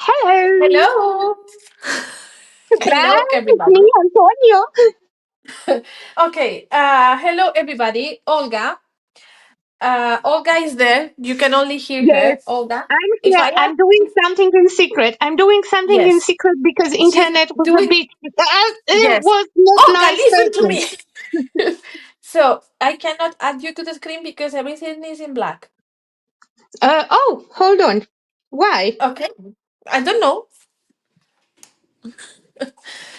Hello. Hello. Hello, Surprise! It's me, everybody. Antonio. Okay. Hello, everybody. Olga. Olga is there. You can only hear Yes, her. Olga. I'm If here. I I'm ask, doing something in secret. I'm doing something in yes, secret because she's internet was a doing. bit. It Yes. was not Olga, nice listen to person. me. So I cannot add you to the screen because everything is in black. Oh, hold on. Why? Okay. I don't know.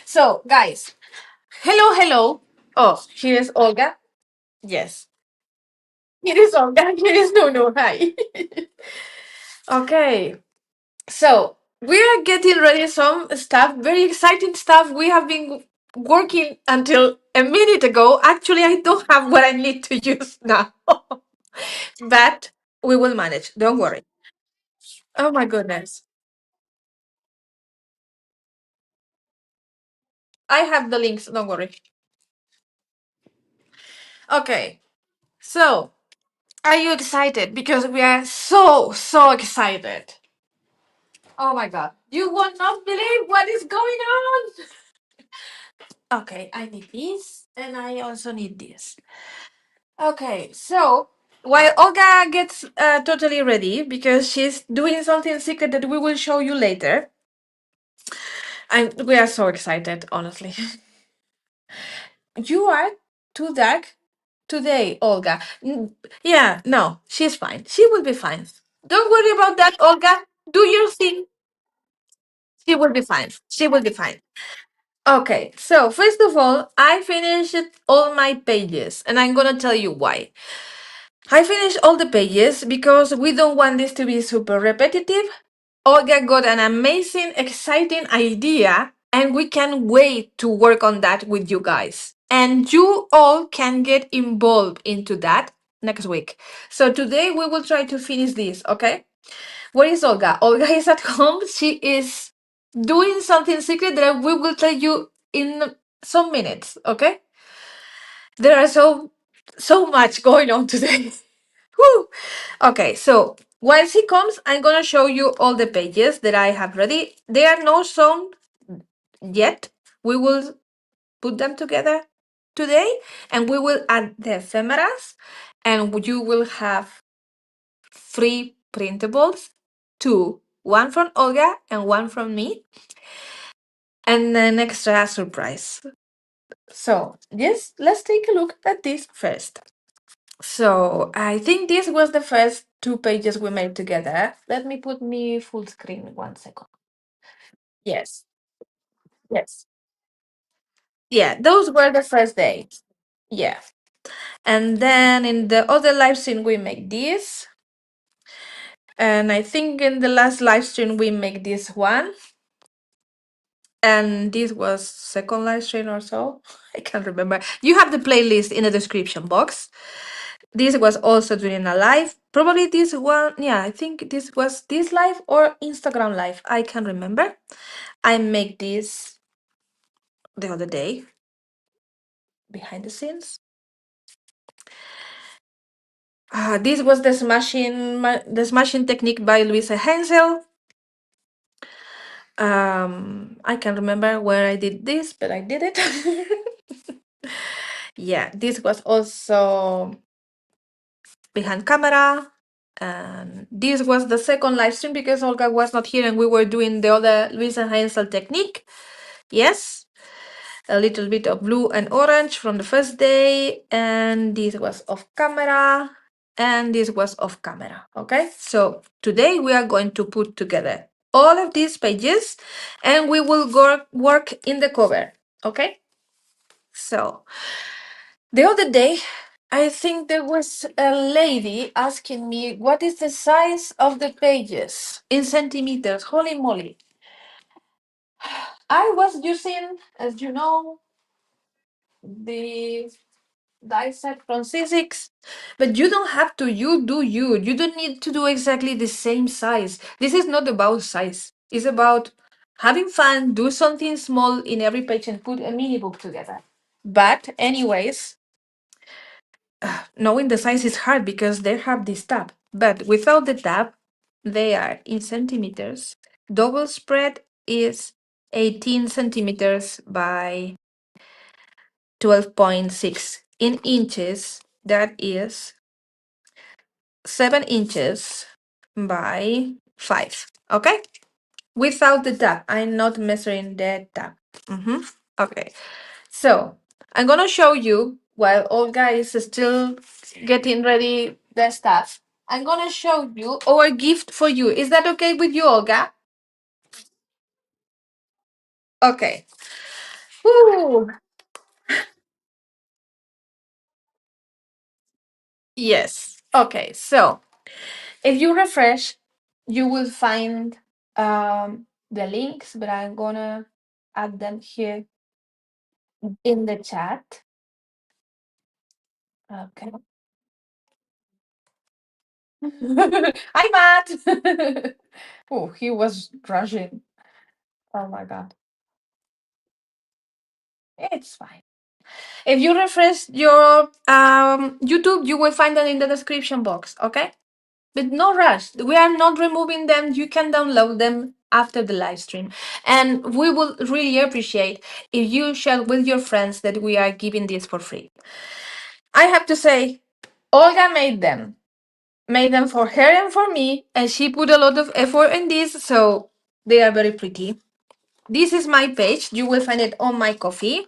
So, guys, hello, hello. Oh, here is Olga. Yes. Here is Olga. Here is Nunu. Hi. Okay. So we are getting ready some stuff, very exciting stuff. We have been working until a minute ago. Actually, I don't have what I need to use now, but we will manage. Don't worry. Oh my goodness. I have the links. Don't worry. Okay. So, are you excited? Because we are so excited. Oh my god. You will not believe what is going on. Okay, I need this and I also need this. Okay, so while Olga gets totally ready because she's doing something secret that we will show you later, and we are so excited, honestly. You are too dark today, Olga. Yeah, no, she's fine. She will be fine. Don't worry about that, Olga. Do your thing. She will be fine. She will be fine. Okay, so first of all, I finished all my pages, and I'm gonna tell you why. I finished all the pages because we don't want this to be super repetitive. Olga got an amazing, exciting idea, and we can wait to work on that with you guys. And you all can get involved into that next week. So today we will try to finish this, okay? Where is Olga? Olga is at home. She is doing something secret that we will tell you in some minutes, okay? There are so much going on today. Whew. Okay, so while he comes, I'm gonna show you all the pages that I have ready. They are not shown yet. We will put them together today and we will add the ephemeras and you will have three printables, two, one from Olga and one from me, and an extra surprise. So yes, let's take a look at this first. So I think this was the first two pages we made together. Let me put me full screen 1 second. Yes, yes. Yeah, those were the first days. Yeah. And then in the other live stream we make this. And I think in the last live stream we make this one. And this was second live stream or so. I can't remember. You have the playlist in the description box. This was also during a live. Probably this one, yeah, I think this was this live or Instagram live. I can't remember. I make this the other day behind the scenes. This was the smashing technique by Louisa Hensel. I can't remember where I did this, but I did it. Yeah, this was also behind camera. And this was the second live stream because Olga was not here and we were doing the other Louisa Hensel technique. Yes, a little bit of blue and orange from the first day, and this was off camera, and this was off camera. Okay, so today we are going to put together all of these pages and we will work in the cover. Okay, so the other day I think there was a lady asking me what is the size of the pages in centimeters. Holy moly. I was using, as you know, the dissect from physics, but you don't have to. You don't need to do exactly the same size. This is not about size. It's about having fun, do something small in every page and put a mini book together. But anyways, knowing the size is hard because they have this tab, but without the tab they are in centimeters Double spread is 18 centimeters by 12.6. In inches, that is 7 inches by 5. Okay? Without the tab. I'm not measuring the tab. Okay. So I'm gonna show you while Olga is still getting ready the stuff. I'm gonna show you our gift for you. Is that okay with you, Olga? Okay. Woo. Yes. Okay. So if you refresh, you will find the links, but I'm gonna add them here in the chat. Okay. Hi, Matt. Oh, he was rushing. Oh my God. It's fine. If you refresh your YouTube, you will find them in the description box, okay? But no rush. We are not removing them. You can download them after the live stream. And we will really appreciate if you share with your friends that we are giving this for free. I have to say, Olga made them for her and for me, and she put a lot of effort in this, so they are very pretty. This is my page. You will find it on my coffee.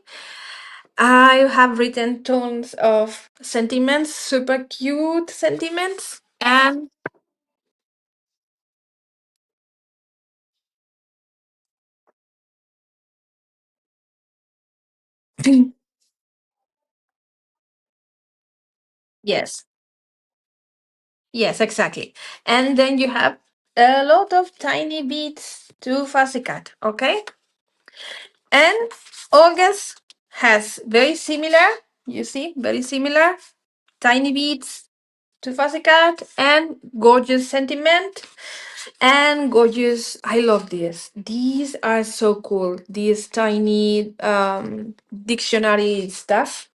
I have written tons of sentiments, super cute sentiments, and yes, yes, exactly. And then you have a lot of tiny beads to fussy cut, okay? And August has very similar, you see, very similar tiny beads to fussy cut and gorgeous sentiment and gorgeous. I love this. These are so cool. These tiny dictionary stuff.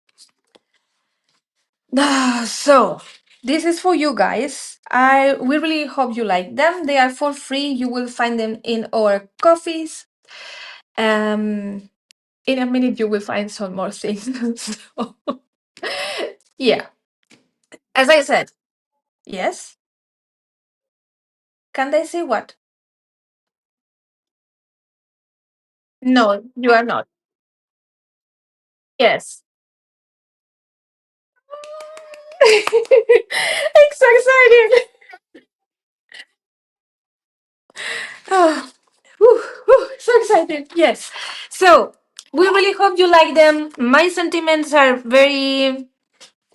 So this is for you guys. I we really hope you like them. They are for free. You will find them in our coffees. Um, in a minute you will find some more things. So, yeah, as I said, yes. Can they say what? No, you are not. Yes. I'm so excited. Oh, whew, whew, so excited. Yes. So we really hope you like them. My sentiments are very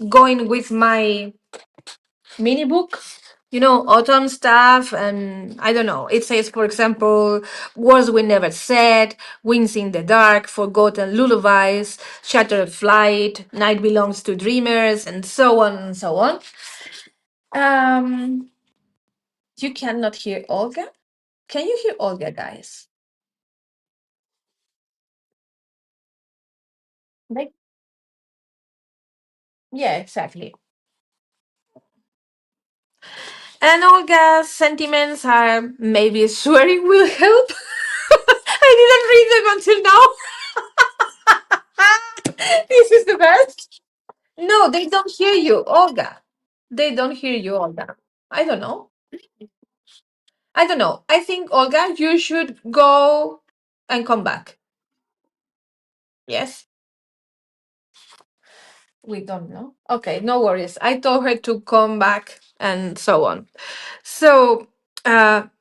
going with my mini book. You know, autumn stuff, and I don't know. It says, for example, words we never said, wings in the dark, forgotten lullabies, shattered flight, night belongs to dreamers, and so on and so on. Um, you cannot hear Olga. Can you hear Olga, guys? Like, yeah, exactly. And Olga's sentiments are maybe swearing will help. I didn't read them until now. This is the best. No, they don't hear you, Olga. They don't hear you, Olga. I don't know. I don't know. I think, Olga, you should go and come back. Yes? We don't know. Okay, no worries. I told her to come back and so on. So, what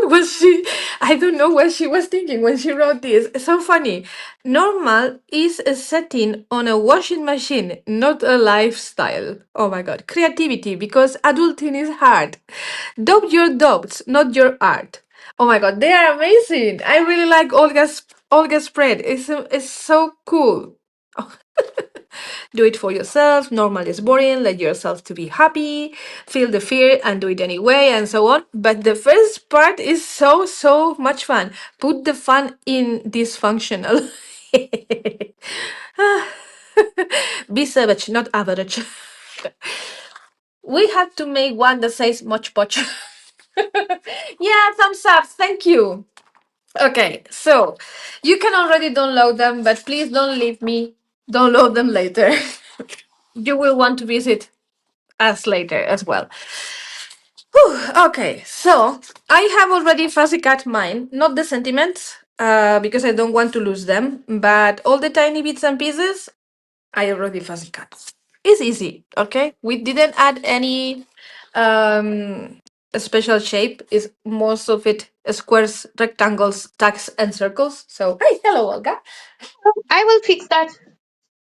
was she? I don't know what she was thinking when she wrote this. It's so funny. Normal is a setting on a washing machine, not a lifestyle. Oh my god. Creativity, because adulting is hard. Doubt your doubts, not your art. Oh my god, they are amazing. I really like Olga's spread. It's so cool. Do it for yourself. Normal is boring. Let yourself to be happy. Feel the fear and do it anyway, and so on. But the first part is so much fun. Put the fun in dysfunctional. Be savage, not average. We have to make one that says much potch. Yeah, thumbs up. Thank you. Okay, so you can already download them, but please don't leave me. Download them later. You will want to visit us later as well. Whew, okay, so I have already fuzzy cut mine, not the sentiments, because I don't want to lose them, but all the tiny bits and pieces, I already fuzzy cut. It's easy, okay? We didn't add any special shape. Is most of it squares, rectangles, tags, and circles. So hey, hello, Olga. I will fix that.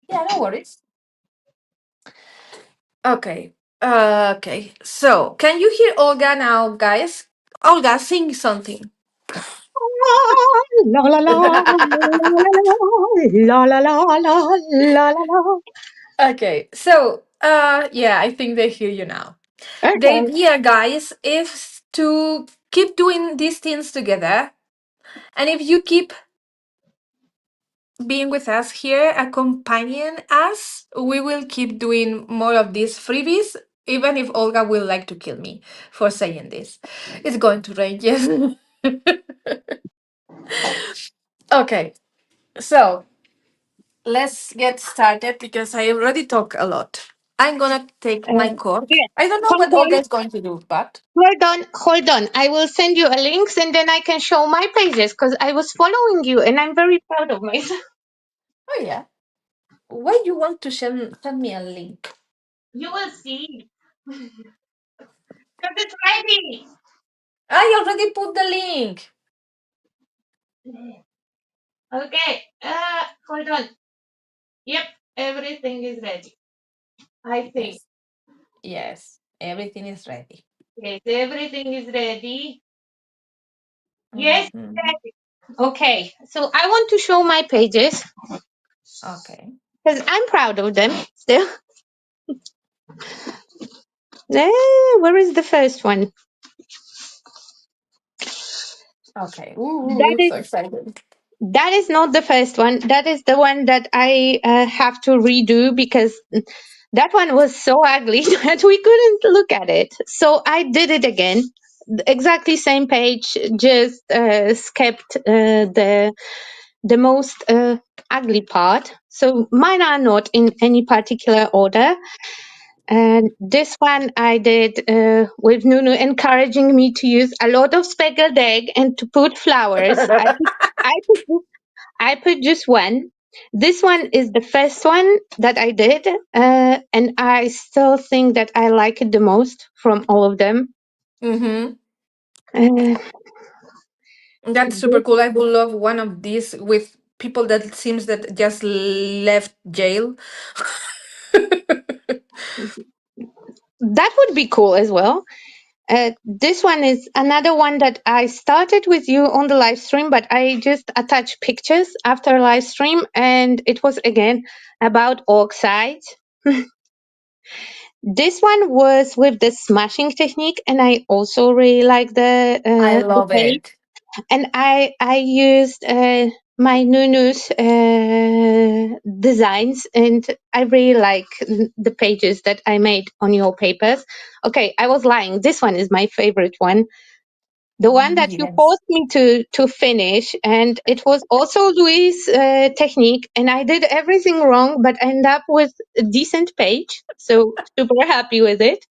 Yeah, no worries. Okay. Okay. So can you hear Olga now, guys? Olga, sing something. La la la la la la la la la la la. Okay, so yeah, I think they hear you now. The Okay. idea, guys, is to keep doing these things together, and if you keep being with us here, accompanying us, we will keep doing more of these freebies. Even if Olga will like to kill me for saying this, it's going to rain. Yes. Okay, so let's get started because I already talk a lot. I'm gonna take my cork. Yeah. I don't know what Olga Control. is going to do, but Hold on, hold on. I will send you a links and then I can show my pages because I was following you and I'm very proud of myself. oh yeah, why you want to send me a link? You will see. Because it's ready. I already put the link. Okay. Hold on. Yep. Everything is ready. I think. Yes, yes, everything is ready. Yes, everything is ready. Yes, Hmm. ready. Okay. So I want to show my pages Okay, because I'm proud of them still. Where is the first one? okay. That Ooh, is so excited. that is not the first one. That is the one that I have to redo because that one was so ugly that we couldn't look at it. So I did it again. Exactly same page, just skipped the most ugly part. So mine are not in any particular order. And this one I did with Nunu encouraging me to use a lot of speckled egg and to put flowers. I put I put just one. This one is the first one that I did, and I still think that I like it the most from all of them. Mm-hmm. Uh, That's super cool. I would love one of these with people that seems that just left jail. that would be cool as well. This one is another one that I started with you on the live stream, but I just attached pictures after live stream, and it was again about oxide. This one was with the smashing technique, and I also really like I the love paint. it. And I used my Nunu's designs, and I really like the pages that I made on your papers. Okay, I was lying. This one is my favorite one, the one that you Yes. forced me to finish, and it was also Louis' technique, and I did everything wrong, but end up with a decent page. So super happy with it.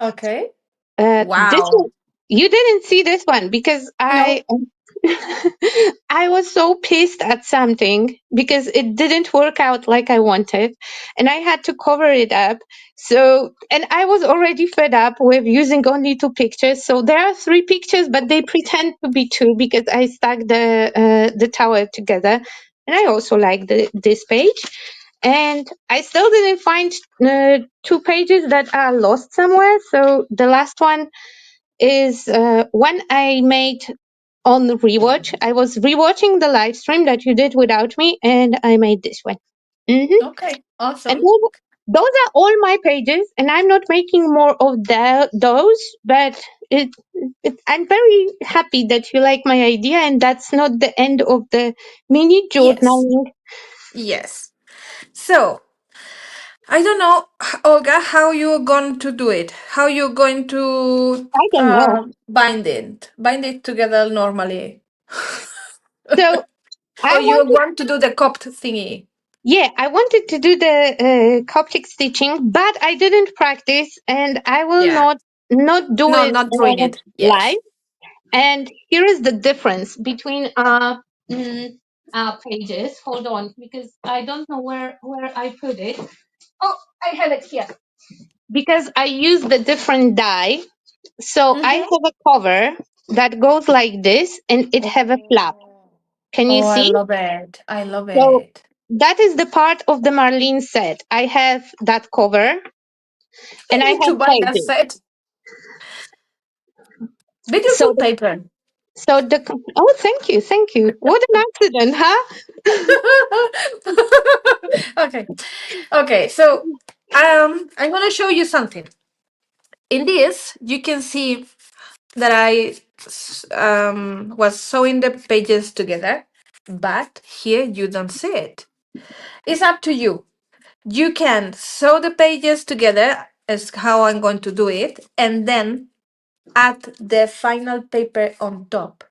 Okay. This Wow. one, you didn't see this one because No. I was so pissed at something because it didn't work out like I wanted, and I had to cover it up. So, and I was already fed up with using only two pictures. So there are three pictures, but they pretend to be two because I stuck the tower together. And I also like this page. And I still didn't find two pages that are lost somewhere. So the last one is when I made on the rewatch. I was rewatching the live stream that you did without me, and I made this one. Okay. And Awesome. those are all my pages, and I'm not making more of those, but I'm very happy that you like my idea, and that's not the end of the mini Yes. journaling. Yes. So I don't know, Olga, how you're going to do it. How you're going to I don't know. bind it. Bind it together normally. So I Or you wanted, want to do the copt thingy. yeah, I wanted to do the Coptic stitching, but I didn't practice, and I will Yeah. not do No, it not ruin it. live. Yes. And here is the difference between pages. Hold on, because I don't know where I put it. Oh, I have it here. Because I use the different die. So I Mm-hmm. have a cover that goes like this, and it have a flap. Can you Oh, I see? love it. I love So it. that is the part of the Marlene set. I have that cover, and I I need have to buy that pages. set. So Beautiful paper. oh, thank you. What an accident, huh? Okay. Okay. So I'm gonna show you something. In this, you can see that I was sewing the pages together, but here you don't see it. It's up to you. You can sew the pages together, as how I'm going to do it, and then add the final paper on top,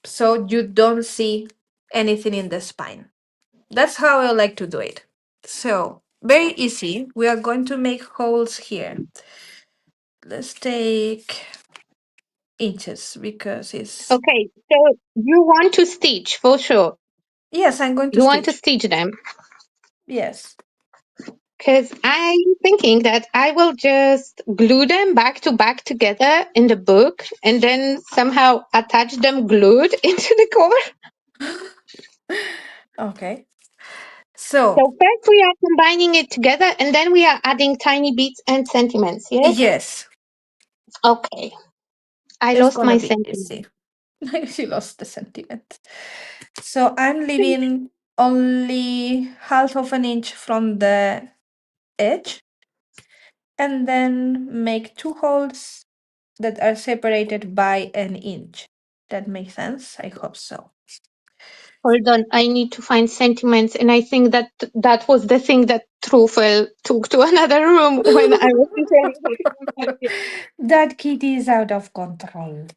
so you don't see anything in the spine. That's how I like to do it. So, very easy. We are going to make holes here. Let's take inches because it's. Okay, so you want to stitch for sure. Yes, I'm going to You want to stitch. stitch them Yes. because I'm thinking that I will just glue them back to back together in the book and then somehow attach them glued into the cover. Okay. So So, first we are combining it together and then we are adding tiny bits and sentiments, yes? yes, Okay. I it's lost gonna my be sentiment. easy. She lost the sentiment. So, I'm leaving only half of an inch from the edge and then make two holes that are separated by an inch. That makes sense? I hope so. Hold on, I need to find sentiments, and I think that that was the thing that Truffle took to another room when I was telling her to come back here. That kitty is out of control.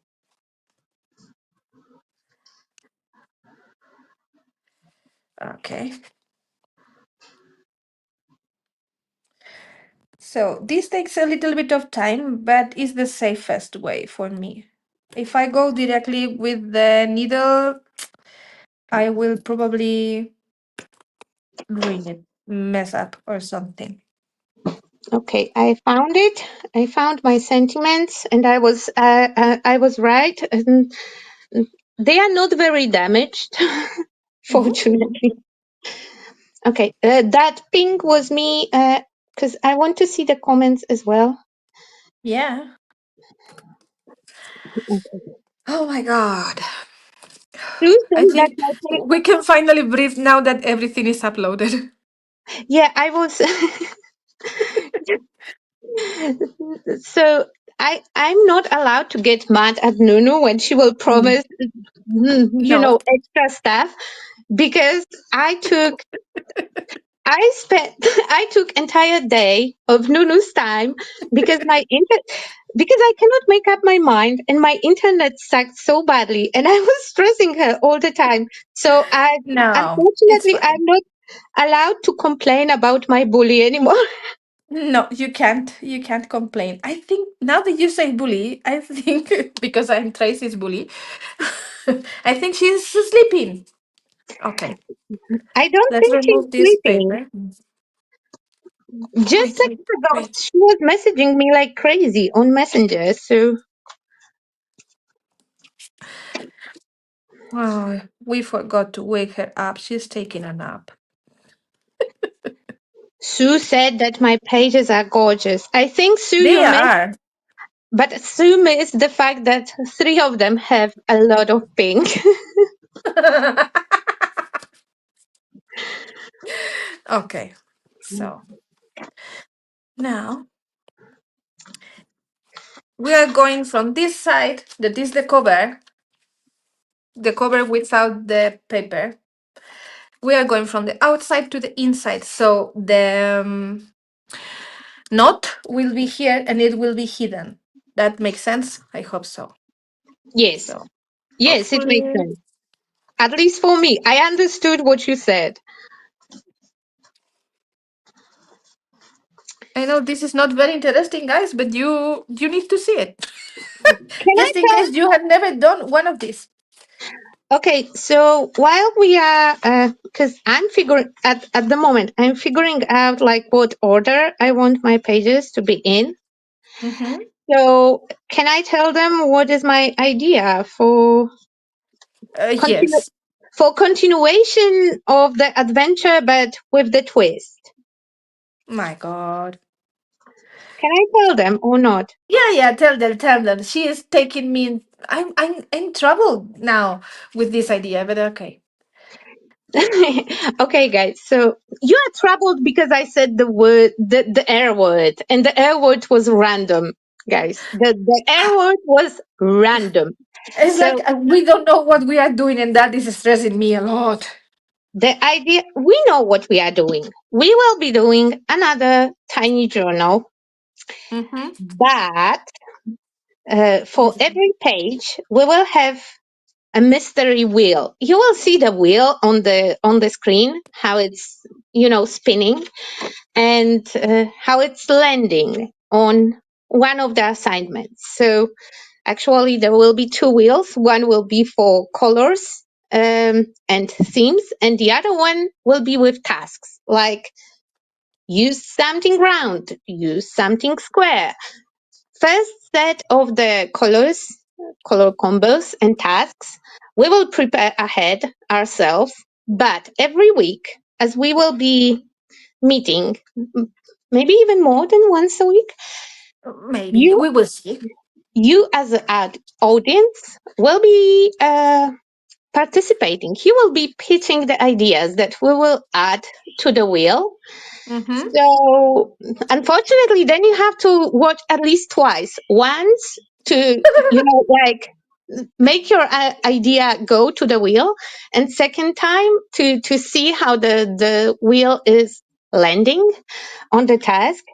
Okay. So this takes a little bit of time, but is the safest way for me. If I go directly with the needle, I will probably ruin it, mess up or something. Okay, I found it. I found my sentiments, and I was right. And they are not very damaged, Hmm. fortunately. Okay, that pink was me because I want to see the comments as well. Yeah. Okay. Oh my God. Sue I says that think we can finally breathe now that everything is uploaded. yeah, I was. So I'm not allowed to get mad at Nunu when she will Mm. promise, No. extra stuff because I took I spent I took entire day of Nunu's time because because I cannot make up my mind and my internet sucked so badly and I was stressing her all the time. So I No. It's unfortunately I'm fine. not allowed to complain about my bully anymore. No, you can't. You can't complain. I think now that you say bully, I think because I'm Tracy's bully, I think she's sleeping. Okay, I don't let's think she's remove this sleeping. paper. Just Wait, wait, seconds ago, wait. she was messaging me like crazy on Messenger. So Oh, we forgot to wake her up. She's taking a nap. Sue said that my pages are gorgeous. I think Sue, They you missed, are. but Sue missed the fact that three of them have a lot of pink. Okay, so now we are going from this side, that is the cover without the paper, We are going from the outside to the inside. So the knot will be here and it will be hidden. That makes sense? I hope so. Yes, So yes, it makes hopefully, sense. At least for me, I understood what you said. I know this is not very interesting, guys, but you need to see it. Can I Just in case you have never done one of these. Okay, so while we are, because I'm figuring at the moment, I'm figuring out like what order I want my pages to be in. Mm-hmm. So can I tell them what is my idea for continu- Yes. for continuation of the adventure, but with the twist? My God. Can I tell them or not? Yeah, yeah. Tell them, tell them. She is taking me. I'm in trouble now with this idea, but okay. Okay, guys. So you are troubled because I said the word, the air word, and the air word was random, guys. The air word was random. It's like So we don't know what we are doing, and that is stressing me a lot. the idea, we know what we are doing. We will be doing another tiny journal, Mm-hmm. but for every page, we will have a mystery wheel. You will see the wheel on the screen, how it's spinning and how it's landing on one of the assignments. So actually, there will be two wheels. One will be for colors and themes, and the other one will be with tasks like use something round, use something square. First set of the colors, color combos, and tasks, we will prepare ahead ourselves, but every week, as we will be meeting, maybe even more than once a week, Maybe you we will see. you as an audience will be participating. You will be pitching the ideas that we will add to the wheel. Mm-hmm. So unfortunately, then you have to watch at least twice. Once to like make your idea go to the wheel, and second time to see how the wheel is landing on the task.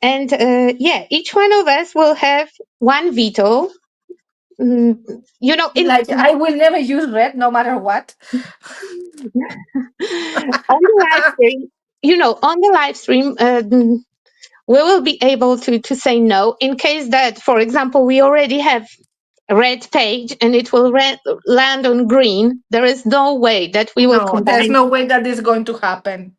And yeah, each one of us will have one veto. Mm, in Like I will never use red, no matter what. on the live stream, on the live stream, we will be able to say no in case that, for example, we already have a red page and it will land on green. There is no way that we will No, there's combine. no way that is going to happen.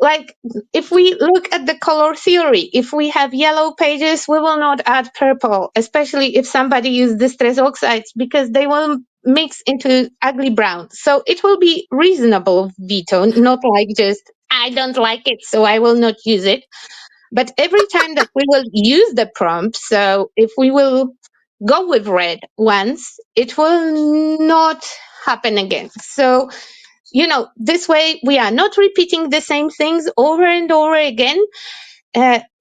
Like if we look at the color theory, if we have yellow pages, we will not add purple, especially if somebody uses distress oxides, because they will mix into ugly brown. So it will be reasonable veto, not like just, I don't like it, so I will not use it. But every time that we will use the prompt, so if we will go with red once, it will not happen again. So this way we are not repeating the same things over and over again.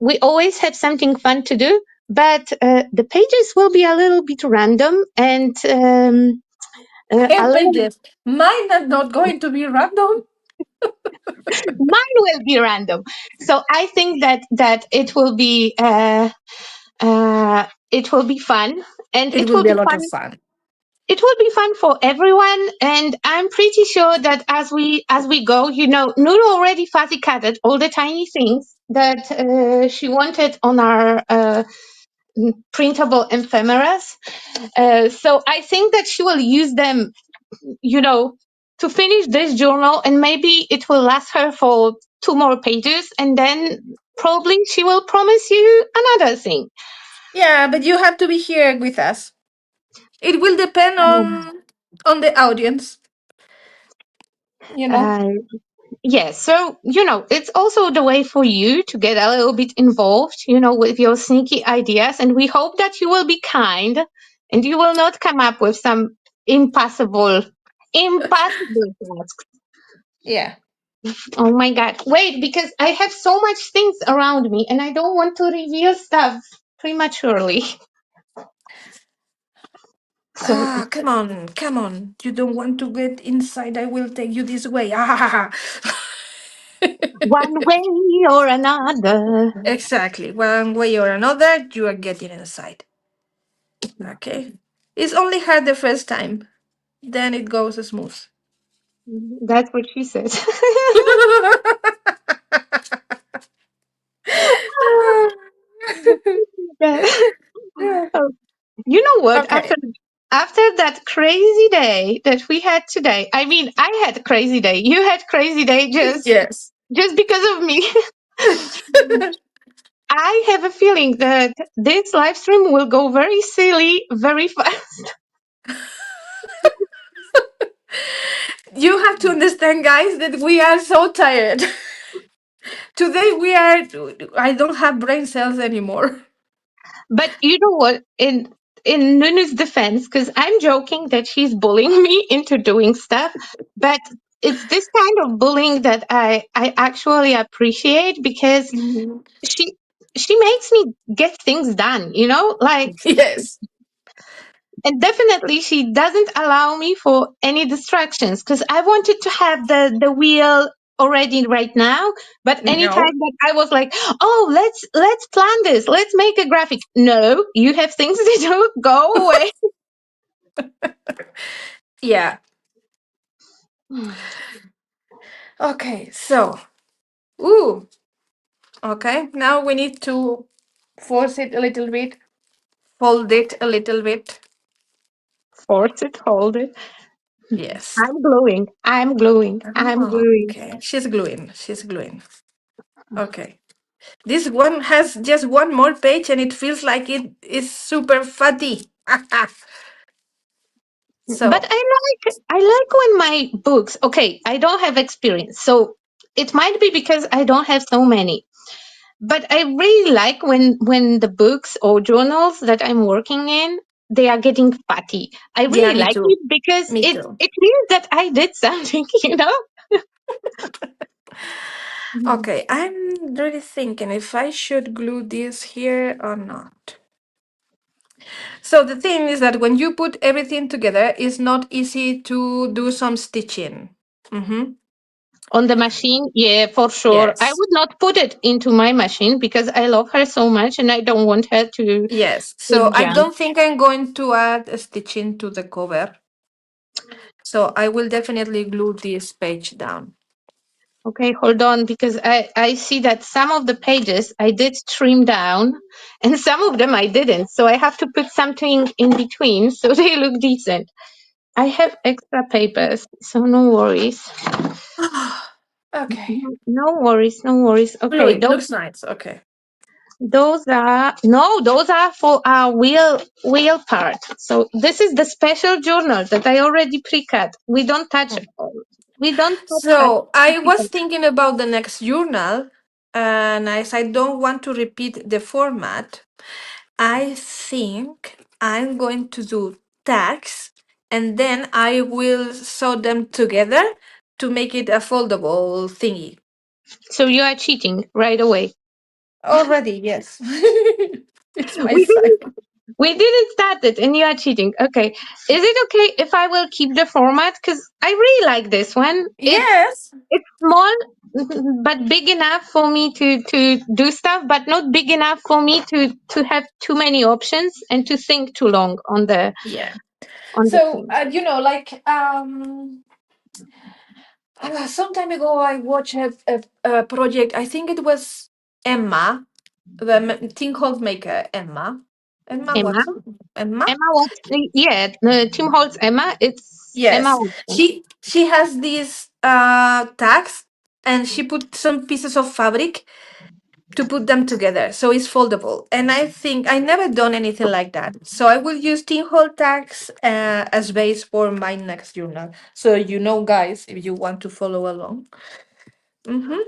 We always have something fun to do, but the pages will be a little bit random and Hey, a little. pages. Mine are not going to be random. Mine will be random. So I think that it will be fun, and It it will will be a be lot fun. of fun. It will be fun for everyone, and I'm pretty sure that as we go, Nuru already fuzzy cutted all the tiny things that she wanted on our printable ephemeras. So I think that she will use them, you know, to finish this journal, and maybe it will last her for two more pages, and then probably she will promise you another thing. Yeah, but you have to be here with us. It will depend on the audience, you know. Uh, Yes, so it's also the way for you to get a little bit involved, with your sneaky ideas, and we hope that you will be kind and you will not come up with some impossible tasks. Yeah. Oh my God. Wait, because I have so much things around me and I don't want to reveal stuff prematurely. So Ah, come on, come on. You don't want to get inside. I will take you this way. Ah. one way or another. Exactly. One way or another, you are getting inside. Okay. It's only hard the first time. Then it goes smooth. That's what she said. Yeah. Oh, you know what? Okay. After that crazy day that we had today, I mean, I had a crazy day. You had crazy day Yes. just because of me. I have a feeling that this live stream will go very silly very fast. You have to understand, guys, that we are so tired. Today we are. I don't have brain cells anymore. But you know what? In Nunu's defense, because I'm joking that she's bullying me into doing stuff, but it's this kind of bullying that I actually appreciate because Mhm. she she makes me get things done, like. Yes. And definitely she doesn't allow me for any distractions because I wanted to have the wheel already right now. But anytime No. that I was like, oh, let's plan this, let's make a graphic. No, you have things to do. Go away. Yeah. Okay. So. Ooh. Okay. Now we need to force it a little bit. Fold it a little bit. Force it, hold it. Yes. I'm glowing. I'm glowing. I'm Oh, glowing. okay. She's gluing. She's gluing. Okay. This one has just one more page and it feels like it is super fatty. But So, I like when my books. Okay, I don't have experience, so it might be because I don't have so many. But I really like when the books or journals that I'm working in, they are getting fatty. I yeah, really me like too. it because Me it too. it means that I did something, you know. Mhm. Okay, I'm really thinking if I should glue this here or not. So the thing is that when you put everything together, it's not easy to do some stitching. Mm-hmm. On the machine, yeah, for sure. I Yes. would not put it into my machine because I love her so much and I don't want her Yes. to So I jump. don't think I'm going to add a stitching to the cover. So I will definitely glue this page down. Okay, hold on, because I see that some of the pages I did trim down and some of them I didn't. So I have to put something in between so they look decent. I have extra papers, so no worries. Okay. No worries, no worries. Glue Okay, it. those Looks nice. Okay. those are no, those are for our wheel part. So this is the special journal that I already pre-cut. We don't touch that. So I was thinking about the next journal, and as I don't want to repeat the format, I think I'm going to do tags and then I will sew them together to make it a foldable thingy. So you are cheating right away. Already, yes. It's my We sign. didn't we didn't start it and you are cheating. Okay. Is it okay if I will keep the format? Because I really like this one. Yes. It's small but big enough for me to do stuff, but not big enough for me to have too many options and to think too long Yeah. on the So, thing. some time ago, I watched a project. I think it was Emma, the Teen Hold Maker. Emma Emma. Watson. Emma. Emma Watson. Yeah, Tim Holtz Emma. It's Emma Yes, Watson. she has these tags, and she put some pieces of fabric to put them together, so it's foldable. And I think I never done anything like that, so I will use tin hole tags as base for my next journal. So guys, if you want to follow along.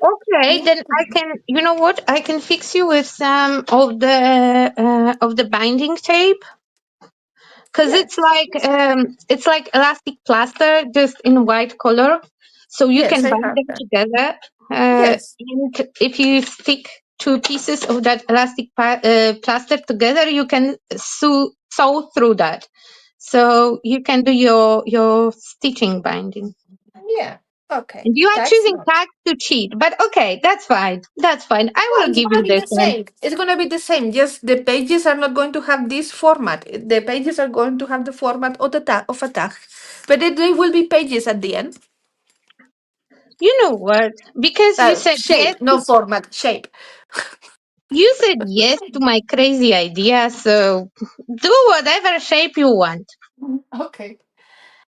Okay, then I Mm-hmm. can. You know what? I can fix you with some of the binding tape because Yes. it's like elastic plaster just in white color, so you Yes, can I bind have them that. together. Yes. And if you stick two pieces of that elastic plaster together, you can sew through that. so you can do your stitching binding. Yeah. Okay. And you are That's choosing not. tags to cheat, but okay, that's fine. That's fine. I No, will it's give gonna you be this the one. same. It's gonna be the same. Just the pages are not going to have this format. The pages are going to have the format of the tag of a tag, but they will be pages at the end. You know what? Because you said yes, Shape, no format. Shape. you said yes to my crazy idea, so do whatever shape you want. Okay.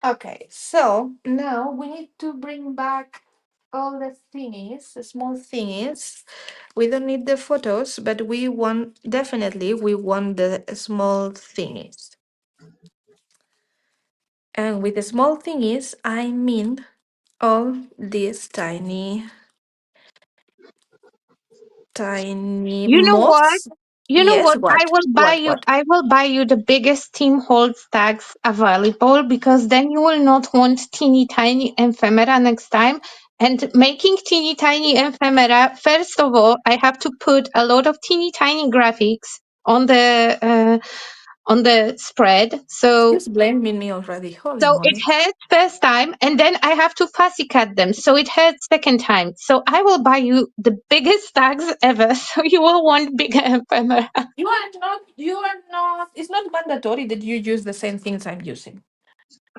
Okay. So now we need to bring back all the thingies, the small thingies. We don't need the photos, but we want definitely we want the small thingies. And with the small thingies, I mean all these tiny You know what? moths. You know Yes, what? I what? will buy What? you. What? I will buy you the biggest Team Holds tags available because then you will not want teeny tiny ephemera next time. And making teeny tiny ephemera, first of all, I have to put a lot of teeny tiny graphics on the spread. So She's blaming me already. Holy so it moly. hurts first time, and then I have to fussy cut them. So it hurts second time. So I will buy you the biggest tags ever. So you will want bigger ephemera. You are not, it's not mandatory that you use the same things I'm using.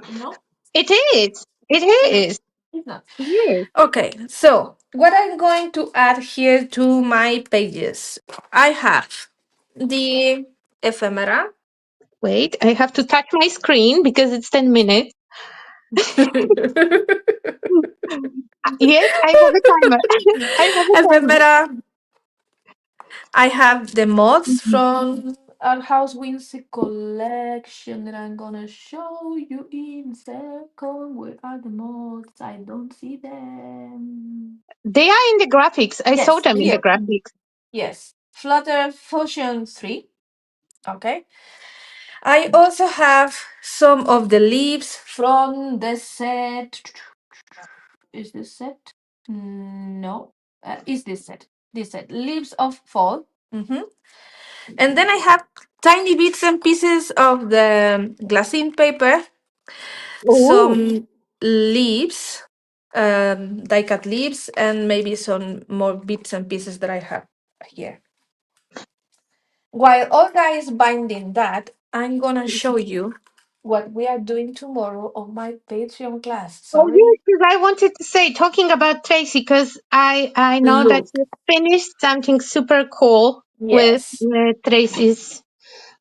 No? It is. It No, is. it's not. Yes. Okay, so what I'm going to add here to my pages, I have the ephemera. Wait, I have to touch my screen because it's 10 minutes. Yes, I have a timer. I have a timer. Ephemera. I have the moths Mhm. from our House Wincy collection that I'm gonna show you in a second. Where are the moths? I don't see them. They are in the graphics. I saw Yes, them in the here. graphics. Yes. Flutter Fusion 3. Okay. I also have some of the leaves from the set. Is this set? No. Is this set? This set. Leaves of Fall. And then I have tiny bits and pieces of the glassine paper, Oh, some leaves, die cut leaves, and maybe some more bits and pieces that I have here. While Olga is binding that, I'm gonna show you what we are doing tomorrow on my Patreon class. oh yes, Sorry. because I wanted to say, talking about Tracy, because I know that Look. you finished something super cool with Yes. Tracy's.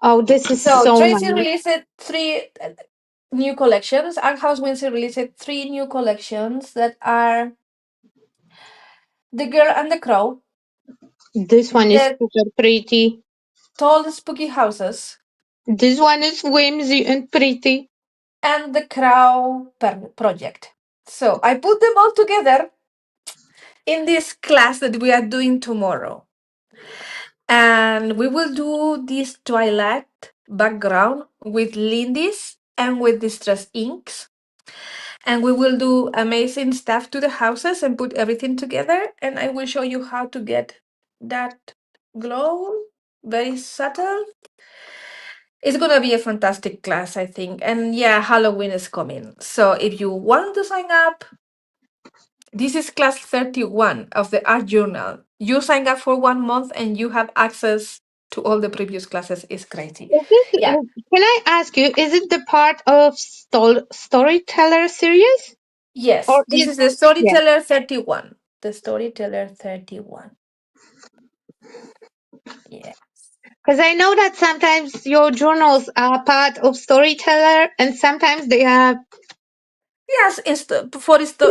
Oh, this is So so Tracy nice. released three new collections. Our House Windsor released three new collections that are The Girl and the Crow, This one is The super pretty. Tall Spooky Houses, This one is whimsy and pretty. and The Project. So I put them all together in this class that we are doing tomorrow. And we will do this twilight background with Lindy's and with Distress Inks. And we will do amazing stuff to the houses and put everything together. And I will show you how to get that glow, very subtle. It's gonna be a fantastic class, I think. And yeah, Halloween is coming. So if you want to sign up, this is class 31 of the art journal. You sign up for 1 month and you have access to all the previous classes. It's crazy. Is it, Yeah. can I ask you, is it the part of storyteller series? Yes. Or This is, is the yeah. storyteller 31. The storyteller 31. Yeah. Because I know that sometimes your journals are part of storyteller and sometimes they are. Yes,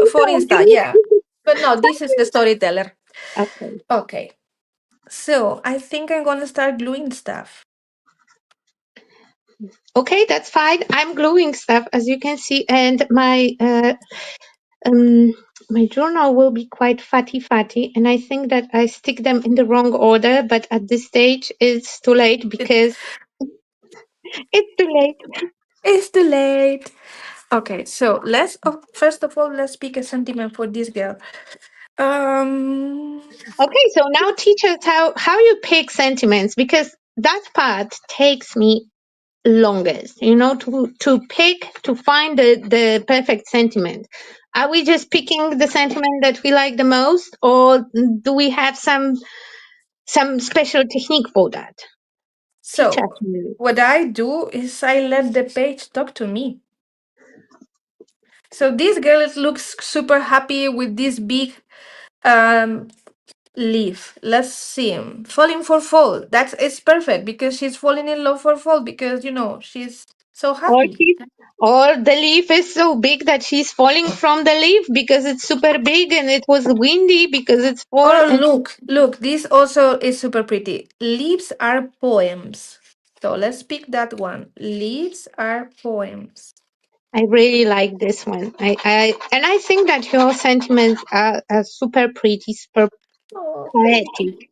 for Insta, yeah. But no, this is the storyteller. Okay. Okay. So I think I'm gonna start gluing stuff. Okay, that's fine. I'm gluing stuff, as you can see, and um my journal will be quite fatty, and I think that I stick them in the wrong order. But at this stage, it's too late It, because it's too late. it's too late. Okay, so let's first of all let's pick a sentiment for this girl. Um, Okay, so now teach us how you pick sentiments because that part takes me longest, to pick, to find the perfect sentiment. Are we just picking the sentiment that we like the most, or do we have some special technique for that? Teach us, So Mary. what I do is I let the page talk to me. So this girl looks super happy with this big um leaf. Let's see. Falling for fall. That's it's perfect because she's falling in love for fall because she's so Or happy. she's, or the leaf is so big that she's falling from the leaf because it's super big, and it was windy because it's fall. Oh, And look, this also is super pretty. Leaves are poems. So let's pick that one. Leaves are poems. I really like this one. I think that your sentiments are super pretty, super Oh, thank you. poetic.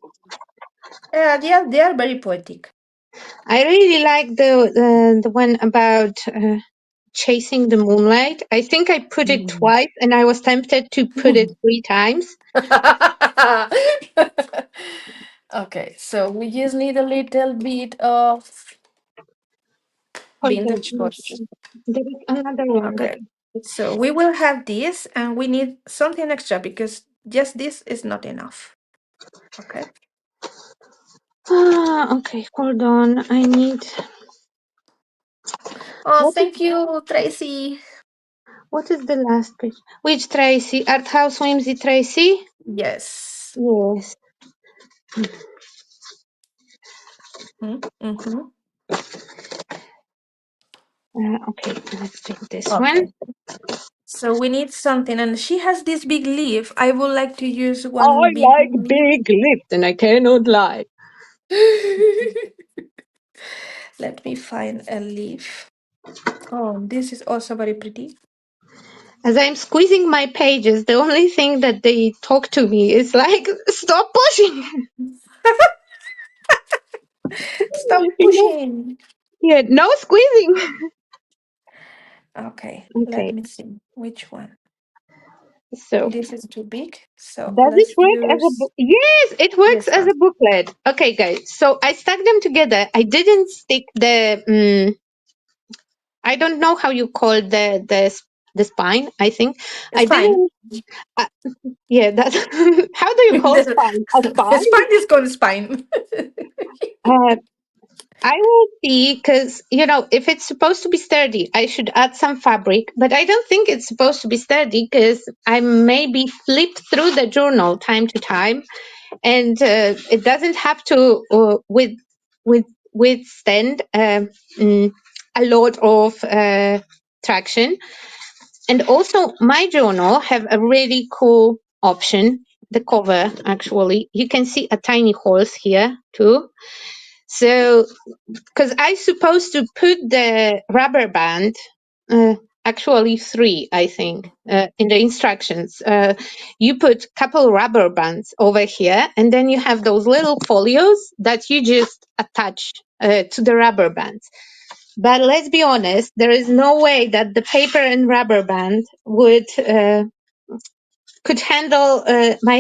Yeah, they are very poetic. I really like the one about chasing the moonlight. I think I put it Mm. twice, and I was tempted to put it 3 times. Okay, so we just need a little bit of Hold on, vintage wash. there is another one that. Okay, so we will have this, and we need something extra because just this is not enough. Okay. Okay, hold on. I need. Oh, What is thank you, Tracy. what is the last page? Which Tracy? Art House Whimsy Tracy? Yes. Yes. Mm-hmm. Okay, let's take this one. Okay. So we need something, and she has this big leaf. I would like to use I one big like leaf. big lips, and I cannot lie. Let me find a leaf. Oh, this is also very pretty. As I'm squeezing my pages, the only thing that they talk to me is like, stop pushing. Stop you know? pushing. Yeah, no squeezing. Okay, let Okay, me see which one. so This is too big, so does it let's work as a use book? Yes, it works this as one. a booklet. Okay, guys. So I stuck them together. I didn't stick the. I don't know how you call the spine. I think It's I fine. didn't. Uh, yeah, that's how do you call The spine? A spine? spine is called spine. Uh, I will see, because if it's supposed to be sturdy, I should add some fabric. But I don't think it's supposed to be sturdy because I maybe flip through the journal time to time, and it doesn't have to with withstand a lot of traction. And also, my journal have a really cool option. The cover, actually, you can see a tiny holes here too. So, because I supposed to put the rubber band, actually three, I think, in the instructions. You put couple rubber bands over here, and then you have those little folios that you just attach to the rubber bands. But let's be honest, there is no way that the paper and rubber band would could handle my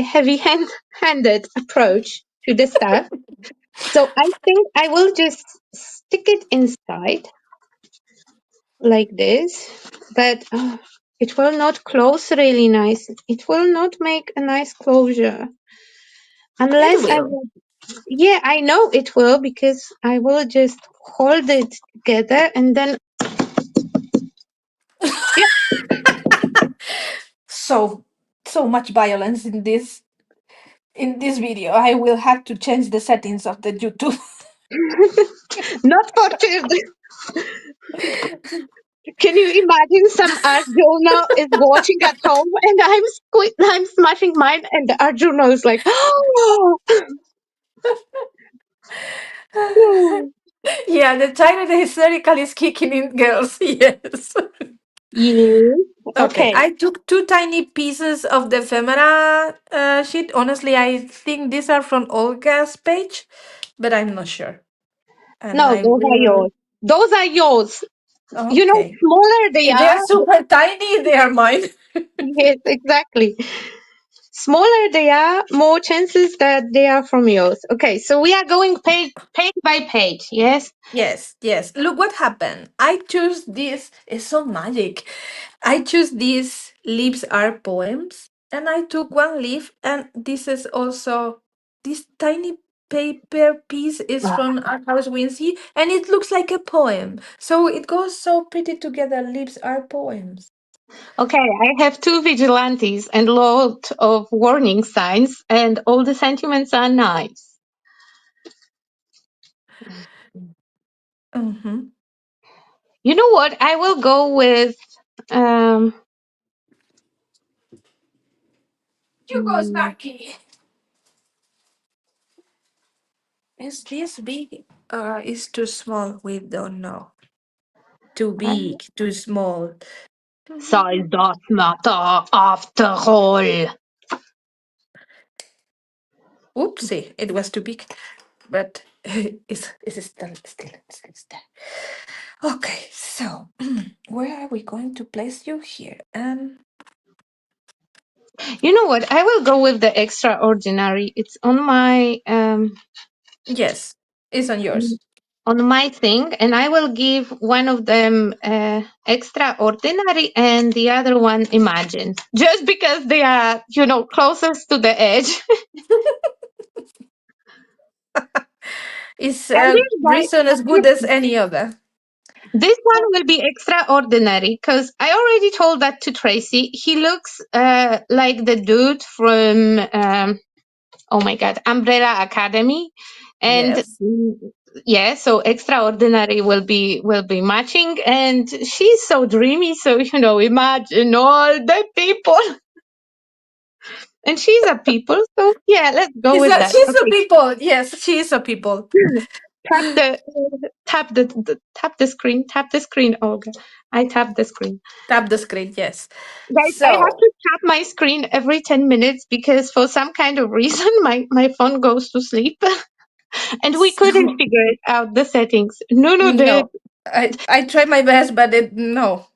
handed approach to the stuff. So I think I will just stick it inside like this, but it will not close really nice. It will not make a nice closure It unless I will. will. Yeah, I know it will, because I will just hold it together and then. Yeah. So so much violence in this video. I will have to change the settings of the YouTube. Not for children. Can you imagine some Arjuna is watching at home, and I'm smashing mine, and the Arjuna is like, oh, no. Yeah, the China the hysterical is kicking in, girls. Yes. Yes. Okay, Okay. I took two tiny pieces of the ephemera sheet. Honestly, I think these are from Olga's page, but I'm not sure. And No, I those are will. yours. Those are yours. Okay. Smaller they If they are are. super tiny, they are mine. Yes, exactly. Smaller they are, more chances that they are from yours. Okay, so we are going page by page. Yes. Yes, yes. Look what happened. I choose this. It's so magic. I choose these leaves are poems, and I took one leaf, and this is also this tiny paper piece is from our house Wincy, and it looks like a poem. So it goes so pretty together. Leaves are poems. Okay, I have two vigilantes and lot of warning signs, and all the sentiments are nice. Mm-hmm. You know what? I will go with um. You go, mm, Sparky. Is this big or is too small? We don't know. Too uh, big, too small. Size does matter after all. Oopsie, it was too big, but it's still. Okay, so where are we going to place you here? You know what? I will go with the extraordinary. It's Yes, it's on yours. on my thing, and I will give one of them extraordinary and the other one imagine, just because they are, closest to the edge. It's And a reason as good as this any other. this one will be extraordinary because I already told that to Tracy. He looks like the dude from oh my god, Umbrella Academy, and Yes. yeah, so extraordinary will be matching, and she's so dreamy. So imagine all the people, and she's a people. So yeah, let's go with that. She's a Okay, people. Yes, she is a people. tap the tap the screen. Tap the screen, Olga. I tap the screen. Tap the screen. Yes. Guys, I have So to tap my screen every 10 minutes because for some kind of reason my phone goes to sleep and we couldn't so figure it out the settings. No did. no, I try my best, but no.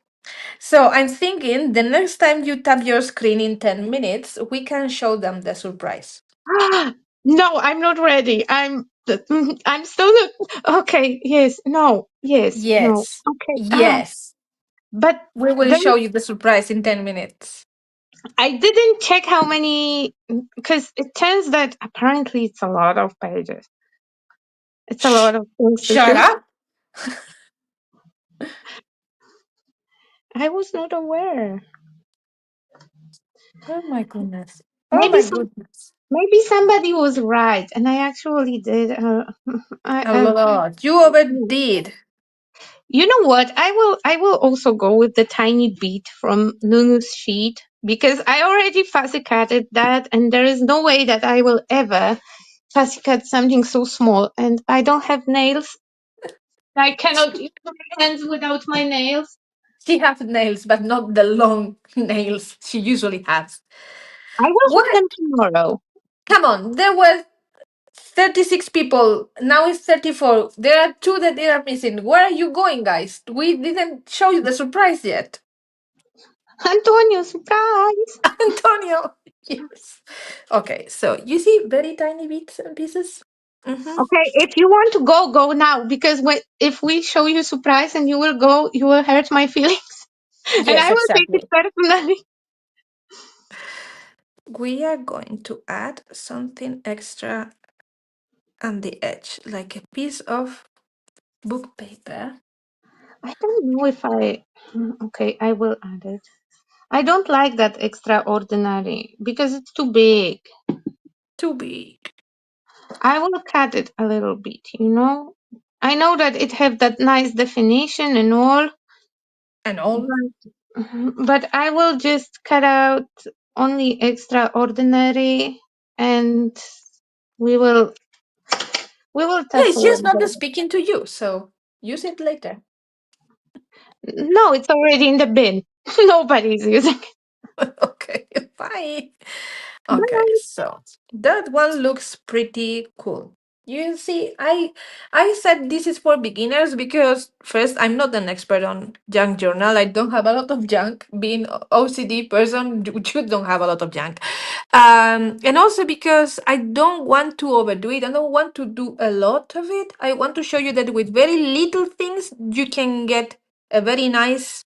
So I'm thinking the next time you tap your screen in 10 minutes, we can show them the surprise. No, I'm not ready. I'm still not okay. Yes, no, yes, no. Yes. Okay. Yes. But We will then show you the surprise in 10 minutes. I didn't check how many because it turns that apparently it's a lot of pages. It's a Shh. lot of things to Shut choose. up. I was not aware. Oh my goodness. Oh Maybe my some goodness. maybe somebody was right, and I actually did. A I lot. You overdid. You know what? I will also go with the tiny beat from Nunu's sheet because I already fussy cutted that, and there is no way that I will ever fussy cut something so small. And I don't have nails. I cannot use my hands without my nails. She has nails, but not the long nails she usually has. I will have What? them tomorrow. Come on. There were 36 people. Now it's 34. There are two that they are missing. Where are you going, guys? We didn't show you the surprise yet. Antonio, surprise! Antonio. Yes. Okay, so you see very tiny bits and pieces? Mm-hmm. Okay, if you want to go, go now because if we show you surprise and you will go, you will hurt my feelings, and Yes, I will take it exactly. personally. We are going to add something extra on the edge, like a piece of book paper. I don't know if okay, I will add it. I don't like that extraordinary because it's too big. Too big. I will cut it a little bit. I know that it have that nice definition and all, And all. but I will just cut out only extraordinary, and we will we will Yeah, tackle it's just it. not speaking to you, so use it later. No, it's already in the bin. Nobody's using it. Okay, bye. Okay, Bye. so that one looks pretty cool. You see, I said this is for beginners because first I'm not an expert on junk journal. I don't have a lot of junk. Being OCD person, you don't have a lot of junk, and also because I don't want to overdo it. I don't want to do a lot of it. I want to show you that with very little things you can get a very nice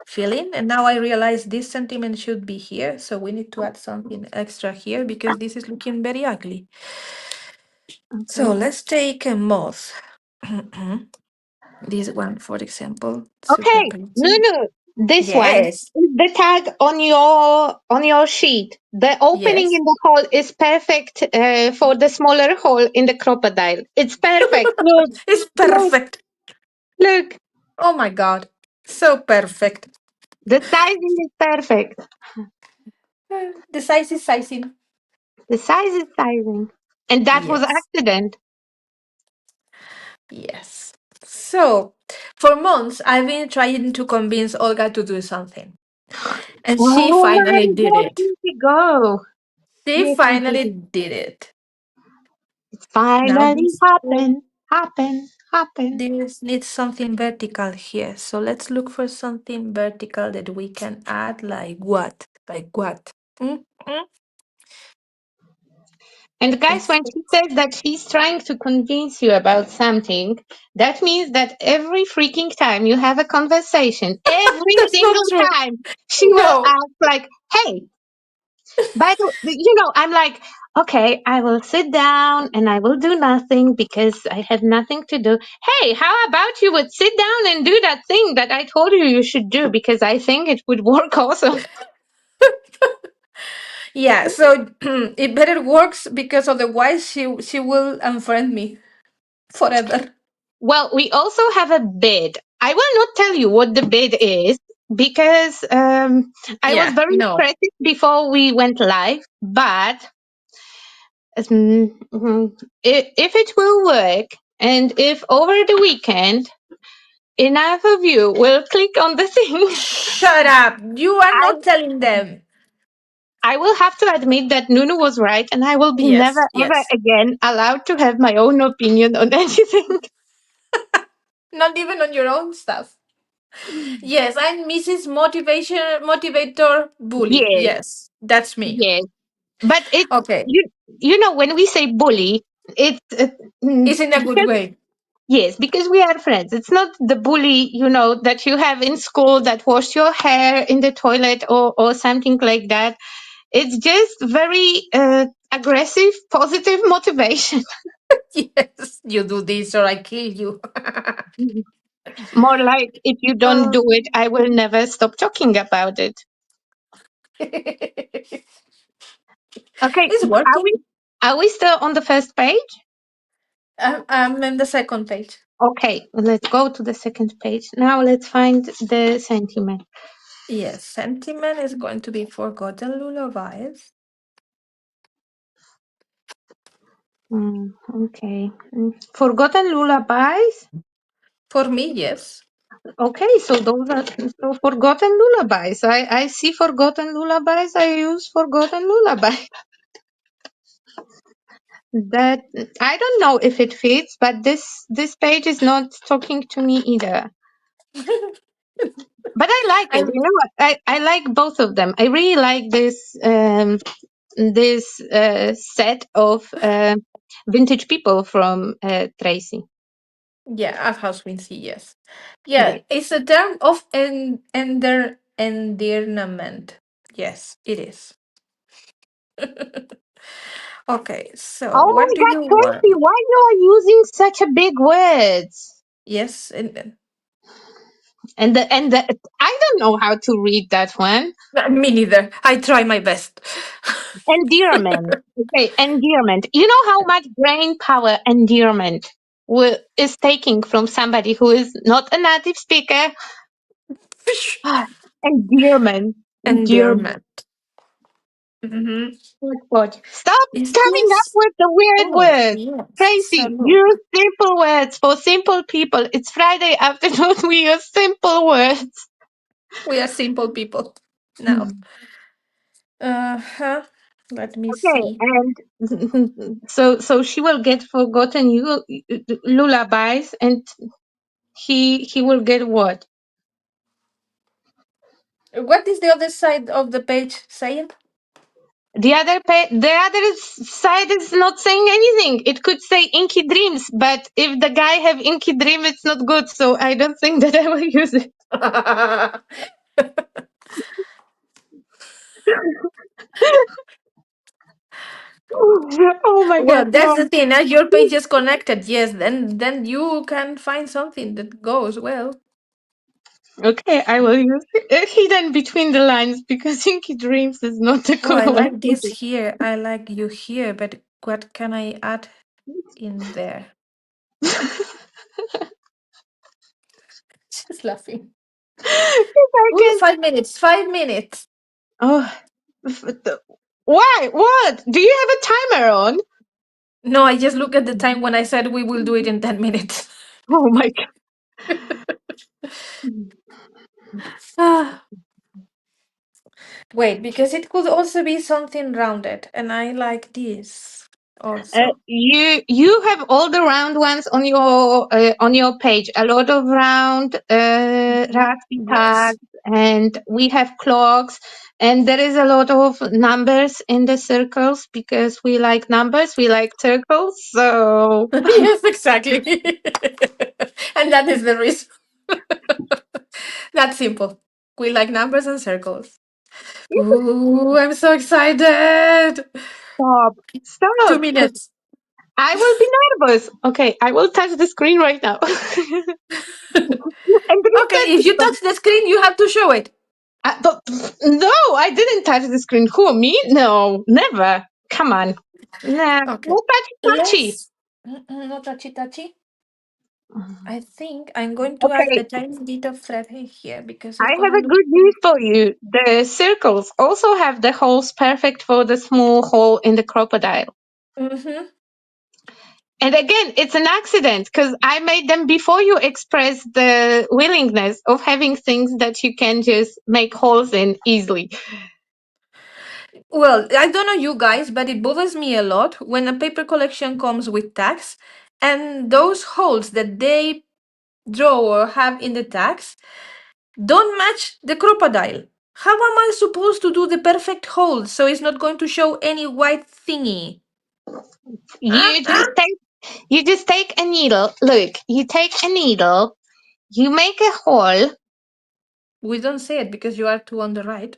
feeling. And now I realize this sentiment should be here, so we need to add something extra here because this is looking very ugly. So Okay. let's take a moth. This one, for example, super Okay. No, pretty. no. This one Yes, is the tag on your sheet. The opening yes, in the hole is perfect for the smaller hole in the crocodile. It's perfect. Look, it's look, perfect. look. Oh my god, so perfect. The sizing is perfect. The size is sizing. The size is sizing. And that was Yes, accident. yes. So, for months, I've been trying to convince Olga to do something, and she Oh my finally did God, it. Indigo. She Yes, finally Indigo. did it. It's Now finally this hole, happen. this needs something vertical here. So let's look for something vertical that we can add. Like what? Like what? Mm, mm. And guys, It's when she says that she's trying to convince you about something, that means that every freaking time you have a conversation, every that's not single true. time she will No. ask like, hey, I'm like, okay, I will sit down and I will do nothing because I have nothing to do. Hey, how about you would sit down and do that thing that I told you should do because I think it would work awesome. Yeah, so it better works because otherwise she will unfriend me forever. Well, we also have a bid. I will not tell you what the bid is because I was Yeah, very no. impressed before we went live. But if it will work and if over the weekend enough of you will click on the thing, Shut up. You are I, not telling them. I will have to admit that Nunu was right and I will be never Yes, ever yes. again allowed to have my own opinion on anything. Not even on your own stuff. Yes, I'm Mrs. Motivation Motivator Bully. Yes, Yes, that's me. yes. But it Okay. you know when we say bully, it's It's in a good because way. yes, because we are friends. It's not the bully that you have in school that wash your hair in the toilet or something like that. It's just very aggressive, positive motivation. Yes, you do this or I kill you. More like if you don't do Um, it, I will never stop talking about it. Okay, it's are we working. still on the first page? I'm in the second page. Okay, let's go to the second page. Now let's find the sentiment. Yes, sentiment is going to be forgotten lullabies. Okay. Forgotten lullabies. For me, yes. Okay, so those are so forgotten lullabies. I see forgotten lullabies. I use forgotten lullaby. That I don't know if it fits, but this page is not talking to me either. But I like it. I'm I like both of them. I really like this set of vintage people from Tracy. yeah, of House Wincy, yes. Yeah. Yeah, it's a term of endearment. Yes, it is. Okay, so Oh what my do God, you Tracy, want? why you are using such a big words? Yes, and And the I don't know how to read that one. me neither. I try my best. Endearment. Okay, endearment. You know how much brain power endearment is taking from somebody who is not a native speaker? Ah, endearment. Endearment. Endearment. Hmm. God. Stop Is coming up this? with the weird Oh, words. yes. Tracy, Salud. use simple words for simple people. It's Friday afternoon. We use simple words. We are simple people now. Uh-huh. Let me Okay, see. and so she will get forgotten you lullabies, and he will get what? What is the other side of the page saying? The other side is not saying anything. It could say Inky Dreams, but if the guy have Inky Dream, it's not good. So I don't think that I will use it. Oh my Well, god, that's no. the thing. As your page is connected, yes, then you can find something that goes well. Okay, I will use hidden between the lines because Inky Dreams is not the Oh, I color one. like this here. I like you here, but what can I add in there? Just laughing. I Ooh, can. 5 minutes. 5 minutes. Oh, f- the- why? What? Do you have a timer on? No, I just look at the time when I said we will do it in 10 minutes. Oh my Ah, wait, because it could also be something rounded, and I like this also. you have all the round ones on your page. A lot of round Mhm. raspy Yes. tags, and we have clocks, and there is a lot of numbers in the circles because we like numbers. We like circles. So Yes, exactly. And that is the reason. That's simple. We like numbers and circles. Ooh, I'm so excited. stop, 2 stop. minutes. I will be nervous. Okay, I will touch the screen right now and Okay, reset if you it. touch the screen, you have to show it. But no, I didn't touch the screen. Who, me? No, never. Come on. Nah, Okay. no touchy. Let's no touchy touchy. I think I'm going to add Okay, a tiny bit of thread in here because I it's have gonna a look. good news for you. The circles also have the holes perfect for the small hole in the crocodile. Mm-hmm. And again, it's an accident because I made them before you express the willingness of having things that you can just make holes in easily. Well, I don't know you guys, but it bothers me a lot when a paper collection comes with tags and those holes that they draw or have in the tags don't match the crocodile. How am I supposed to do the perfect hole so it's not going to show any white thingy? You just take you just take a needle. Look, you take a needle, you make a hole. We don't say it because you are two on the right.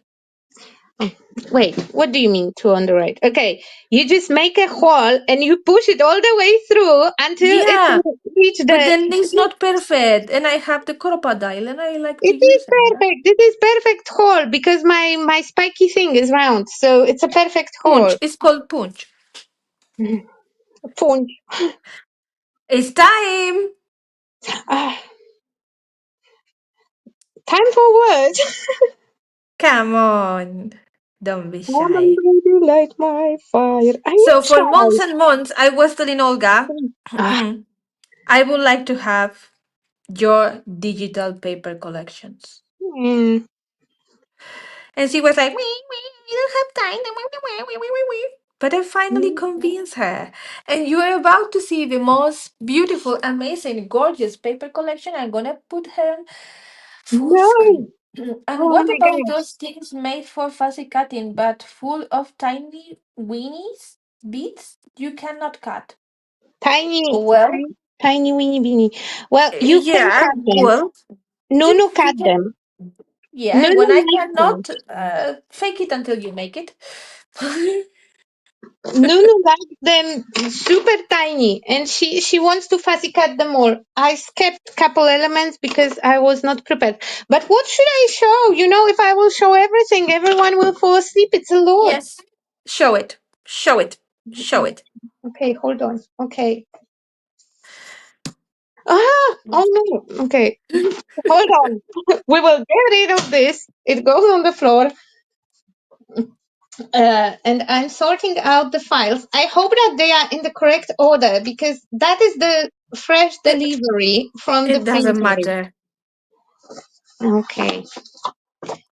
Wait, what do you mean two on the right? Okay, you just make a hole and you push it all the way through until it Yeah, reach but the. then it's not perfect, and I have the crocodile, and I like to It is use it. perfect. It is perfect hole because my spiky thing is round, so it's a perfect hole. Punch. It's called punch. Punch. It's time. Ah, time for what? Come on. Don't be Come on, shy. baby, light my fire. I'm So not for months shy. and months, I was telling Olga, Ah, I would like to have your digital paper collections. mm, And she was like, we don't have time. But I finally convinced her. And you are about to see the most beautiful, amazing, gorgeous paper collection. I'm going to put her full no. screen. And Oh what my about god. those things made for fussy cutting but full of tiny weenies, beads you cannot cut? Tiny, Well, tiny, tiny, weeny, beanie. Well, you can yeah, cut them. well, Nunu you cut can. them. Yeah, Nunu when I likes them. cannot fake it until you make it. Nunu likes them super tiny, and she wants to fussy cut them all. I skipped couple elements because I was not prepared. But what should I show? If I will show everything, everyone will fall asleep. It's a lot. Yes, show it, show it, show it. Okay, hold on. Okay. Ah, oh no. Okay, hold on. We will get rid of this. It goes on the floor. And I'm sorting out the files. I hope that they are in the correct order because that is the fresh It, delivery from the it doesn't printer. matter. Okay.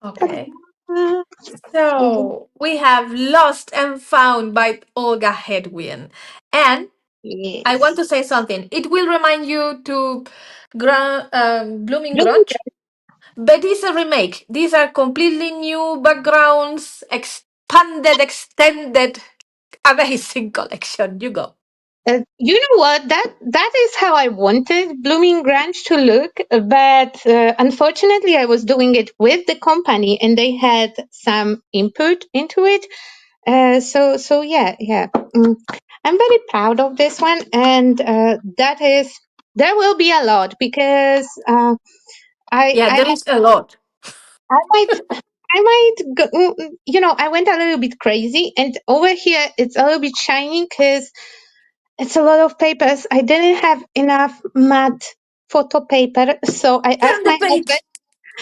Okay. Uh, mhm. So we have Lost and Found by Olga Hedwin. And I want Yes. to say something. It will remind you to Blooming Blooming Grunge, but it's a remake. These are completely new backgrounds, expanded, extended, amazing collection. You go. You know what? That is how I wanted Blooming Grange to look, but unfortunately, I was doing it with the company, and they had some input into it. So yeah, yeah. I'm very proud of this one, and that is there will be a lot because I Yeah, I there is a lot. I might. I might go, I went a little bit crazy, and over here it's a little bit shiny because it's a lot of papers. I didn't have enough matte photo paper, so I asked Turn the my husband.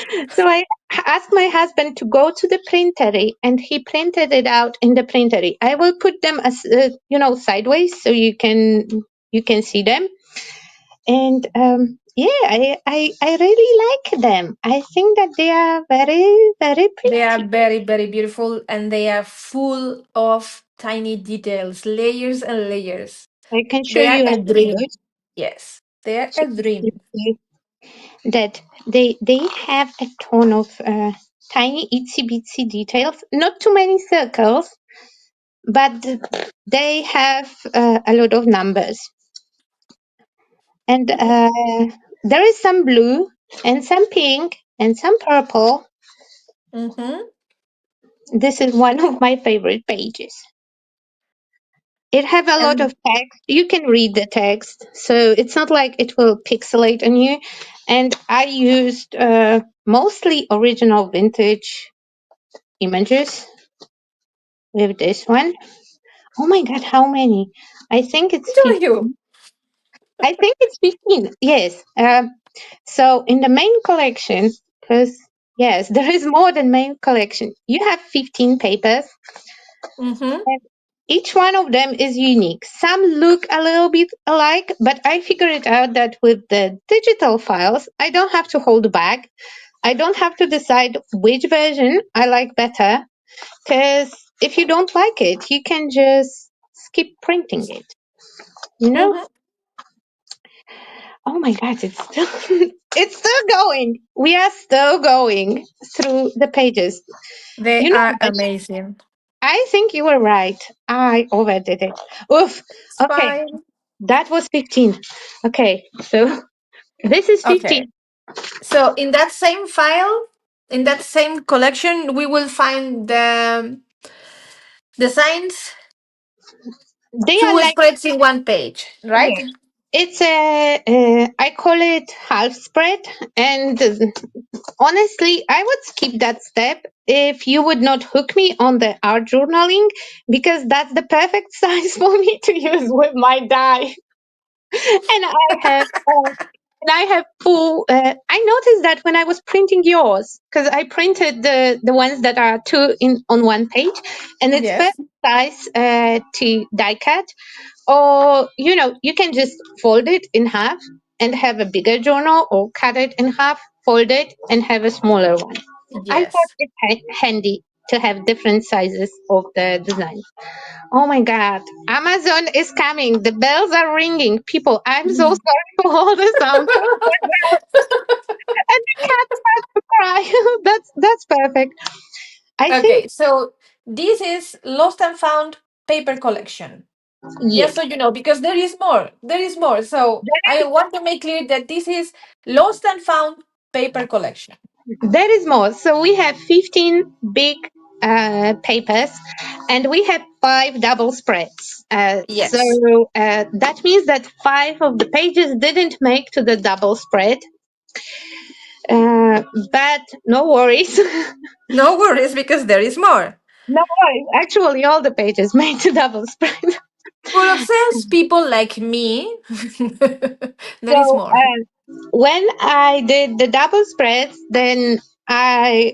page. So I asked my husband to go to the printery, and he printed it out in the printery. I will put them as sideways so you can see them. And yeah, I really like them. I think that they are very very They are pretty. very, very beautiful and they are full of tiny details, layers and layers. I can show They are you a dream. afterwards. Yes, they are So a you can dream. see that they have a ton of tiny itsy bitsy details, not too many circles, but they have a lot of numbers. And there is some blue and some pink and some purple. Mm-hmm. This is one of my favorite pages. It have a lot And of text. You can read the text, so it's not like it will pixelate on you. And I used mostly original vintage images with this one. Oh my god, how many? I think it's do you? 15. I think it's 15. Yes. So in the main collection, because yes, there is more than main collection. You have 15 papers. Mm-hmm. And each one of them is unique. Some look a little bit alike, but I figured out that with the digital files, I don't have to hold back. I don't have to decide which version I like better, because if you don't like it, you can just skip printing it. You know? Mm-hmm. Oh my God, it's still it's still going. We are still going through the pages. They You know are what? amazing. I think you were right. I overdid it. Oof. It's Okay, fine. that was 15. Okay, so this is Okay. 15. So in that same file, in that same collection, we will find the designs, They are two like, spreads in one page, right? yeah. It's I call it half spread, and honestly, I would skip that step if you would not hook me on the art journaling, because that's the perfect size for me to use with my die. And I have full. I noticed that when I was printing yours, because I printed the ones that are two in on one page, and it's Yes. perfect size to die cut. Or you can just fold it in half and have a bigger journal, or cut it in half, fold it, and have a smaller one. I thought Yes. it handy to have different sizes of the design. Oh my God. Amazon is coming. The bells are ringing. People, I'm so sorry for all the sounds. And the cat starts to cry. That's perfect. I think Okay, so this is Lost and Found paper collection. yes. Just so you know, because there is more. There is more. So I want to make clear that this is Lost and Found paper collection. There is more. So we have 15 big papers, and we have 5 double spreads. So Yes. that means that 5 of the pages didn't make to the double spread. Uh, but no worries. No worries because there is more. No worries. Actually, all the pages made to double spread. For obsessed people like me, there is So more. when I did the double spreads, then I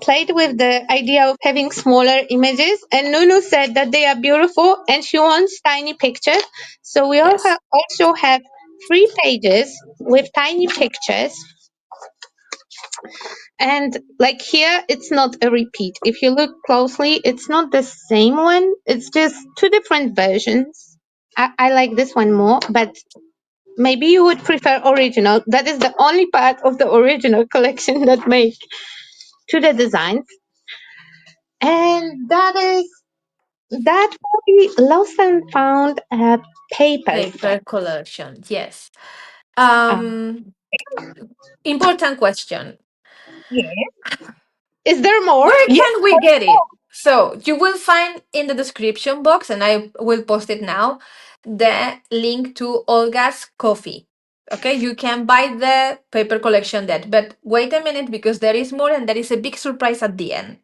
played with the idea of having smaller images, and Nunu said that they are beautiful and she wants tiny pictures. So we Yes. also have 3 pages with tiny pictures. And like here, it's not a repeat. If you look closely, it's not the same one. It's just two different versions. I like this one more, but maybe you would prefer original. That is the only part of the original collection that make to the designs. And that will be lost and found papers. Paper collection. Yes. Uh, Important question. yeah. Is there more? Where Yes. can we get it? So you will find in the description box, and I will post it now, the link to Olga's coffee. Okay, you can buy the paper collection there, but wait a minute because there is more and there is a big surprise at the end.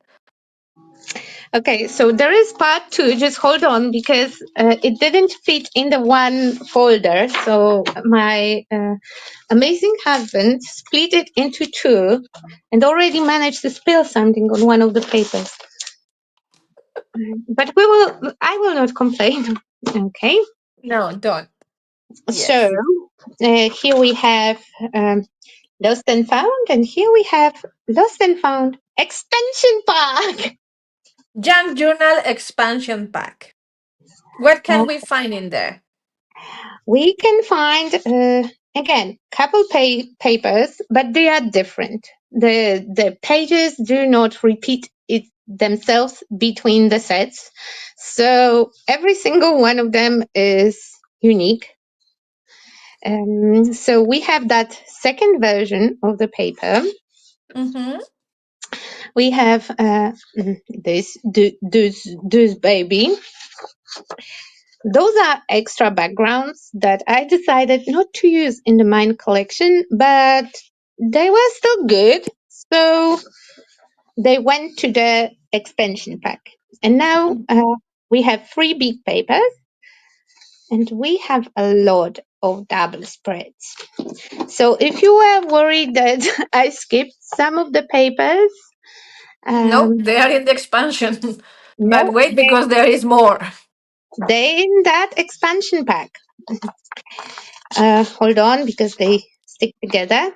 Okay, so there is part two. Just hold on because it didn't fit in the one folder. So my amazing husband split it into two and already managed to spill something on one of the papers. But I will not complain. Okay, No, don't. so Yes. here we have Lost and Found, and here we have Lost and Found Expansion Pack. Junk Journal expansion pack. What can we find in there? We can find again couple papers, but they are different. The pages do not repeat it themselves between the sets, so every single one of them is unique. So we have that second version of the paper. Mm-hmm. We have this baby. Those are extra backgrounds that I decided not to use in the mine collection, but they were still good. So they went to the expansion pack. And now we have three big papers and we have a lot of double spreads. So if you were worried that I skipped some of the papers, No, um, they are in the expansion. But no, wait, because there is more. they in that expansion pack. Hold on because they stick together.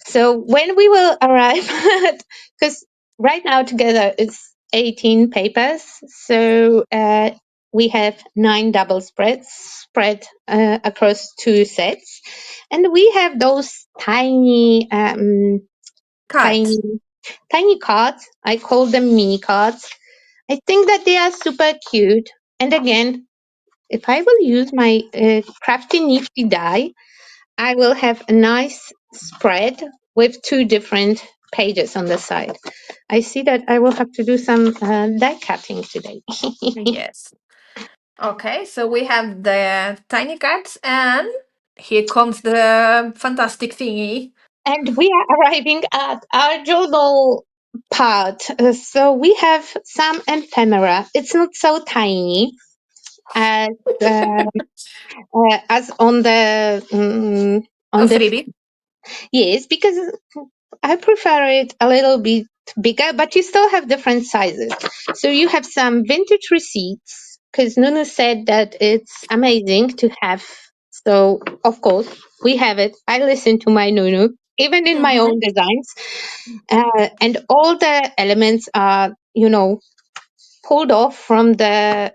So when we will arrive at, because right now together it's 18 papers, so we have 9 double spreads spread across 2 sets, and we have those tiny, Cut. tiny cards. I call them mini cards. I think that they are super cute. And again, if I will use my crafty nifty die, I will have a nice spread with 2 different pages on the side. I see that I will have to do some die cutting today. Yes. Okay, so we have the tiny cuts, and here comes the fantastic thingy. And we are arriving at our journal part. So we have some ephemera. It's not so tiny as as A on the freebie. yes, because I prefer it a little bit bigger, but you still have different sizes. So you have some vintage receipts because Nunu said that it's amazing to have. So of course we have it. I listen to my Nunu, even in my Mm-hmm. own designs, and all the elements are, pulled off from the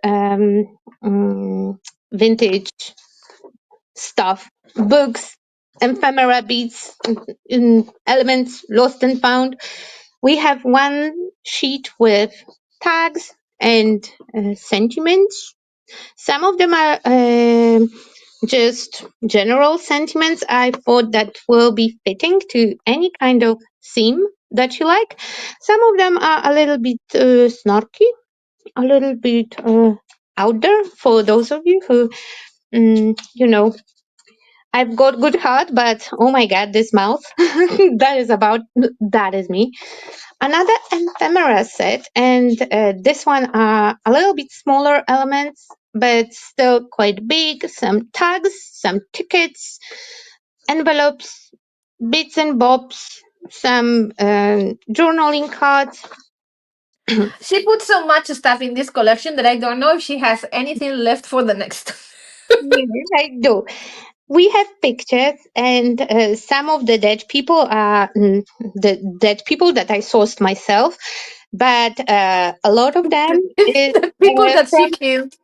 vintage stuff, books, ephemera beads, elements lost and found. We have one sheet with tags and sentiments. Some of them are just general sentiments. I thought that will be fitting to any kind of theme that you like. Some of them are a little bit snarky, a little bit out there for those of you who, I've got good heart, but oh my god, this mouth. That is me. Another ephemera set, and this one are a little bit smaller elements, but still quite big. Some tags, some tickets, envelopes, bits and bobs, some journaling cards. She put so much stuff in this collection that I don't know if she has anything left for the next. Yes, I do. we have pictures, and some of the dead people are the dead people that I sourced myself, but a lot of them is The people that from she killed.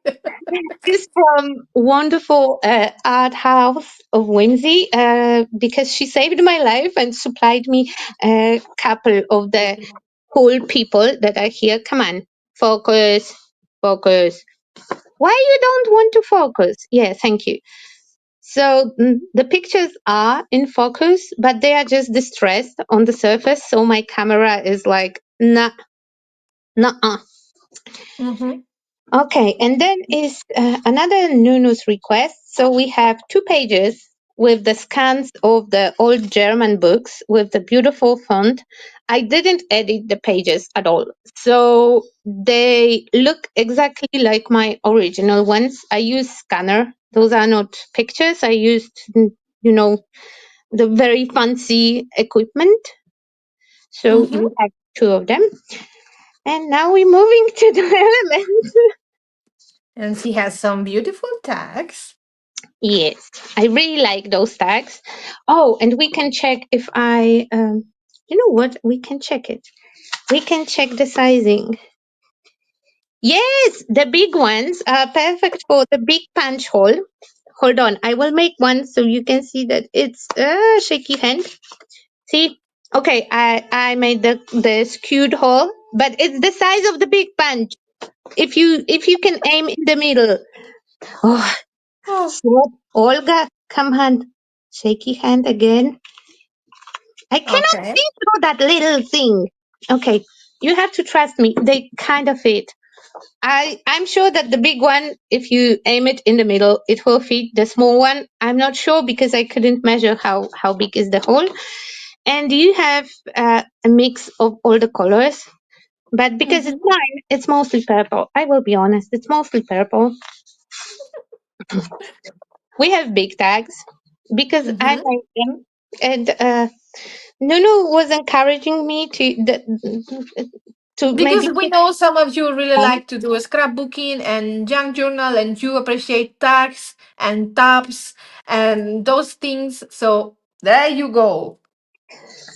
wonderful art house of Whimsy, because she saved my life and supplied me a couple of the cool people that are here. Come on, focus, focus. Why you don't want to focus? Yeah, thank you. So the pictures are in focus, but they are just distressed on the surface. So my camera is like, nah, nah. Mm-hmm. Okay, and then is another Nunu's request. So we have 2 pages with the scans of the old German books with the beautiful font. I didn't edit the pages at all. So they look exactly like my original ones. I use scanner. Those are not pictures. I used, you know, the very fancy equipment. So Mm-hmm. we have 2 of them. And now we're moving to the elements. And she has some beautiful tags. Yes, I really like those tags. Oh, and we can check if you know what? We can check it. We can check the sizing. Yes, the big ones are perfect for the big punch hole. Hold on, I will make one so you can see that it's a shaky hand. See? Okay, I made the skewed hole, but it's the size of the big punch. If you can aim in the middle. Oh, Oh, so Olga, come on. Shaky hand again. I cannot okay. see through that little thing. Okay, you have to trust me. They kind of fit. I'm sure that the big one, if you aim it in the middle, it will fit. The small one, I'm not sure because I couldn't measure how big is the hole. And you have a mix of all the colors. But because it's Mm-hmm. mine, it's mostly purple. I will be honest, it's mostly purple. We have big tags because I Mm-hmm. made them, and Nunu was encouraging me to Because maybe we put know some of you really them. like to do scrapbooking and junk journal, and you appreciate tags and tabs and those things. So there you go.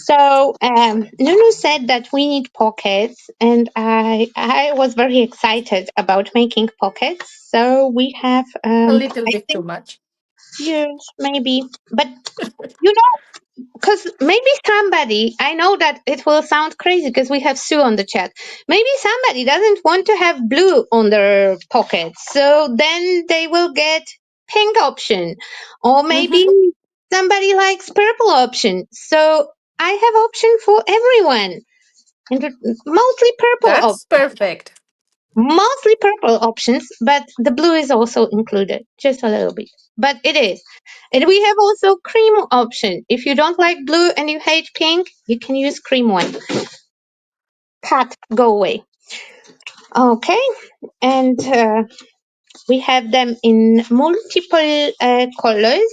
So Nunu said that we need pockets, and I was very excited about making pockets. So we have A little I bit too think much. years maybe, but you because maybe somebody, I know that it will sound crazy because we have Sue on the chat. Maybe somebody doesn't want to have blue on their pockets. So then they will get pink option. Or maybe Mm-hmm. somebody likes purple option. So I have option for everyone. And mostly purple That's perfect. mostly purple options, but the blue is also included, just a little bit. But it is. And we have also cream option. If you don't like blue and you hate pink, you can use cream one. Cut, go away. Okay, and we have them in multiple colors,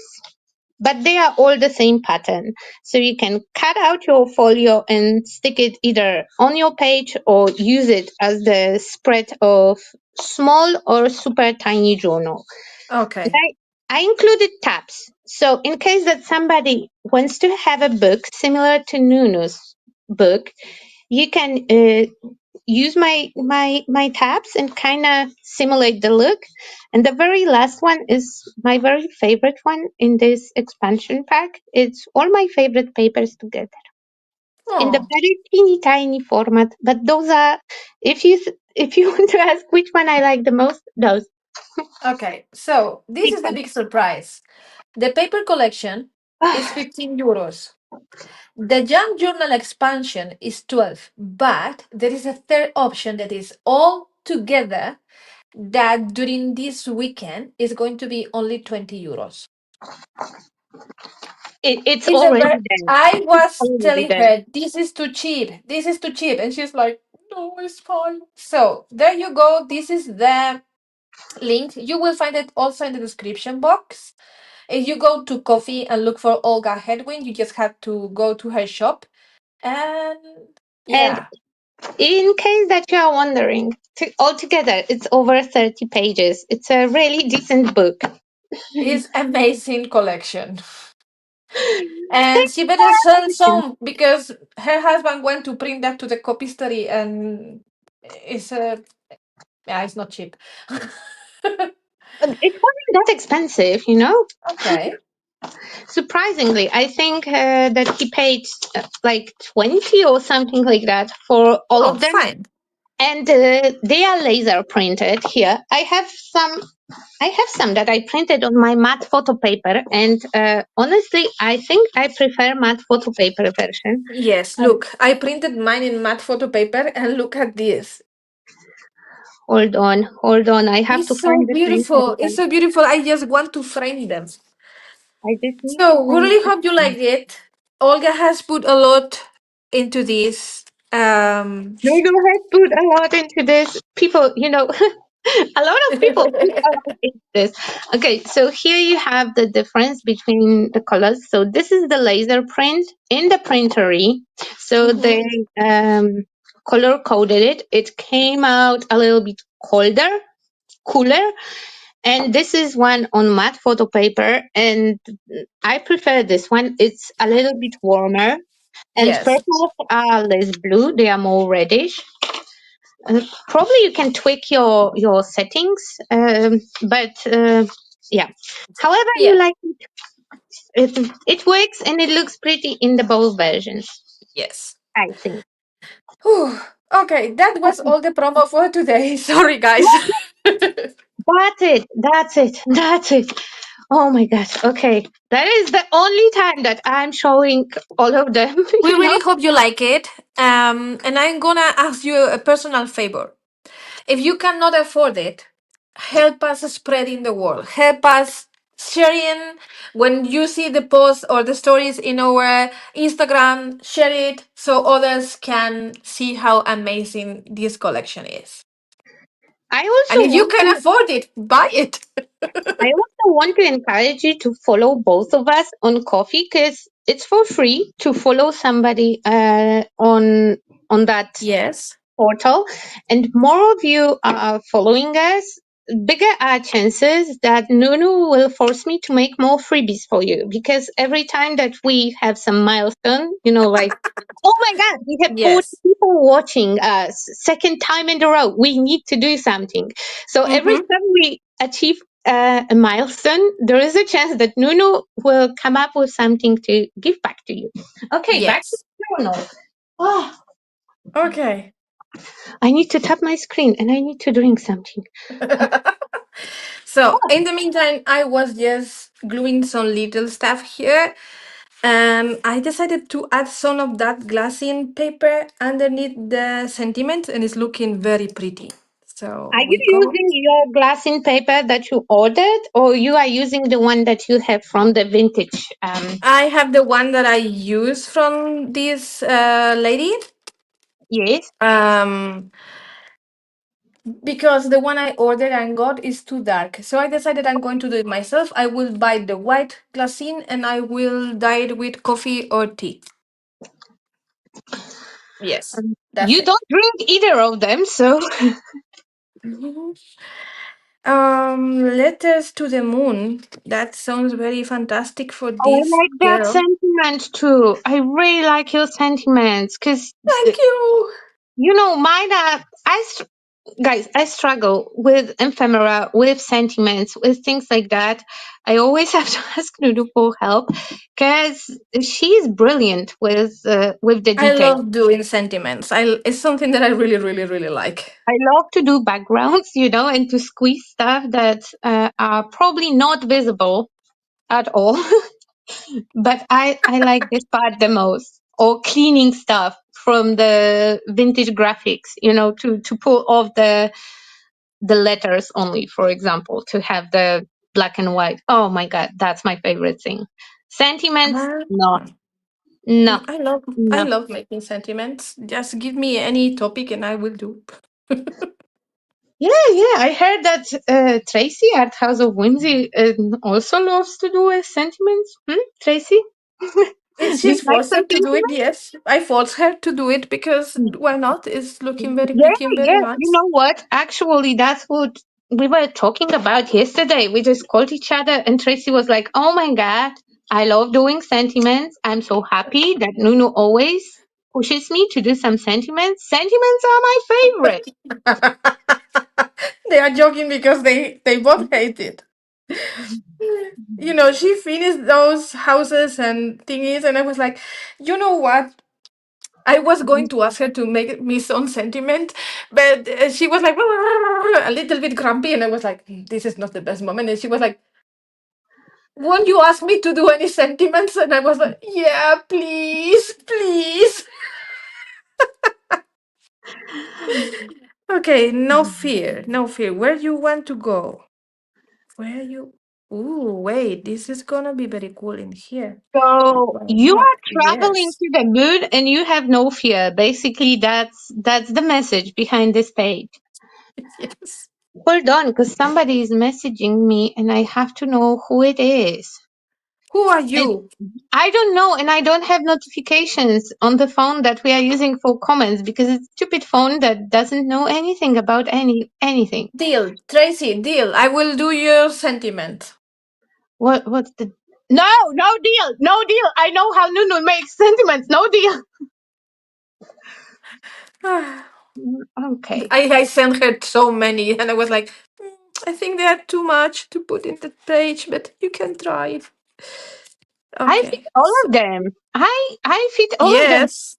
but they are all the same pattern. So you can cut out your folio and stick it either on your page or use it as the spread of small or super tiny journal. Okay. I included tabs. So in case that somebody wants to have a book similar to Nunu's book, you can use my tabs and kind of simulate the look. And the very last one is my very favorite one in this expansion pack. It's all my favorite papers together in the Oh, very teeny tiny format. But those are, if you want to ask which one I like the most, those okay. So this big is the ones. big surprise. The paper collection is Ah, 15 euros. The Young Journal expansion is 12, but there is a third option that is all together that during this weekend is going to be only 20 euros. it's It's a already very, there. I was Already telling there. her, this is too cheap. This is too cheap. And she's like, no, it's fine. So there you go. This is the link. You will find it also in the description box. If you go to Coffee and look for Olga Hedwin, you just have to go to her shop. And And yeah. in case that you are wondering, altogether it's over 30 pages. It's a really decent book. It's amazing collection. And she better sell some because her husband went to print that to the copistery and it's yeah, it's not cheap. It wasn't that expensive, you know. Okay. Surprisingly, I think that he paid like 20 or something like that for all Oh, of them. fine. And they are laser printed here. I have some that I printed on my matte photo paper, and honestly, I think I prefer matte photo paper version. Yes, Um, look, I printed mine in matte photo paper and look at this. hold on. I have to It's so find the printed beautiful. It's one. so beautiful. I just want to frame them. I just need to So, we find really the hope you one. like it. Olga has put a lot into this. Lego has put a lot into this. People, a lot of people put a lot into this. Okay, so here you have the difference between the colors. So this is the laser print in the printery. So Mhm. they color coded it. It came out a little bit cooler. And this is one on matte photo paper. And I prefer this one. It's a little bit warmer. And Yes. purples are less blue. They are more reddish. Probably you can tweak your settings, but yeah. However you Yeah. like it works and it looks pretty in the both versions. Yes. I think. Whew. Okay, that was Okay. all the promo for today. Sorry, guys. That's it. That's it. That's it. Oh my god. Okay, that is the only time that I'm showing all of them. We you know. really hope you like it. And I'm gonna ask you a personal favor. If you cannot afford it, help us spread in the world. Help us sharing when you see the posts or the stories in our Instagram, share it so others can see how amazing this collection is. I And also if you want can to. afford it, buy it. I also want to encourage you to follow both of us on Coffee because it's for free to follow somebody on that Yes. portal, and more of you are following us, bigger are chances that Nunu will force me to make more freebies for you because every time that we have some milestone, like, oh my God, we have 40 Yes. people watching us, second time in a row, we need to do something. So every Mm-hmm. time we achieve a milestone, there is a chance that Nunu will come up with something to give back to you. Okay, back to Yes. the journal. Oh, Okay. I need to tap my screen and I need to drink something. So, in the meantime, I was just gluing some little stuff here. And I decided to add some of that glassine paper underneath the sentiment, and it's looking very pretty. Are So you we go. using your glassine paper that you ordered, or you are using the one that you have from the vintage? I have the one that I use from this lady. Yes. Um, because the one I ordered and got is too dark. So I decided I'm going to do it myself. I will buy the white glassine and I will dye it with coffee or tea. Yes, that's You it. don't drink either of them, so Mhm. Letters to the moon. That sounds very fantastic for oh, I this like that girl. sentiment too. I really like your sentiments because Thank you. mine are. Guys, I struggle with ephemera, with sentiments, with things like that. I always have to ask Nudu for help because she's brilliant with the I details. love doing sentiments. It's something that I really, really, really like. I love to do backgrounds, and to squeeze stuff that are probably not visible at all. But I like this part the most. Or cleaning stuff from the vintage graphics, to pull off the letters only, for example, to have the black and white. Oh my God, that's my favorite thing. Sentiments, Ah. no, no, I no. love making sentiments. Just give me any topic and I will do. Yeah, yeah. I heard that Tracy at House of Whimsy also loves to do with sentiments. Tracy? If Do you she's like forced some to do it, sentiments? yes. I forced her to do it because why not? It's looking very Yeah, pretty and very yeah. You nice. know what? Actually, that's what. we were talking about yesterday. We just called each other, and Tracy was like, "Oh my god, I love doing sentiments. I'm so happy that Nunu always pushes me to do some sentiments. Sentiments are my favorite." They are joking because they both hate it. You know, she finished those houses and thingies, and I was like, you know what? I was going to ask her to make me some sentiment, but she was like a little bit grumpy, and I was like, this is not the best moment. And she was like, won't you ask me to do any sentiments? And I was like, yeah, please, please. Okay, no fear, no fear. Where you want to go? Where you? Ooh, wait, this is gonna be very cool in here. So Why you not? are traveling Yes, to the moon, and you have no fear. Basically, that's the message behind this page. yes. Hold on, because somebody is messaging me, and I have to know who it is. Who are And you? I don't know, and I don't have notifications on the phone that we are using for comments because it's a stupid phone that doesn't know anything about anything. Deal, Tracy, deal. I will do your sentiment. What's the no deal, no deal. I know how Nunu makes sentiments. No deal. I, Okay. I sent her so many, and I was like, "Mm, I think they are too much to put in the page, but you can try. I fit Okay. all So, of them. I fit all of them yes.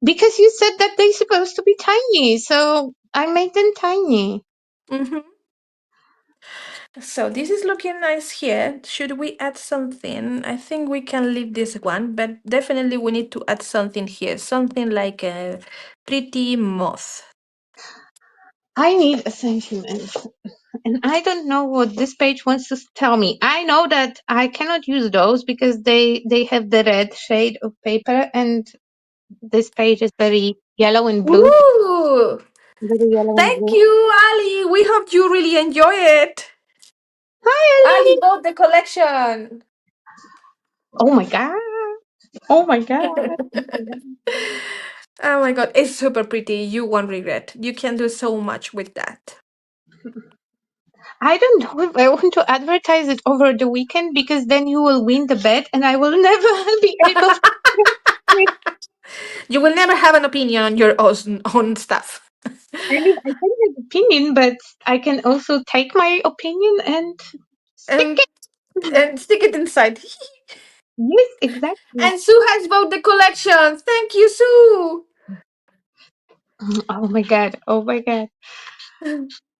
because you said that they're supposed to be tiny, so I made them tiny. Mm-hmm. So this is looking nice here. Should we add something? I think we can leave this one, but definitely we need to add something here. Something like a pretty moth. I need a sentiment. And I don't know what this page wants to tell me. I know that I cannot use those because they have the red shade of paper, and this page is very yellow and blue. Ooh! Very yellow and Thank blue. you, Ali. We hope you really enjoy it. Hi, Ali Ali. bought the collection. Oh my god. Oh my god. Oh my god. Oh my god, it's super pretty. You won't regret. You can do so much with that. I don't know if I want to advertise it over the weekend because then you will win the bet and I will never be able to. You will never have an opinion on your own stuff. I mean, I can have opinion, but I can also take my opinion and stick and it. and stick it inside. Yes, exactly. And Sue has bought the collection. Thank you, Sue. Oh my god. Oh my god.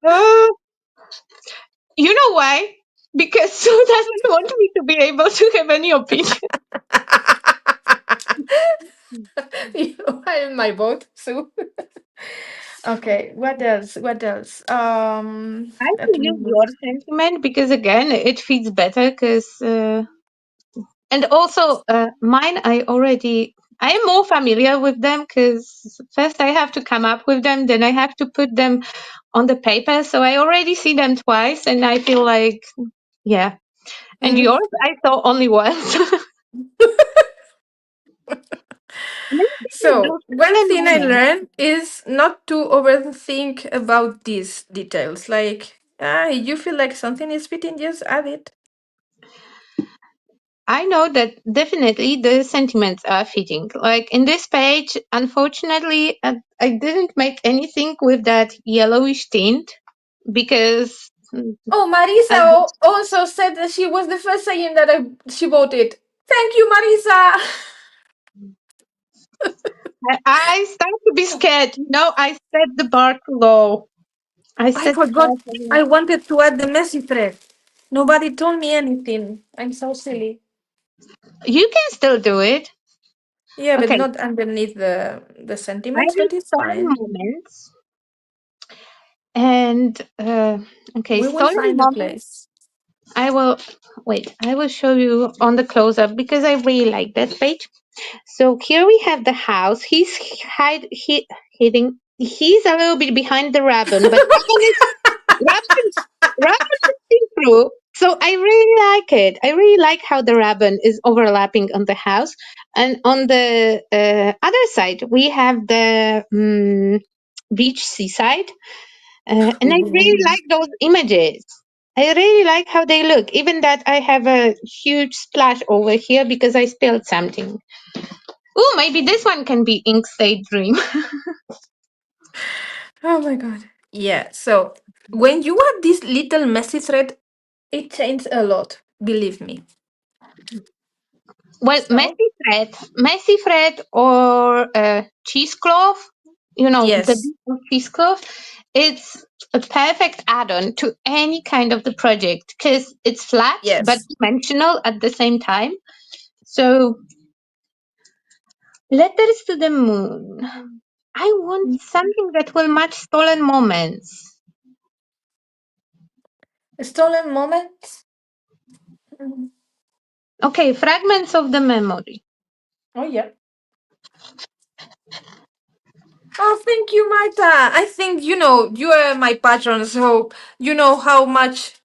Oh, you know why? Because Sue doesn't want me to be able to have any opinion. You are in my boat, Sue. Okay, what else? What else? I Let will me use look. your sentiment because again, it fits better. Because and also mine, I am more familiar with them because first I have to come up with them, then I have to put them on the paper. So I already see them twice, and I feel like yeah. And Mm. yours, I saw only once. Maybe So, those one silent thing I moments. learned is not to overthink about these details. Like, you feel like something is fitting, just add it. I know that definitely the sentiments are fitting. Like in this page, unfortunately, I didn't make anything with that yellowish tint because Oh, I, Marisa also said that she was the first saying that she bought it. Thank you, Marisa. I start to be scared. No, I set the bar too low. I I set the bar forgot. too low. I wanted to add the messy thread. Nobody told me anything. I'm so silly. You can still do it. Yeah, but Okay, not underneath the I sentiments, have but it's stolen fine. moments. And okay, We will stolen find a moments. place. I will wait. I will show you on the close up because I really like that page. So here we have the house. He's hiding. He's a little bit behind the ribbon, but ribbon, ribbon is see through. So I really like it. I really like how the ribbon is overlapping on the house, and on the other side we have the beach seaside. And I really like those images. I really like how they look. Even that I have a huge splash over here because I spilled something. Oh, maybe this one can be Ink State Dream. Oh my god. Yeah, so when you add this little messy thread, it changes a lot, believe me. Well, So, messy thread or cheesecloth, the yes, bit of cheesecloth, it's a perfect add-on to any kind of the project because it's flat but yes. dimensional at the same time. So, letters to the moon. I want something that will match stolen moments. Stolen moments? Mhm. Okay, fragments of the memory. Oh, yeah. Oh, thank you, Marta. I think, you are my patron, so you know how much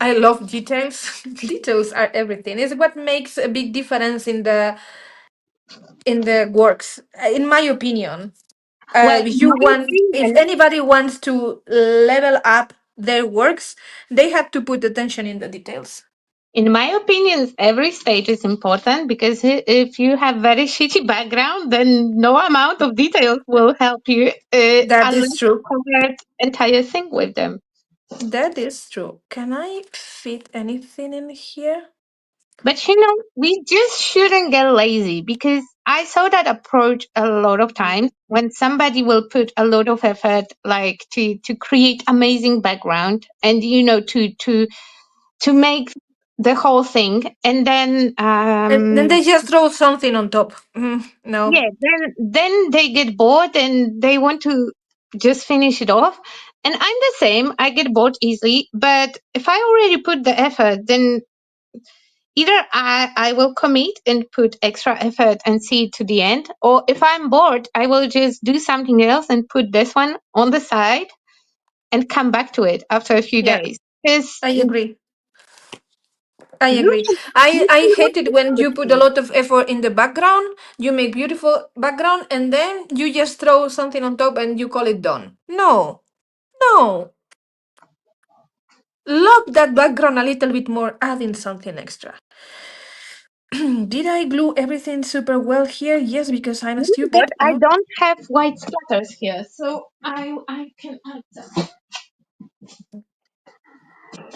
I love details. Details are everything. It's what makes a big difference in the works, in my opinion. Well, If anybody wants to level up their works, they have to put attention in the details. in my opinion, every stage is important because if you have very shitty background, then no amount of details will help you That unless is you true. cover entire thing with them. That is true. Can I fit anything in here? But we just shouldn't get lazy because I saw that approach a lot of times when somebody will put a lot of effort like to create amazing background and to make the whole thing and then And then they just throw something on top. No. yeah, then they get bored and they want to just finish it off. And I'm the same. I get bored easily, but if I already put the effort, then either I will commit and put extra effort and see it to the end, or if I'm bored, I will just do something else and put this one on the side and come back to it after a few Yeah, days. Because I agree. I you agree. can, I you I can hate it when do you put a it. lot of effort in the background, you make beautiful background, and then you just throw something on top and you call it done. No, no. Love that background a little bit more, adding something extra. Did I glue everything super well here? Yes, because I'm But stupid. I don't have white splatters here, so I can add them.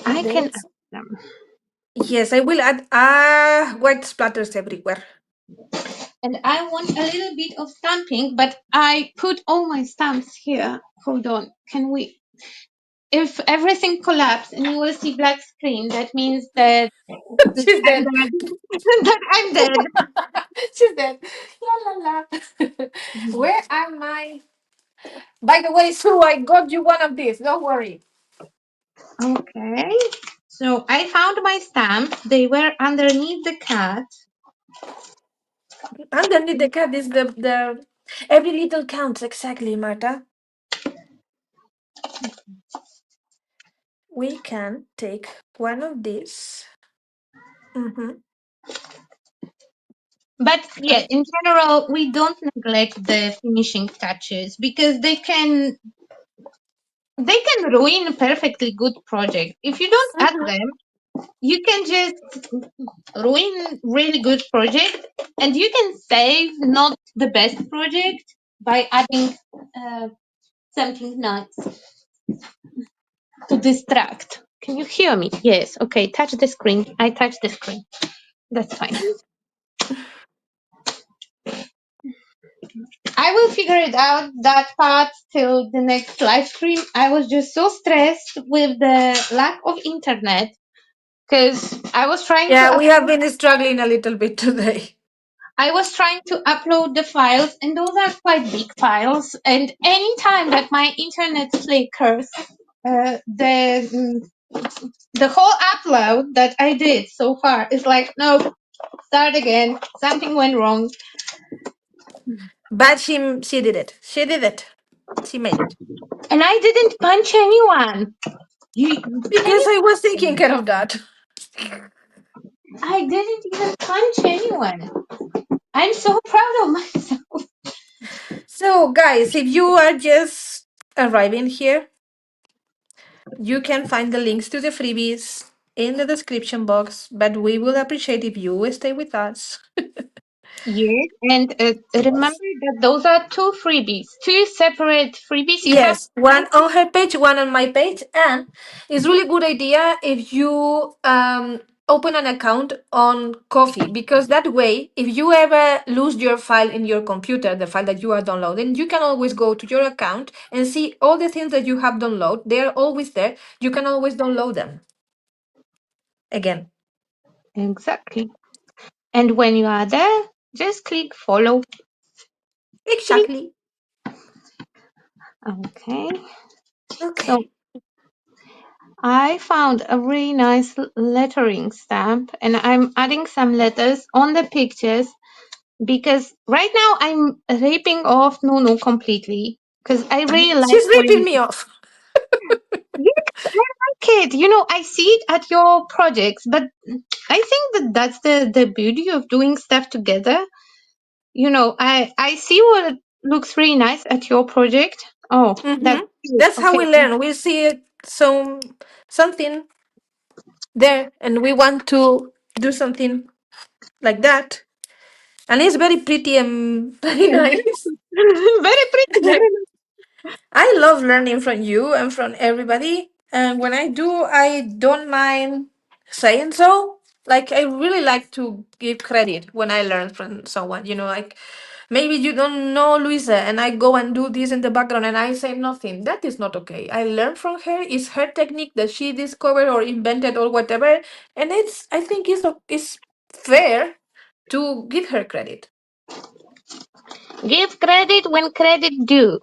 I can add This. them. Yes, I will add white splatters everywhere. And I want a little bit of stamping, but I put all my stamps here. Hold on. Can we? If everything collapsed and you will see black screen, that means that She's I'm dead. dead. That I'm dead. She's dead. La la la. Where am I? By the way, Sue, I got you one of these. Don't worry. Okay. So I found my stamps. They were underneath the cat. Underneath the cat is the every little counts exactly, Marta. We can take one of these. Mm-hmm. But yeah, in general, we don't neglect the finishing touches because they can ruin a perfectly good project. If you don't add Mm-hmm. them, you can just ruin really good project and you can save not the best project by adding uh, something nuts to distract. Can you hear me? Yes. Okay. Touch the screen. I touch the screen. That's fine. I will figure it out that part till the next live stream. I was just so stressed with the lack of internet because Yeah, we have been struggling a little bit today. I was trying to upload the files, and those are quite big files. And anytime that my internet flickers, the whole upload that I did so far is like, no, start again. Something went wrong, But she did it. She did it. She made it. and I didn't punch anyone. Can Because you? I was taking care of that. I didn't even punch anyone. I'm so proud of myself. So, guys, if you are just arriving here, You can find the links to the freebies in the description box, but we will appreciate if you stay with us. Yes, and remember Yes. that those are two freebies, two separate freebies. You have Yes, one on her page, one on my page, and it's really good idea if you open an account on Coffee, because that way, if you ever lose your file in your computer, the file that you are downloading, you can always go to your account and see all the things that you have downloaded. They're always there. You can always download them again. exactly. And when you are there, just click follow. Click. Exactly. Okay. So Okay. I found a really nice lettering stamp, and I'm adding some letters on the pictures because right now I'm ripping off Nunu completely because I really like She's ripping when. me off. Yes, I like it. I see it at your projects, but I think that that's the beauty of doing stuff together. I see what looks really nice at your project. Oh, Mm-hmm. that's good. That's how Okay. we learn. We see something there, and we want to do something like that, and it's very pretty and very nice. Very pretty, very nice. I love learning from you and from everybody, and when I do, I don't mind saying so. Like, I really like to give credit when I learn from someone. Like, maybe you don't know Luisa, and I go and do this in the background and I say nothing. That is not okay. I learn from her. It's her technique that she discovered or invented or whatever, and I think it's fair to give her credit. Give credit when credit due.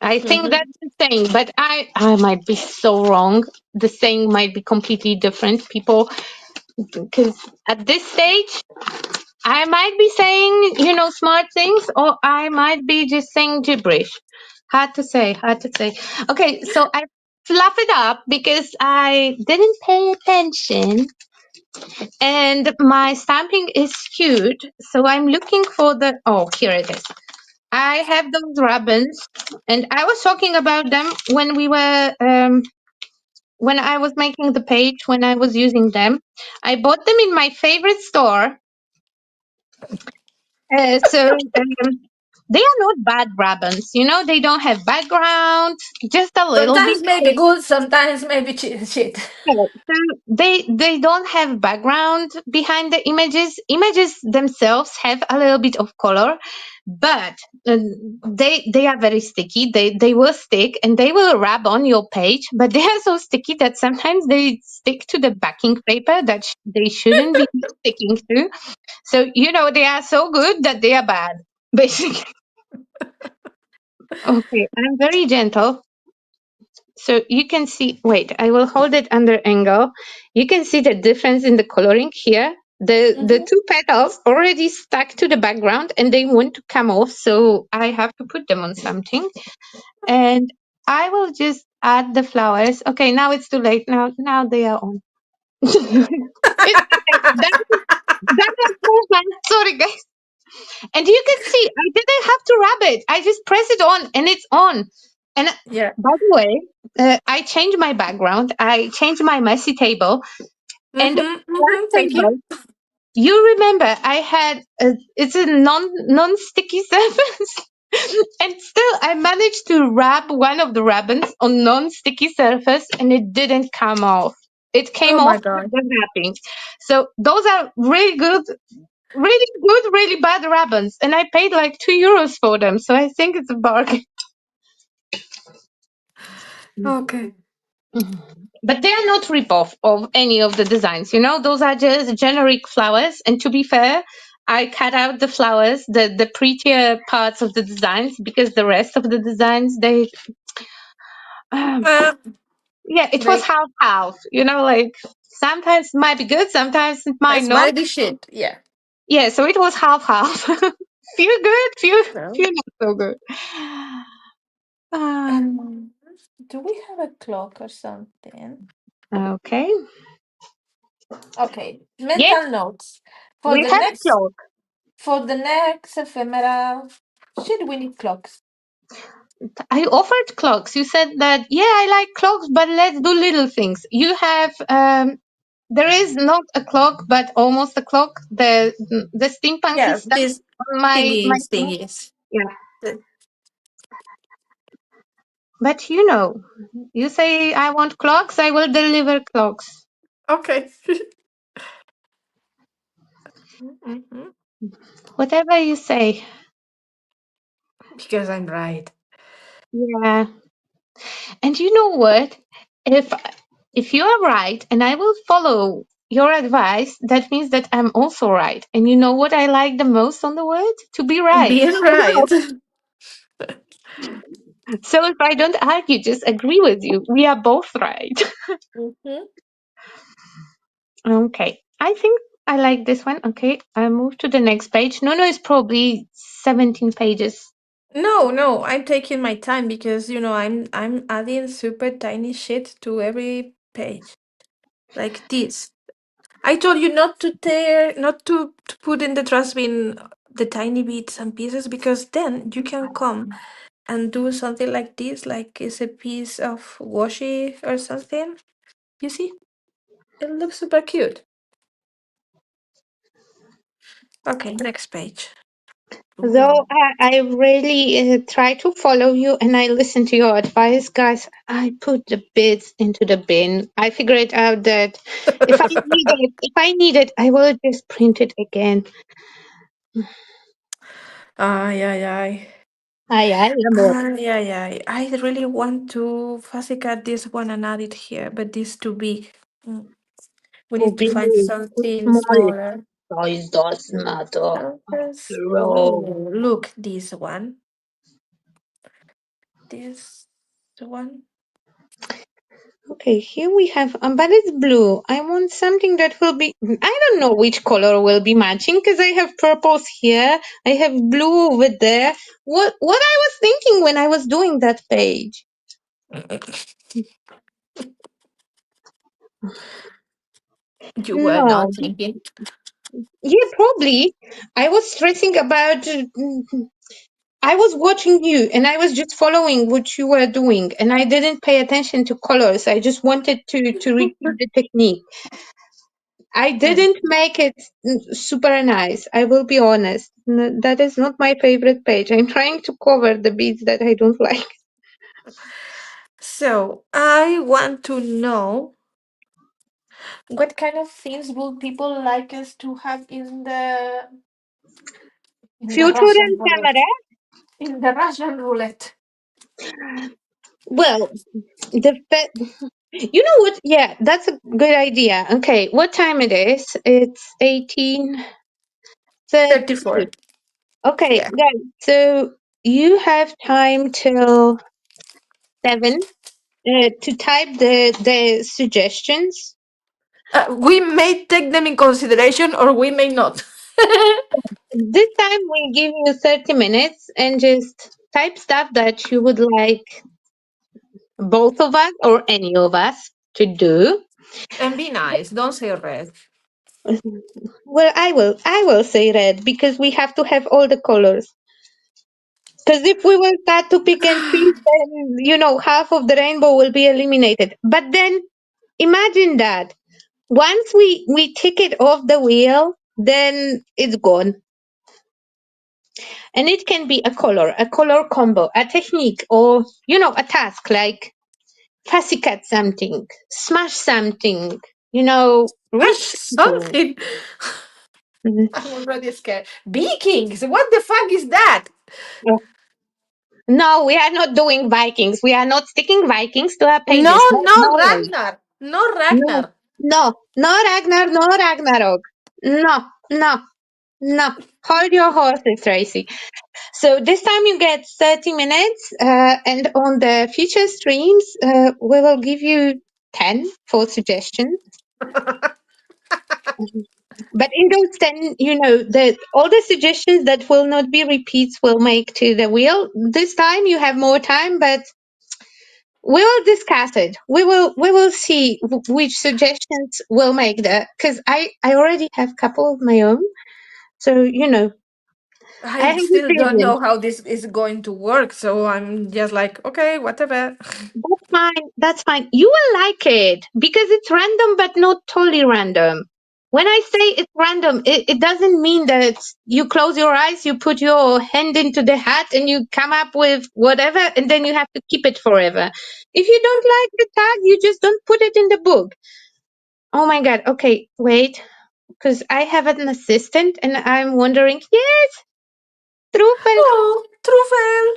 I think Mm-hmm. that's the saying, but I might be so wrong. The saying might be completely different. People, because at this stage, I might be saying, smart things, or I might be just saying gibberish. Hard to say, hard to say. Okay, so I fluff it up because I didn't pay attention and my stamping is skewed. So I'm looking for oh, here it is. I have those ribbons and I was talking about them when I was making the page, when I was using them. I bought them in my favorite store. They are not bad ribbons. They don't have background, just a little bit. Sometimes maybe good, sometimes maybe shit. So they don't have background behind the images. Images themselves have a little bit of color, but they are very sticky. They will stick and they will rub on your page, but they are so sticky that sometimes they stick to the backing paper that they shouldn't be sticking to. So they are so good that they are bad, basically. Okay, I'm very gentle. So you can see, wait, I will hold it under angle. You can see the difference in the coloring here. The Mm-hmm. two petals already stuck to the background and they want to come off, so I have to put them on something. And I will just add the flowers. Okay, now it's too late. Now they are on. It's okay. That was so fun. Sorry, guys. And you can see I didn't have to rub it. I just press it on and it's on. And Yeah. by the way, I changed my background. I changed my messy table. And Mm-hmm. one Mm-hmm. Thank you. table, you remember I had it's a non-sticky surface. And still I managed to wrap one of the ribbons on non-sticky surface and it didn't come off. It came Oh off my with god. the wrapping. So those are really good, really bad ribbons. And I paid like €2 for them. So I think it's a bargain. Okay. But they are not rip-off of any of the designs. Those are just generic flowers. And to be fair, I cut out the flowers, the prettier parts of the designs, because the rest of the designs, um, Uh, yeah, it was they half half. Like sometimes it might be good, sometimes it might That's not. might be shit. Yeah. Yeah, so it was half half. Few good, few So, not so good. Um, um, do we have a clock or something? okay. Okay. Yes, Mental notes for we the have a next clock. for the next ephemera. Shit, we need clocks. I offered clocks. You said that, yeah, I like clocks, but let's do little things. You have, there is not a clock, but almost a clock. The steampunky Yeah, stuff this on my thingy thing. thingies. Yeah. The- But you say I want clocks, I will deliver clocks. Okay. Mhm. Whatever you say. Because I'm right. Yeah. And you know what? If if you are right and I will follow your advice, that means that I'm also right. And you know what I like the most on the world? To be right. Being right. So if I don't argue, just agree with you. We are both right. Mhm. Okay. I think I like this one. Okay. I move to the next page. No, it's probably 17 pages. No, no, I'm taking my time because I'm adding super tiny shit to every page. Like this. I told you not to tear, not to put in the trash bin the tiny bits and pieces because then you can come and do something like this, like it's a piece of washi or something. You see? It looks super cute. Okay, next page. Though Ooh. I really try to follow you and I listen to your advice, guys, I put the bits into the bin. I figure it out that if I need it, I will just print it again. Ay, ay, ay. Ay, ay, amor. Ay, ay, ay. I really want to fussy cut this one and add it here, but this is too big. Mm. We Too need to big, find too something small. smaller. Size does matter. After Oh, all. look, this one. This one. Okay, here we have, but it's blue. I want something that will be, I don't know which color will be matching because I have purples here. I have blue over there. What I was thinking when I was doing that page? You were No. not thinking. Yeah, probably. I was stressing about, I was watching you and I was just following what you were doing and I didn't pay attention to colors. I just wanted to repeat the technique. I Mm. didn't make it super nice. I will be honest. That is not my favorite page. I'm trying to cover the bits that I don't like. So I want to know what kind of things would people like us to have in the Future Russian and roulette. camera. In the Russian roulette. Well, you know what? Yeah, that's a good idea. Okay, what time it is? It's 18:30. 34. Okay, Yeah. guys. So you have time till 7 to type the suggestions. We may take them in consideration or we may not. This time we give you 30 minutes and just type stuff that you would like both of us or any of us to do. And be nice. Don't say red. Well, I will say red because we have to have all the colors. Because if we will start to pick and choose, then half of the rainbow will be eliminated. But then imagine that once we tick it off the wheel, then it's gone. And it can be a color combo, a technique, or a task like cut something, smash something, reach people. Something. Mhm. I'm already scared. Vikings. What the fuck is that? No, we are not doing Vikings. We are not sticking Vikings to our No, pages. No, no no way. Ragnar. No No, Ragnar. no Ragnar, no Ragnarok. No, no, no. Hold your horses, Tracy. So this time you get 30 minutes, and on the future streams, we will give you 10 for suggestions. But in those 10, all the suggestions that will not be repeats will make to the wheel. This time you have more time, but we will discuss it. We will see which suggestions will make because I already have a couple of my own. So, I I have a still don't feeling. know how this is going to work, so I'm just like, okay, whatever. That's fine. That's fine. You will like it because it's random, but not totally random. When I say it's random, it doesn't mean that you close your eyes, you put your hand into the hat, and you come up with whatever, and then you have to keep it forever. If you don't like the tag, you just don't put it in the book. Oh my God. Okay, wait, because I have an assistant, and I'm wondering, yes, Truffle, Oh, truffle!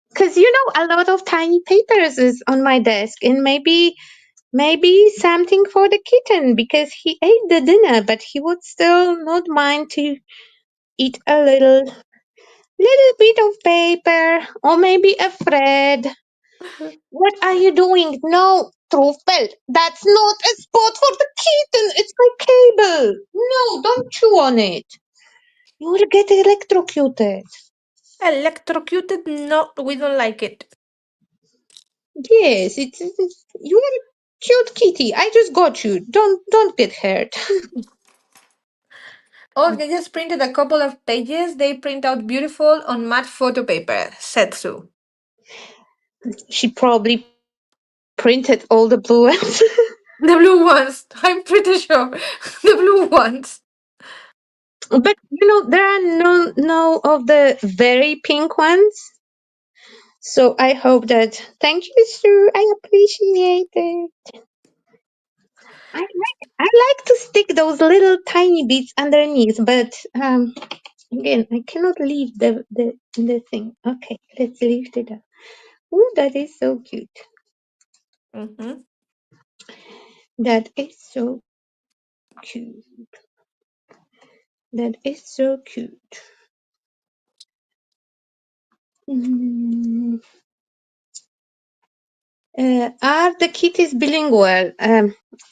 because a lot of tiny papers is on my desk, and maybe something for the kitten because he ate the dinner, but he would still not mind to eat a little bit of paper or maybe a thread. What are you doing? No, Truffle, that's not a spot for the kitten. It's my cable. No, don't chew on it. You will get electrocuted. Electrocuted? No, we don't like it. Yes, you're a cute kitty. I just got you. Don't get hurt. Olga just printed a couple of pages. They print out beautiful on matte photo paper. Setsu. She probably printed all the blue ones. The blue ones. I'm pretty sure. The blue ones. But there are no of the very pink ones. So I hope that. Thank you, Sue. I appreciate it. I like to stick those little tiny bits underneath, but again, I cannot leave the thing. Okay, let's lift it up. Oh, that is so cute. Mm-hmm. That is so cute. That is so cute. Mm. Are the kitties bilingual?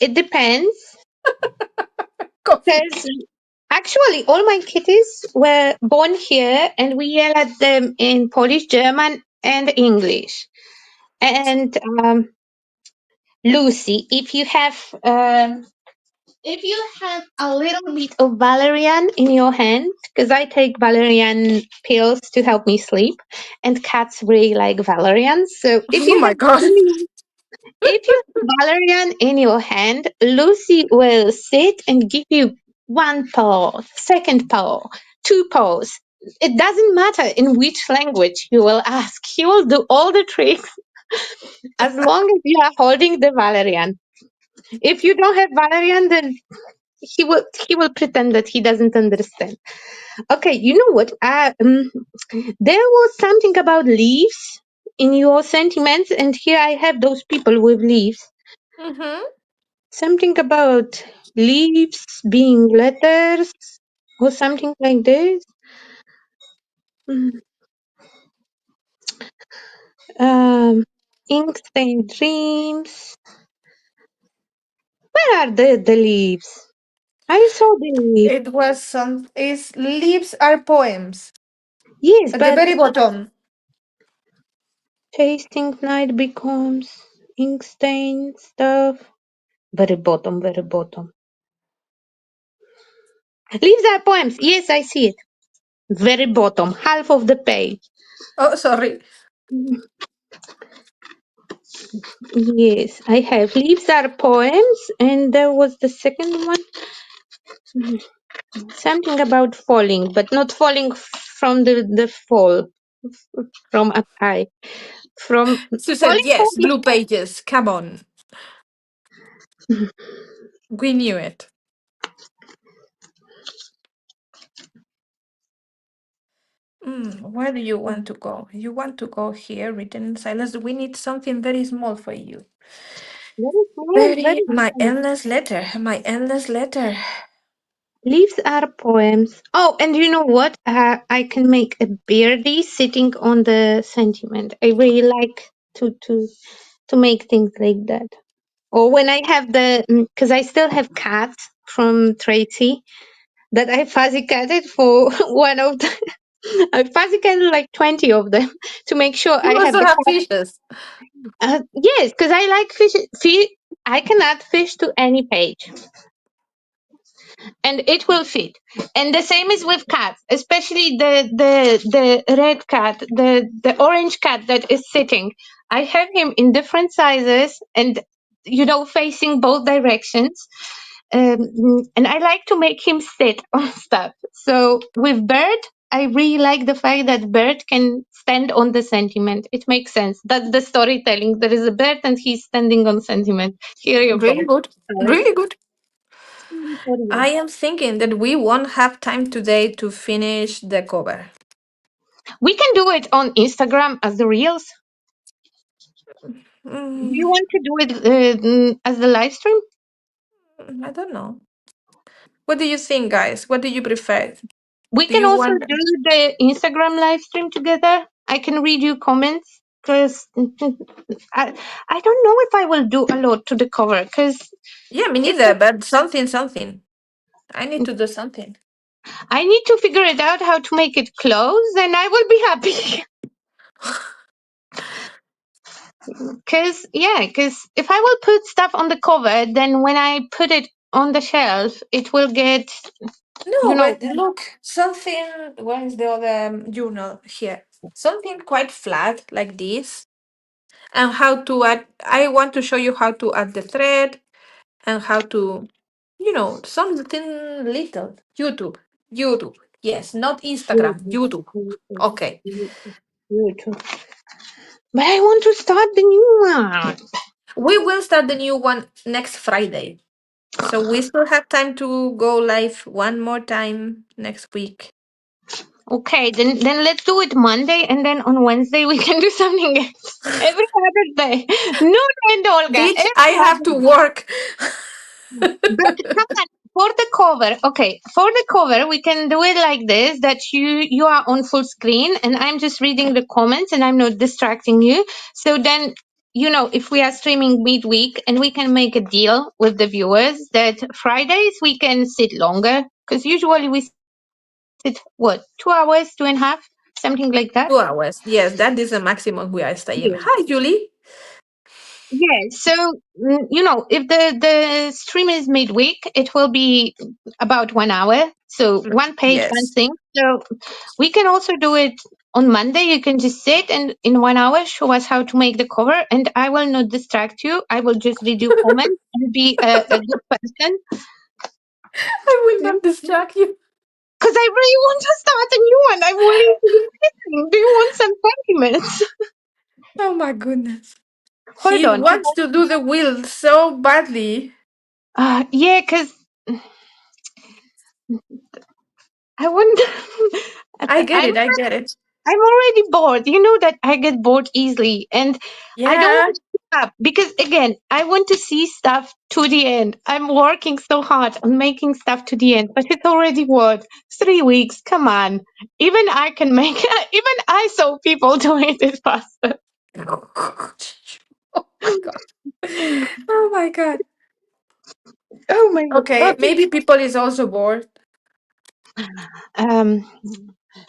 It depends. Coffee. Because actually, all my kitties were born here, and we yell at them in Polish, German, and English. And Lucy, if you have a little bit of valerian in your hand, because I take valerian pills to help me sleep, and cats really like valerian. So if Oh you my have god. If you have valerian in your hand, Lucy will sit and give you one paw, second paw, two paws. It doesn't matter in which language you will ask. He will do all the tricks as long as you are holding the valerian. If you don't have valerian, then he will pretend that he doesn't understand. Okay, you know what? There was something about leaves in your sentiments, and here I have those people with leaves. Mm-hmm. Something about leaves being letters or something like this. Mm. Um, ink stained dreams. Where are the leaves? I saw the leaves. It was some. Is leaves are poems Yes, at the but very bottom. tasting night becomes ink stained stuff. Very bottom, very bottom. Leaves are poems. Yes, I see it. Very bottom, half of the page. Oh, sorry. Mm, yes, I have. Leaves are poems, and there was the second one. Mm, something about falling, but not falling from the fall from up high. From Sue said falling from yes. Blue pages. Come on. the We knew it. Where do you want to go? You want to go here, written in silence. We need something very small for you. very small, Very, very my small. endless letter. My endless letter. Leaves are poems. Oh, and you know what? I can make a birdie sitting on the sentiment. I really like to make things like that. Or when I have because I still have cats from Tracy that I fuzzy catted for one of the, I fuzzy catted like 20 of them to make sure You I have also the have fishes. yes, because I like fish. I can add fish to any page. and it will fit. And the same is with cats, especially the red cat, the orange cat that is sitting. I have him in different sizes and facing both directions. And I like to make him sit on stuff. So with bird, I really like the fact that bird can stand on the sentiment. It makes sense. That's the storytelling. There is a bird and he's standing on sentiment. Here you Really go. good. Sorry. Really good. Sorry for you. I am thinking that we won't have time today to finish the cover. We can do it on Instagram as the reels. Do you Mm, want to do it as the live stream? I don't know. What do you think, guys? What do you prefer? We Do can you also want? do the Instagram live stream together. I can read you comments because I don't know if I will do a lot to the cover because Yeah, me it's neither. But something, something. I need to do something. I need to figure it out how to make it close, and I will be happy. Because if I will put stuff on the cover, then when I put it on the shelf, it will get you No, know but look, something. Where is the other journal here? Something quite flat like this, and how to add. I want to show you how to add the thread and how to, something little. YouTube, YouTube. Yes, not Instagram. YouTube. Okay, YouTube. But I want to start the new one. we will start the new one next Friday, so we still have time to go live one more time next week. Okay, then let's do it Monday, and then on Wednesday we can do something else. Every other day. No, and Olga. Bitch, I Every have other to day. work. But come on, for the cover, okay, for the cover, we can do it like this: that you are on full screen, and I'm just reading the comments, and I'm not distracting you. So then, if we are streaming midweek, and we can make a deal with the viewers that Fridays we can sit longer, because usually we sit what 2 hours, 2.5, something like that. 2 hours. Yes, that is the maximum we are staying. Hi, Julie. Yeah, so if the stream is midweek, it will be about 1 hour. So one page, one Yes. thing. So we can also do it on Monday. You can just sit and in 1 hour show us how to make the cover, and I will not distract you. I will just read your comments and be a good person. I will not distract you. Because I really want to start a new one. I'm willing to be listening. Do you want some compliments? Oh my goodness. Hold He on. wants to do the wheel so badly. Yeah, because I want. I get I'm it. I get it. I'm already bored. You know that I get bored easily, and I don't want Yeah. to give up because again, I want to see stuff to the end. I'm working so hard on making stuff to the end, but it's already what 3 weeks. Come on, even I can make. Even I saw people doing it faster. Oh my god. Oh my god. Oh my god. Okay, maybe people is also bored. Um,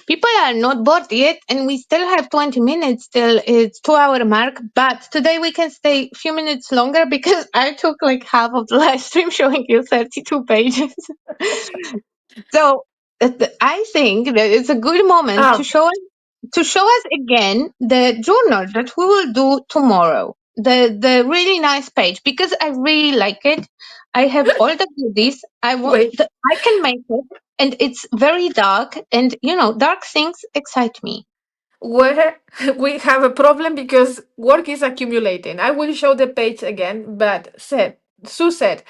People are not bored yet, and we still have 20 minutes till it's 2 hour mark. But today we can stay a few minutes longer because I took like half of the live stream showing you 32 pages. So I think that it's a good moment Oh, to show us again the journal that we will do tomorrow. The really nice page because I really like it. I have all the goodies. wait. I can make it, and it's very dark. And dark things excite me. Where we have a problem because work is accumulating. I will show the page again, but Sue said,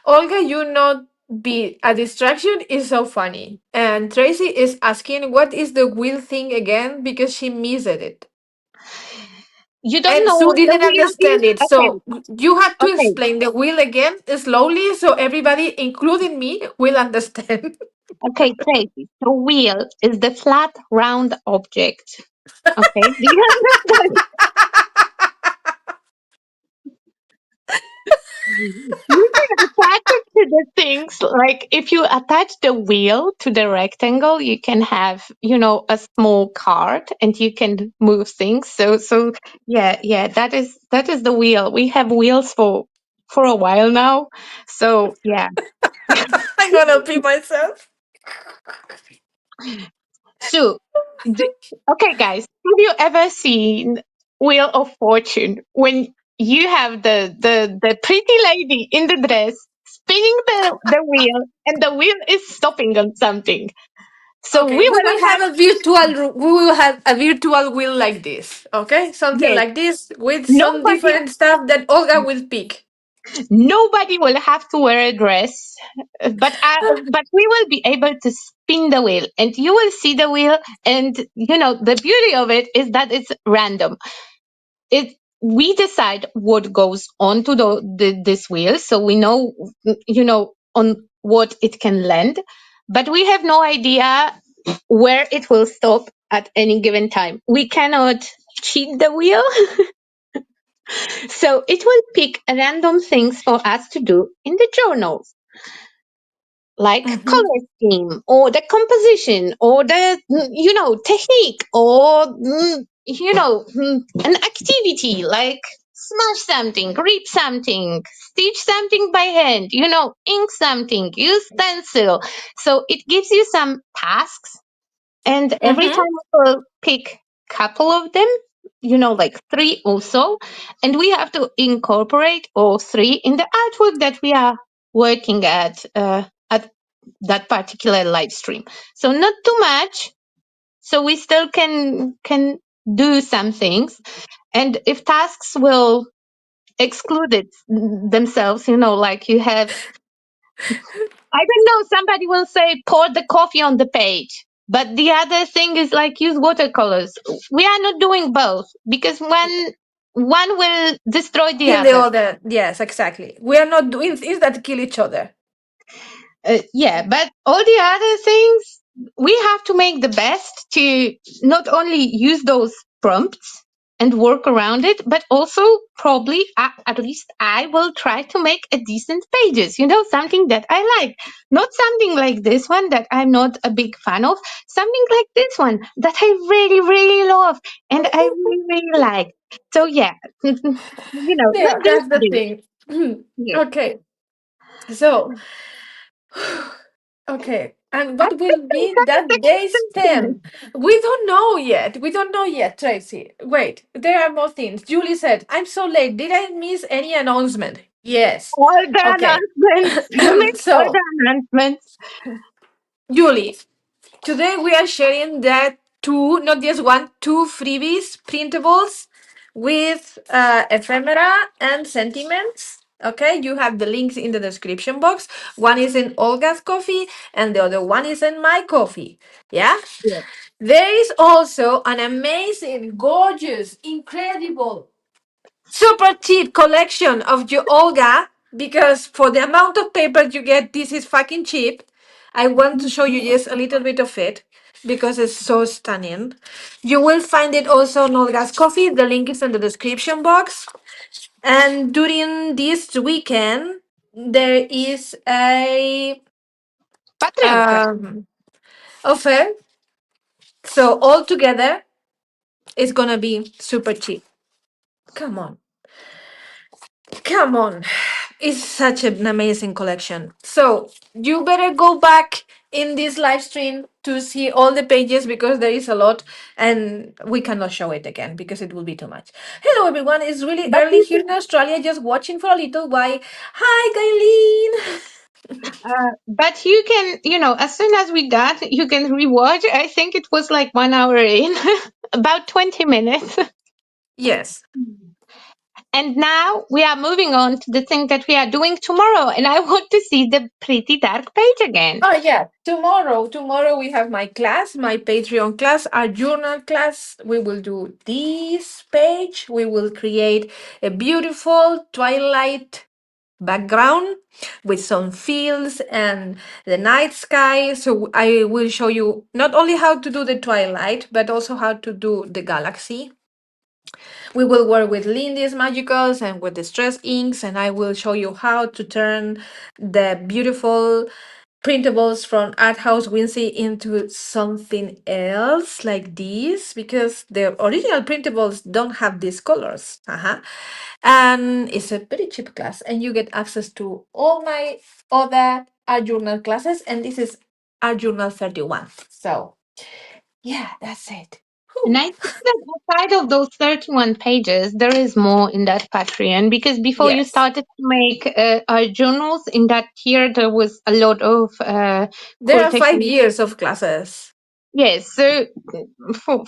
Olga, you not be a distraction is so funny. And Tracy is asking what is the wheel thing again because she missed it. You don't And know Sue what the didn't wheel understand is? it. Okay, So you have to okay, explain the wheel again slowly so everybody, including me, will understand. okay, Tracy. So wheel is the flat, round object. Okay, do you understand? You can attach it to the things. Like if you attach the wheel to the rectangle, you can have, a small cart and you can move things. So yeah, that is the wheel. We have wheels for a while now. So yeah. gonna pee myself. So, d- okay, guys, have you ever seen Wheel of Fortune when you have the pretty lady in the dress spinning the wheel and the wheel is stopping on something? So Okay, we we will will have have a we will have a virtual wheel like this. Okay, something yes, like this with some nobody different stuff that Olga will pick. nobody will have to wear a dress, but we will be able to spin the wheel and you will see the wheel, and the beauty of it is that it's random. It We decide what goes onto this wheel, so we know on what it can land, but we have no idea where it will stop at any given time. We cannot cheat the wheel. So it will pick random things for us to do in the journals, like Mm-hmm. color scheme or the composition or the technique or an activity like smash something, rip something, stitch something by hand, ink something, use stencil. So it gives you some tasks, and every Mm-hmm. time we'll pick couple of them, like three or so, and we have to incorporate all three in the artwork that we are working at that particular live stream. So not too much, so we still can do some things. And if tasks will exclude it themselves, like you have, I don't know, somebody will say pour the coffee on the page. But the other thing is like use watercolors. We are not doing both because one will destroy the Kill the other. other. Yes, exactly. We are not doing things that kill each other. Yeah, but all the other things, we have to make the best to not only use those prompts and work around it, but also probably, at least I will try to make a decent pages, something that I like. Not something like this one that I'm not a big fan of, something like this one that I really, really love and I really, really like. So, yeah, Yeah, these that's the three. thing. Yes. Okay, so okay, and I what think will I'm be kind that day's of theme? We don't know yet. We don't know yet, Tracy. Wait, there are more things. Julie said, "I'm so late. Did I miss any announcement?" Yes. all the Okay. announcements. You make all So, the announcements. Julie, today we are sharing that two, not just one, two freebies, printables with ephemera and sentiments. Okay, you have the links in the description box. One is in Olga's coffee, and the other one is in my coffee. Yeah, Yes. there is also an amazing, gorgeous, incredible super cheap collection of your Olga, because for the amount of paper you get, this is fucking cheap. I want to show you just a little bit of it because it's so stunning. You will find it also on Olga's Coffee. The link is in the description box. And during this weekend, there is a Patreon card. um, offer. So all together, it's gonna be super cheap. Come on. Come on. It's such an amazing collection. So you better go back in this live stream to see all the pages because there is a lot and we cannot show it again because it will be too much. Hello everyone, it's really But early you here in Australia, just watching for a little while. Hi Gaileen. but you can, as soon as we got, you can rewatch. I think it was like 1 hour in, about 20 minutes. Yes. And now we are moving on to the thing that we are doing tomorrow. And I want to see the pretty dark page again. Oh yeah, tomorrow we have my class, my Patreon class, our journal class. We will do this page. We will create a beautiful twilight background with some fields and the night sky. So I will show you not only how to do the twilight, but also how to do the galaxy. We will work with Lindy's Magicals and with the stress inks, and I will show you how to turn the beautiful printables from Art House Wincy into something else like this because the original printables don't have these colors. And it's a very cheap class, and you get access to all my other our journal classes, and this is our journal 31. So, yeah, that's it. And Whew. I think that aside of those 31 pages, there is more in that Patreon because before you Yes. started to make our journals in that tier, there was a lot of There cool are 5 techniques. years of classes. Yes, so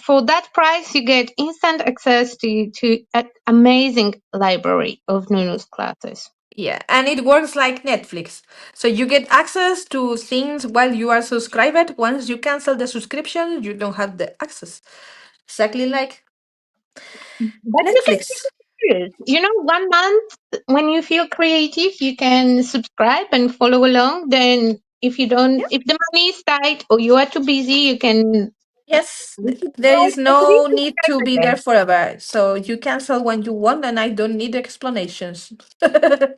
for that price, you get instant access to an amazing library of Nunu's classes. Yeah, and it works like Netflix. So you get access to things while you are subscribed. Once you cancel the subscription, you don't have the access. Exactly like But you can Netflix. choose. You know, 1 month when you feel creative, you can subscribe and follow along. Then, if you don't, Yeah. if the money is tight or you are too busy, you can Yes, there unsubscribe is and no need to resubscribe be there again. forever. So you cancel when you want, and I don't need explanations.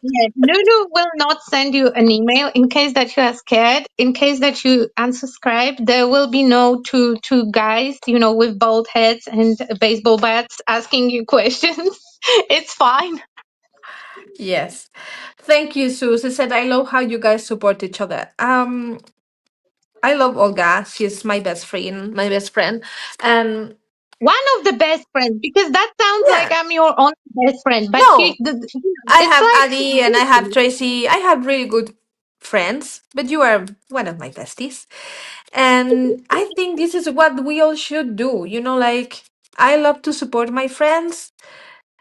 Yeah, Lulu will not send you an email in case that you are scared. In case that you unsubscribe, there will be no two guys, with bald heads and baseball bats asking you questions. It's fine. Yes. Thank you, Suze. I said I love how you guys support each other. I love Olga. She's my best friend, And One of the best friends, because that sounds like yeah, I'm your only best friend, but no, I it's have like Adi and I have 50. Tracy. I have really good friends, but you are one of my besties. And I think this is what we all should do. Like I love to support my friends,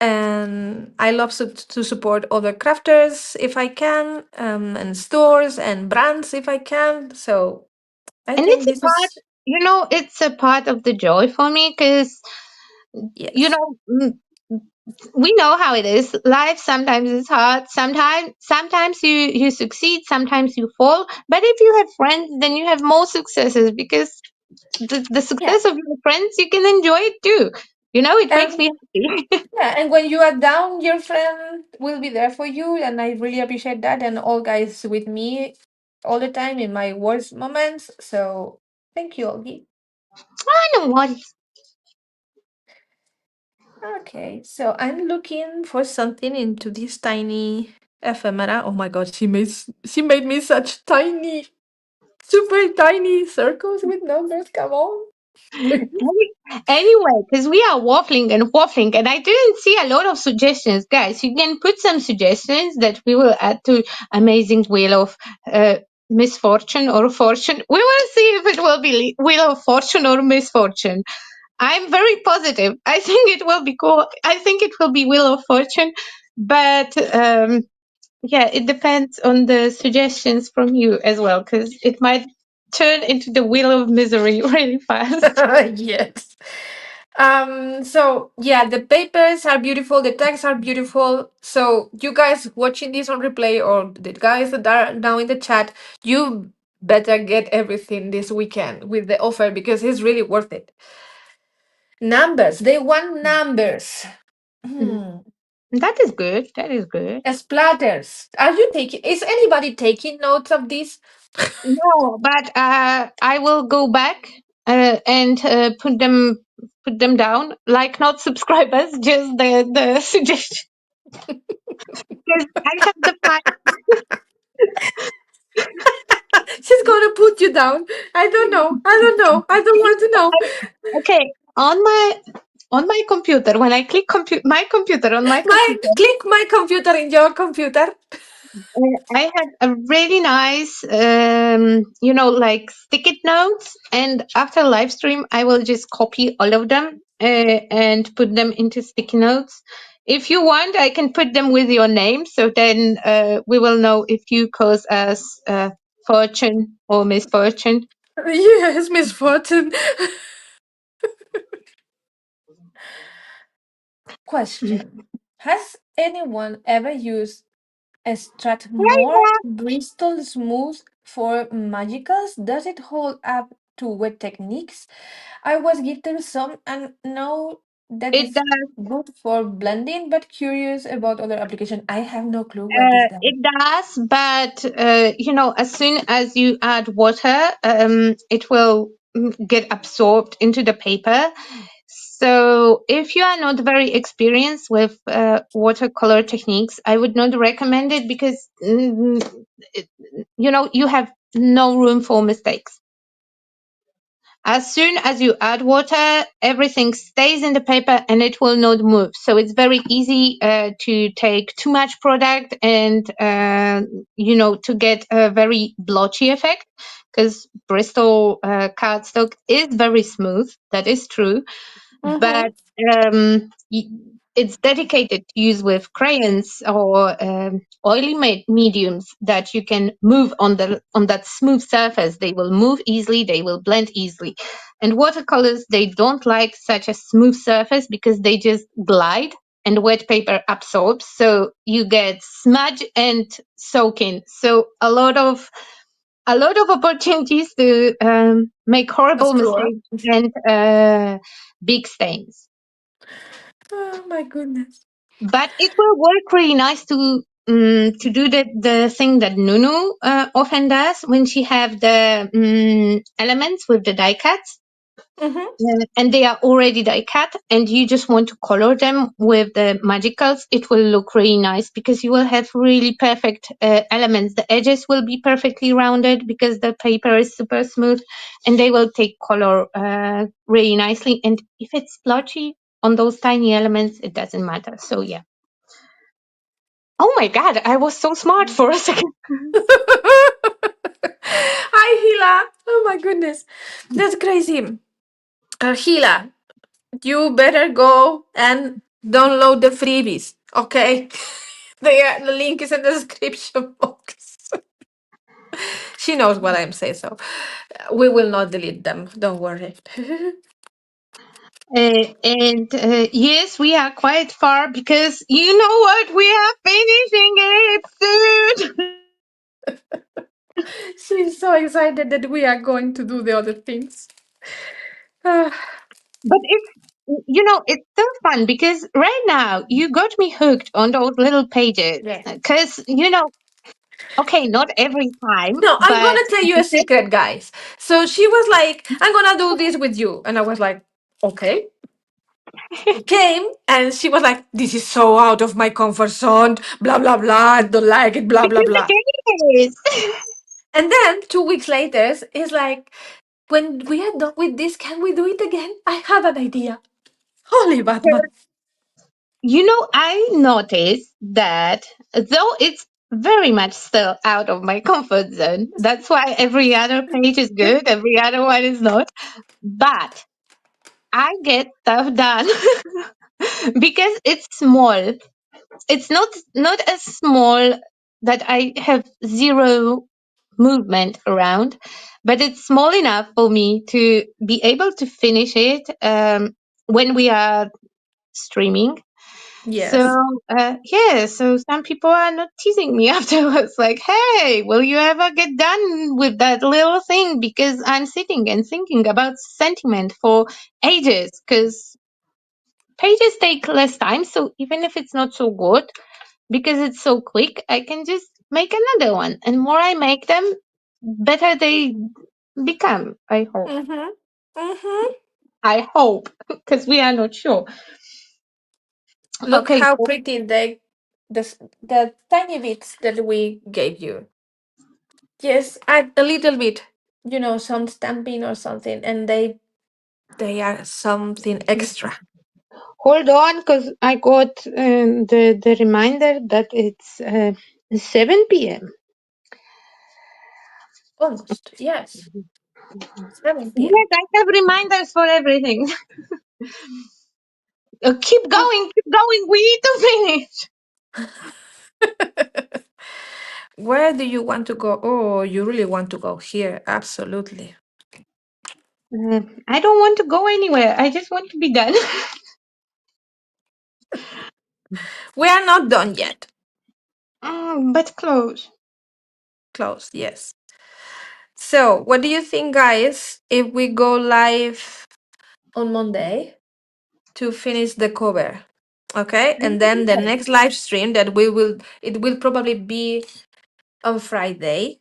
and I love to support other crafters if I can, and stores and brands if I can. So I And think this is it's a part of the joy for me because, you yes, know, mm, we know how it is. Life sometimes is hard. Sometimes you succeed, sometimes you fall. But if you have friends, then you have more successes because the yeah, success of your friends, you can enjoy it too. It makes and me happy. yeah, and when you are down, your friend will be there for you, and I really appreciate that. And all guys with me all the time in my worst moments. So thank you, Olgi. I know what. Okay, so I'm looking for something into this tiny ephemera. Oh my god, she made me such tiny, super tiny circles with numbers. Come on. Anyway, because we are waffling, and I didn't see a lot of suggestions, guys. You can put some suggestions that we will add to Amazing Wheel of Misfortune or Fortune. We will see if it will be Wheel of Fortune or Misfortune. I'm very positive. I think it will be cool. I think it will be Wheel of Fortune, but yeah, it depends on the suggestions from you as well, because it might turn into the Wheel of Misery really fast. Yes. So yeah, the papers are beautiful, the texts are beautiful. So you guys watching this on replay, or the guys that are now in the chat, you better get everything this weekend with the offer because it's really worth it. Numbers, they want numbers. Hmm. That is good. That is good. Splatters. Are you taking, is anybody taking notes of this? No, but I will go back and put them down, like not subscribers, just the suggestion. Because I have the file. She's gonna put you down. I don't know. I don't know. I don't want to know. Okay, on my computer, when I click my computer on my My computer, click my computer in your computer. I had a really nice, like sticky notes. And after live stream, I will just copy all of them and put them into sticky notes. If you want, I can put them with your name, so then we will know if you cause us fortune or misfortune. Yes, misfortune. Question. Has anyone ever used a Strathmore Bristol Smooth for magicals? Does it hold up to wet techniques? I was gifted some and know that It it's good for blending, but curious about other application. I have no clue what is that. It does, but as soon as you add water, it will get absorbed into the paper. So, if you are not very experienced with watercolor techniques, I would not recommend it because it, you have no room for mistakes. As soon as you add water, everything stays in the paper and it will not move. So it's very easy to take too much product and, to get a very blotchy effect, because Bristol cardstock is very smooth. That is true, Mm-hmm. but it's dedicated to use with crayons or oily mediums that you can move on that smooth surface. They will move easily, they will blend easily. And watercolors, they don't like such a smooth surface because they just glide and wet paper absorbs, so you get smudge and soaking. So a lot of opportunities to make horrible Sure. mistakes and big stains. Oh my goodness. But it will work really nice to do the thing that Nunu often does when she have the elements with the die cuts. Mm-hmm. And they are already die cut, and you just want to color them with the magicals. It will look really nice because you will have really perfect elements. The edges will be perfectly rounded because the paper is super smooth, and they will take color really nicely. And if it's splotchy on those tiny elements, it doesn't matter. So yeah. Oh my god, I was so smart for a second. Hi, Hila. Oh my goodness. That's crazy. Hila, you better go and download the freebies, okay? The link is in the description box. She knows what I'm saying, so we will not delete them. Don't worry. And yes, we are quite far because you know what? We are finishing it soon. She's so excited that we are going to do the other things. Ah, But it's so fun because right now you got me hooked on those little pages. yes. Because, okay, not every time, No, I'm but gonna tell you a secret, guys. So she was like, I'm gonna do this with you. And I was like, okay. He came and she was like, this is so out of my comfort zone, blah, blah, blah. I don't like it, blah, blah, because blah. it is. And then 2 weeks later, it's like, when we are done with this, can we do it again? I have an idea. Holy Batman. I noticed that though it's very much still out of my comfort zone, that's why every other page is good, every other one is not. But I get stuff done because it's small. It's not as small that I have zero movement around, but it's small enough for me to be able to finish it when we are streaming. So Yes. yeah, so some people are not teasing me afterwards, like, "Hey, will you ever get done with that little thing?" Because I'm sitting and thinking about sentiment for ages. Because pages take less time, so even if it's not so good, because it's so quick, I can just make another one. And more I make them, better they become. I hope. Mm-hmm. Mm-hmm. I hope, because we are not sure. Look Okay, how so pretty the tiny bits that we gave you. Yes, add a little bit, some stamping or something, and they are something extra. hold on, because I got the reminder that it's 7 p.m. Almost, yes. 7 p.m. Yes, I have reminders for everything. Oh. Keep going. We need to finish. Where do you want to go? Oh, you really want to go here. Absolutely. I don't want to go anywhere. I just want to be done. We are not done yet. But close. Close, yes. So, what do you think, guys, if we go live on Monday to finish the cover? Okay, and then the next live stream that it will probably be on Friday.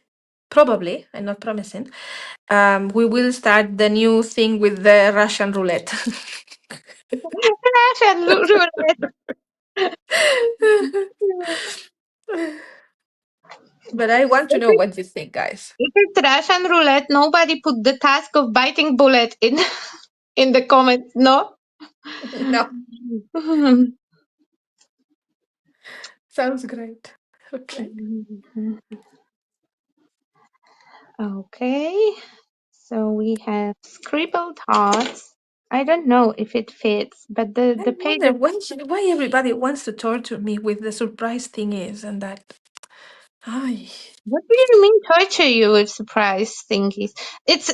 Probably, I'm not promising. We will start the new thing with the Russian roulette. Russian roulette. But I want to If know what you think, guys. it's Russian roulette, nobody put the task of biting bullet in in the comments. No. No, sounds great. Okay. Okay. So we have scribbled hearts. I don't know if it fits, but I the wonder pages. why everybody wants to torture me with the surprise thingies and that. Ay. What do you mean torture you with surprise thingies? It's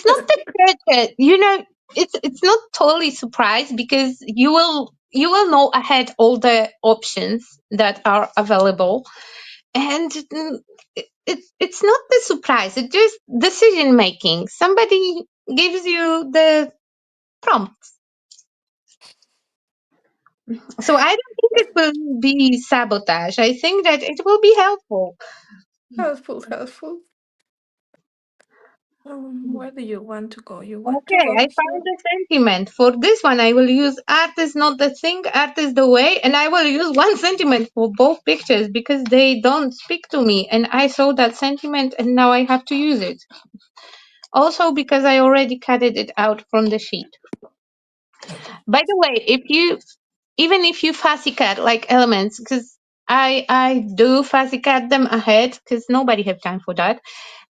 not the torture. You know, it's not totally surprise because you will know ahead all the options that are available, and it's not the surprise. It's just decision making. Somebody gives you the prompt. So I don't think it will be sabotage. I think that it will be helpful. Helpful, helpful. Where do you want to go? You want to Okay, go I here? found the sentiment. For this one, I will use art is not the thing, art is the way, and I will use one sentiment for both pictures because they don't speak to me. And I saw that sentiment and now I have to use it. Also because I already cut it out from the sheet. By the way, even if you fussy cut like elements, because I do fussy cut them ahead because nobody have time for that.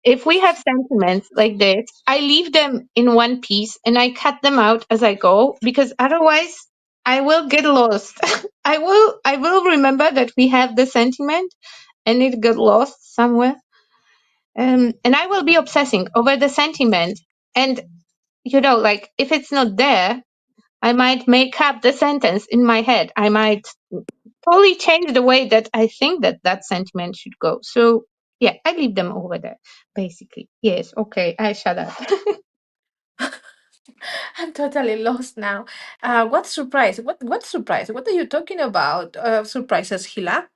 If we have sentiments like this, I leave them in one piece and I cut them out as I go because otherwise I will get lost. I will remember that we have the sentiment and it got lost somewhere. And I will be obsessing over the sentiment. And like if it's not there, I might make up the sentence in my head. I might totally change the way that I think that that sentiment should go. So yeah, I leave them over there, basically. Yes, okay, I shut up. I'm totally lost now. What surprise? What surprise? What are you talking about? Surprises, Hila?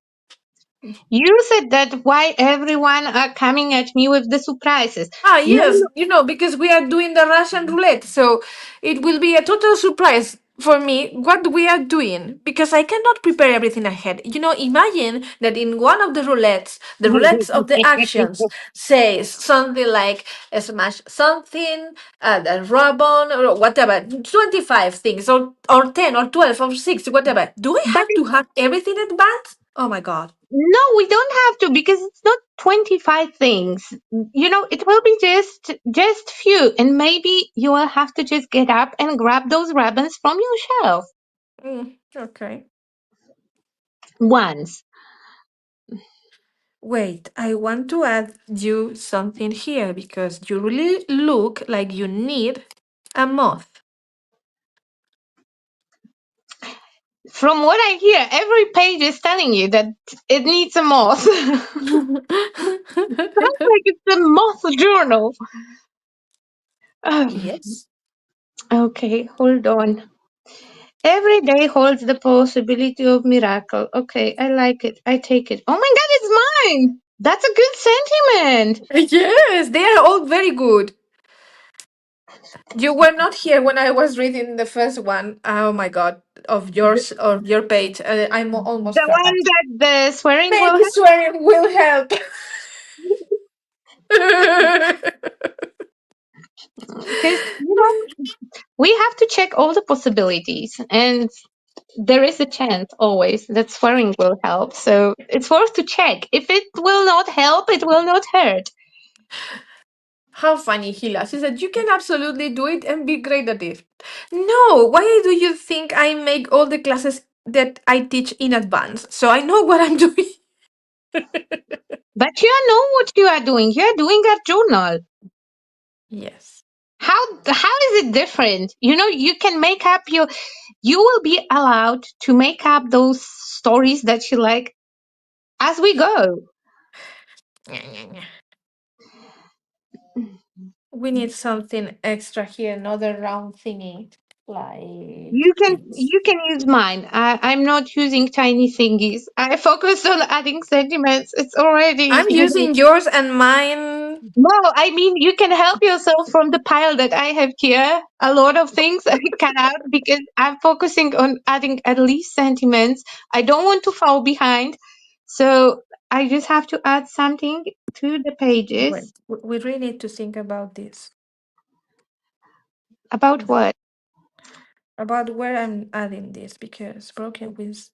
You said that why everyone are coming at me with the surprises. Ah, No, yes, because we are doing the Russian roulette, so it will be a total surprise for me what we are doing because I cannot prepare everything ahead. Imagine that in one of the roulettes of the actions says something like smash something, a ribbon, or whatever, 25 things, or 10, or 12, or 6, whatever. Do I but have to have everything at once? Oh my God. no, we don't have to because it's not 25 things. It will be just few and maybe you will have to just get up and grab those ribbons from your shelf Okay. once. Wait, I want to add you something here because you really look like you need a moth. From what I hear, every page is telling you that it needs a moth. Sounds like it's a moth journal. Yes. Okay, hold on. Every day holds the possibility of miracle. Okay, I like it. I take it. Oh my god, it's mine! That's a good sentiment. Yes, they are all very good. You were not here when I was reading the first one. Oh my God, of The, yours, of your page. I'm almost the one forgot. that the swearing will Maybe swearing will help. have. Because, we have to check all the possibilities. And there is a chance always that swearing will help. So it's worth to check. If it will not help, it will not hurt. How funny, Hila. She said, you can absolutely do it and be great at it. No, why do you think I make all the classes that I teach in advance? So I know what I'm doing. But you know what you are doing. You are doing a journal. Yes. How is it different? You can make up you will be allowed to make up those stories that you like as we go. We need something extra here, another round thingy. like this. You can use mine. I'm not using tiny thingies. I focus on adding sentiments. It's already I'm using yours and mine. No, I mean you can help yourself from the pile that I have here. A lot of things I cut out because I'm focusing on adding at least sentiments. I don't want to fall behind, so I just have to add something to the Wait, pages. we really need to think about this. About what? About where I'm adding this because broken wings,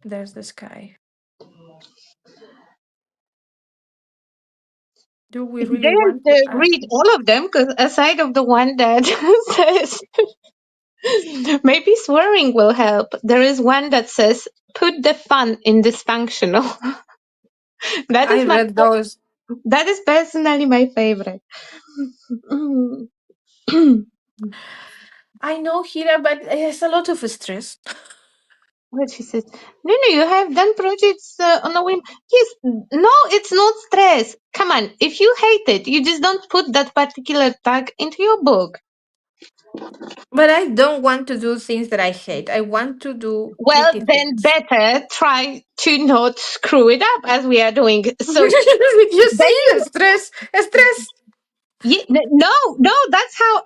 there's the sky. Do we You really didn't want to add read this? all of them, because aside of the one that says maybe swearing will help. There is one that says put the fun in dysfunctional. that I is my read those. that is personally my favorite. Mm. I know, Hira, but it's a lot of stress. What she says? No, no, you have done projects on a whim. Yes, no, it's not stress. Come on, if you hate it, you just don't put that particular tag into your book. But I don't want to do things that I hate. I want to do Well, pretty then things. better try to not screw it up as we are doing. So You then see, stress, stress. No, no, that's how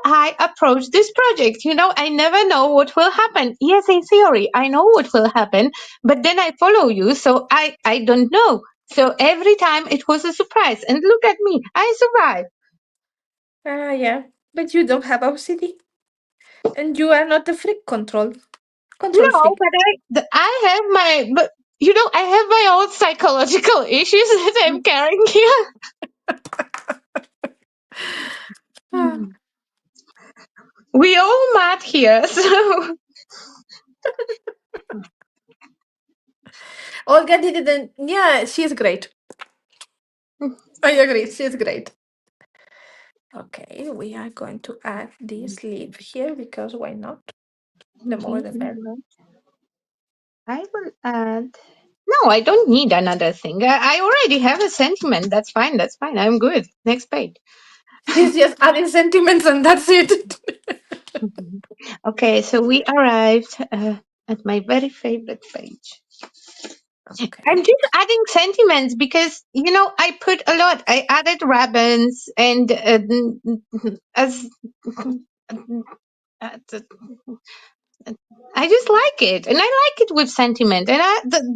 I approach this project. I never know what will happen. Yes, in theory, I know what will happen, but then I follow you, so I don't know. So every time it was a surprise. And look at me, I survived. Ah, yeah. But you don't have OCD. And you are not a freak control No, freak. but I have but I have my own psychological issues that I'm carrying Ah, here. We all mad here, so Olga didn't. Yeah, she's great. I agree. She's great. Okay, we are going to add this leaf here because why not? The more okay. the better. I will add. No, I don't need another thing. I already have a sentiment. That's fine. That's fine. I'm good. Next page. She's just adding sentiments and that's it. Mhm. Okay, so we arrived at my very favorite page. I'm Okay. just adding sentiments because I put a lot. I added ribbons and as I just like it, and I like it with sentiment. And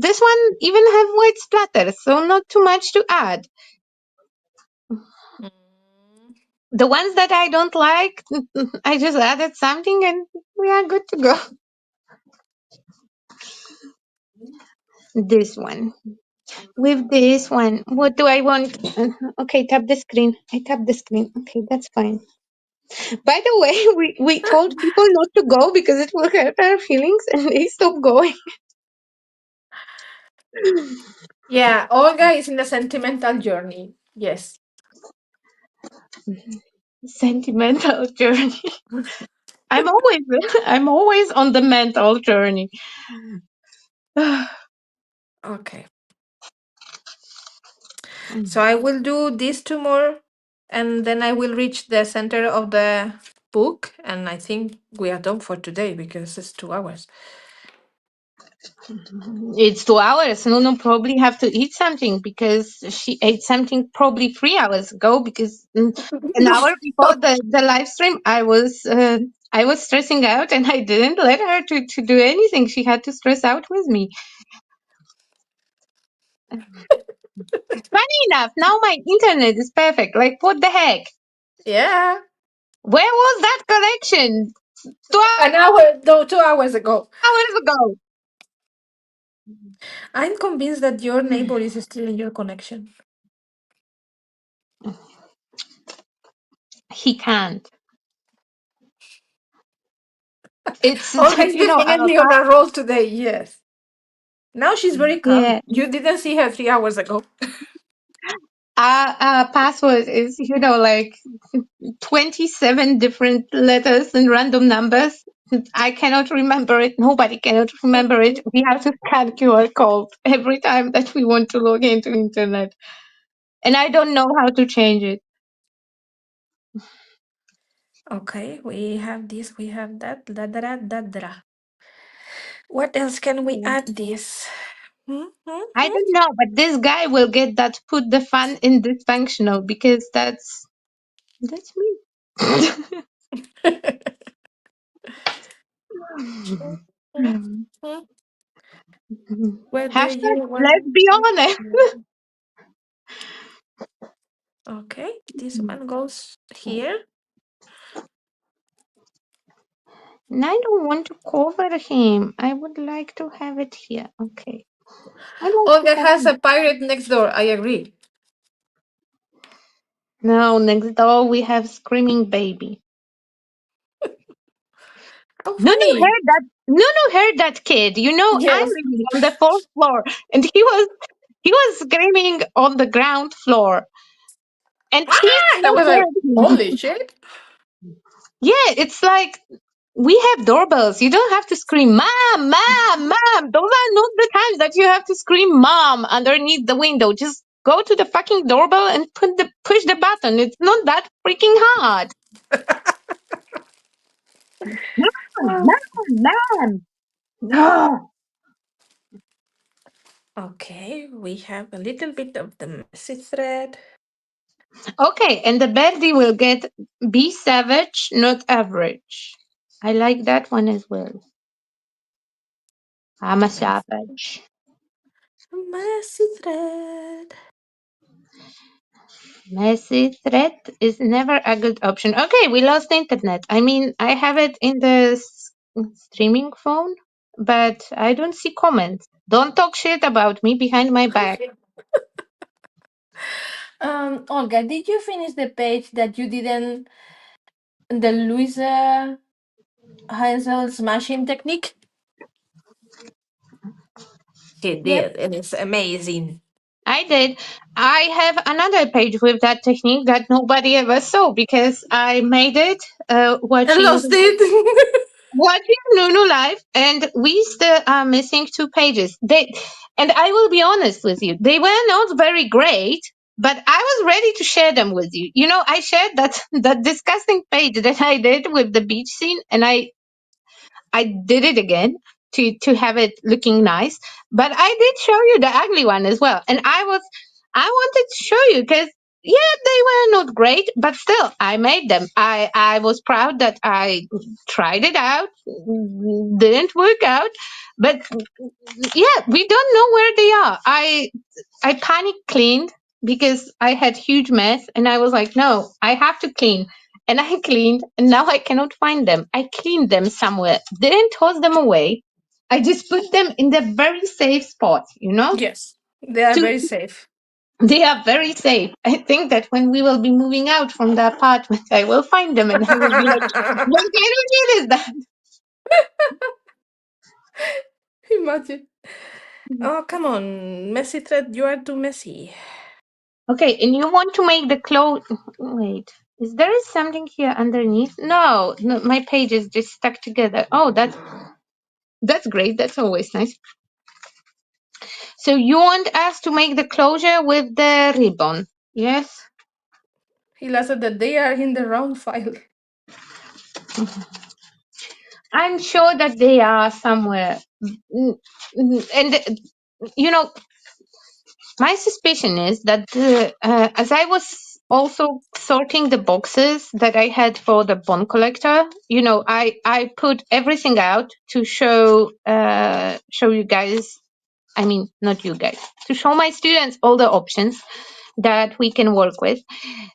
this one even have white splatters, so not too much to add. Mm. The ones that I don't like, I just added something, and we are good to go. This one. With this one, what do I want? Okay, tap the screen. I tap the screen. Okay, that's fine. By the way, we told people not to go because it will hurt our feelings, and they stopped going. Yeah, Olga is in a sentimental journey. Yes. Sentimental journey. I'm always I'm always on the mental journey. Okay. So I will do these two more and then I will reach the center of the book. And I think we are done for today because it's 2 hours. It's 2 hours. Nuno probably have to eat something because she ate something probably 3 hours ago. Because an No, hour before the live stream, I was stressing out and I didn't let her to do anything. She had to stress out with me. Funny enough, now my internet is perfect. Like what the heck? yeah. Where was that connection? Two An hour, no, 2 hours ago. hours ago. I'm convinced that your neighbor is stealing your connection. He can't. It's Olga is definitely on a roll today, yes. Now she's very yeah. calm. You didn't see her 3 hours ago. Our password is like 27 different letters and random numbers. I cannot remember it. Nobody cannot remember it. We have to scan QR code every time that we want to log into internet. And I don't know how to change it. Okay, we have this, we have that. Da, da, da, da, da. What else can we Mm. add this? Hmm, hmm, I hmm. don't know, but this guy will get that put the fun in dysfunctional because that's me. Hmm, hmm, hmm. Where do Hashtag you let's want? be honest. Okay, this one goes here. And I don't want to cover him. I would like to have it here. Okay. I don't want to Olga cover has him. a pirate next door. I agree. Now, next door we have Screaming Baby. How Nunu funny. heard that. Nunu heard that kid. You know, I'm Yes. living on the fourth floor, and he was screaming on the ground floor, and he And I still was like, heard him. holy shit. Yeah, it's like we have doorbells. You don't have to scream, "Mom, mom, mom." Those are not the times that you have to scream, "Mom," underneath the window. Just go to the fucking doorbell and push the button. It's not that freaking hard. Mom, Ah. mom, mom. No. Okay, we have a little bit of the messy thread. Okay, and the Berdi will get be savage, not average. I like that one as well. I'm a savage. Messy thread. Messy thread is never a good option. Okay, we lost internet. I mean, I have it in the streaming phone, but I don't see comments. Don't talk shit about me behind my back. Olga, did you finish the page that you didn't, the Louisa Heinzel smashing technique? She Yep, did, and it's amazing. I did. I have another page with that technique that nobody ever saw because I made it I watching lost it. Nunu live, and we still are missing two pages. And I will be honest with you, they were not very great, but I was ready to share them with you. You know, I shared that that disgusting page that I did with the beach scene, and I did it again to have it looking nice. But I did show you the ugly one as well, and I wanted to show you because yeah, they were not great, but still I made them. I was proud that I tried it out. Didn't work out, but yeah, we don't know where they are. I panic cleaned because I had huge mess and I was like, no, I have to clean. And I cleaned and now I cannot find them. I cleaned them somewhere, didn't toss them away. I just put them in the very safe spot, you know? Yes, they are To very safe. They are very safe. I think that when we will be moving out from the apartment, I will find them and I will be like, what kind of shit is that? Imagine. Oh, come on. Messy thread, you are too messy. Okay, and you want to make the clothes. Wait, is there something here underneath? No, no, my page is just stuck together. Oh, that's great. That's always nice. So you want us to make the closure with the ribbon? Yes. He said that they are in the round file. I'm sure that they are somewhere. And you know, my suspicion is that as I was also sorting the boxes that I had for the bond collector, you know, I put everything out to show you guys. I mean, not you guys, to show my students all the options that we can work with.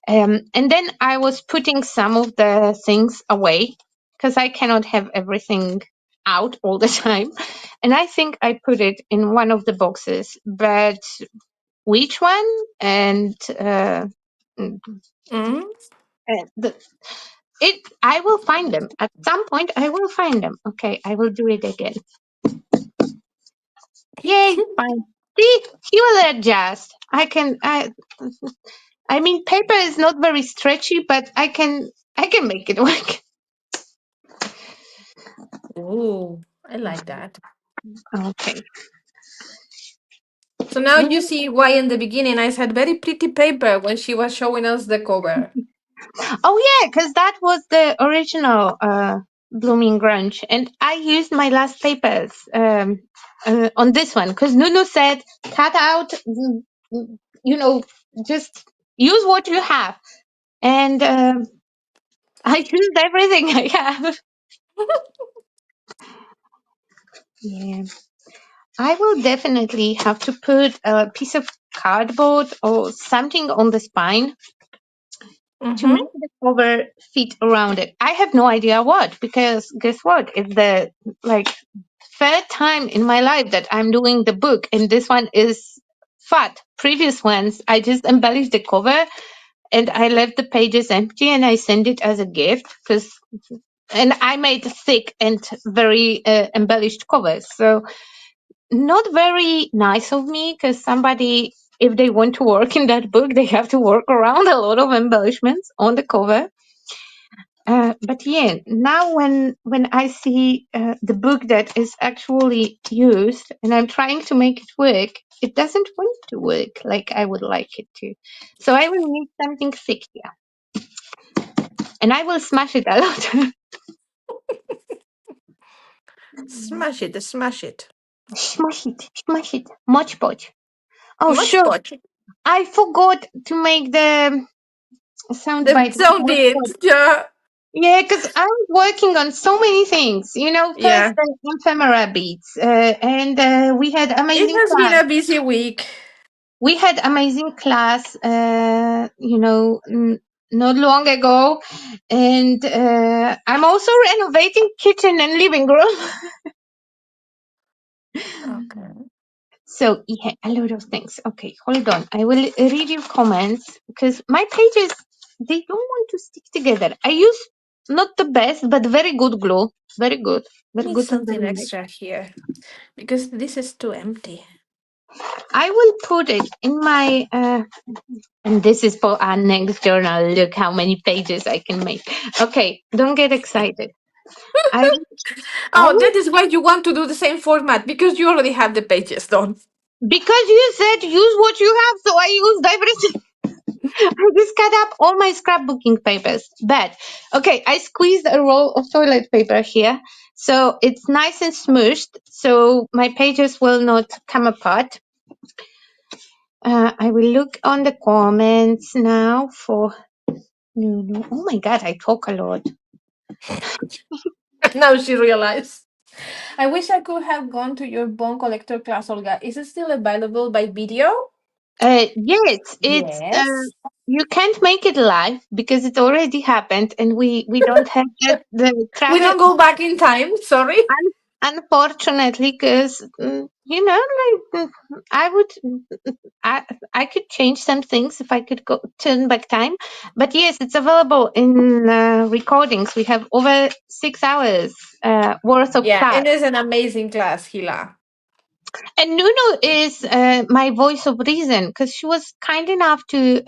And then I was putting some of the things away because I cannot have everything out all the time. And I think I put it in one of the boxes, but which one? And mm, Mm. the, it I will find them at some point. I will find them. Okay, I will do it again. Yay, fine. See, he will adjust. I mean, paper is not very stretchy, but I can make it work. Ooh, I like that. Okay. So now you see why in the beginning I said very pretty paper when she was showing us the cover. Oh yeah, because that was the original Blooming Grunge, and I used my last papers on this one because Nunu said cut out, you know, just use what you have, and I used everything I have. Yeah, I will definitely have to put a piece of cardboard or something on the spine to Mm-hmm. make the cover fit around it. I have no idea what, because guess what? It's the like third time in my life that I'm doing the book, and this one is fat. Previous ones, I just embellished the cover and I left the pages empty and I sent it as a gift because. And I made thick and very embellished covers. So not very nice of me because somebody, if they want to work in that book, they have to work around a lot of embellishments on the cover. But yeah, now when I see the book that is actually used and I'm trying to make it work, it doesn't want to work like I would like it to. So I will need something thick here, and I will smash it a lot. Smash it, smash it. Smash it, much podge. Oh Much sure, pot. I forgot to make the The soundbite with sound much it. podge. Yeah. Yeah, because I was working on so many things. First Yeah. the ephemera beads, and we had It amazing has been class. a busy week. We had amazing class, not long ago, and I'm also renovating kitchen and living room. Okay. So yeah, a lot of things. Okay, hold on. I will read your comments because my pages, they don't want to stick together. I use not the best, but very good glue. Very Need good and something very nice. extra here because this is too empty. I will put it in my and this is for our next journal. Look how many pages I can make. Okay, don't get excited. I I Oh, will, that is why you want to do the same format because you already have the pages done. because you said use what you have, so I used everything. I just cut up all my scrapbooking papers. But okay, I squeezed a roll of toilet paper here, so it's nice and smooshed, so my pages will not come apart. I will look on the comments now for no, no. Oh my god, I talk a lot. Now she realized. I wish I could have gone to your bone collector class, Olga. Is it still available by video? Yes, it's Yes. you can't make it live because it already happened, and we don't have that the We travel. don't go back in time. Sorry. Unfortunately, because I would, I I could change some things if I could go turn back time. But yes, it's available in recordings. We have over 6 hours worth of Yeah, class. it is an amazing class, Hila. And Nuno is my voice of reason because she was kind enough to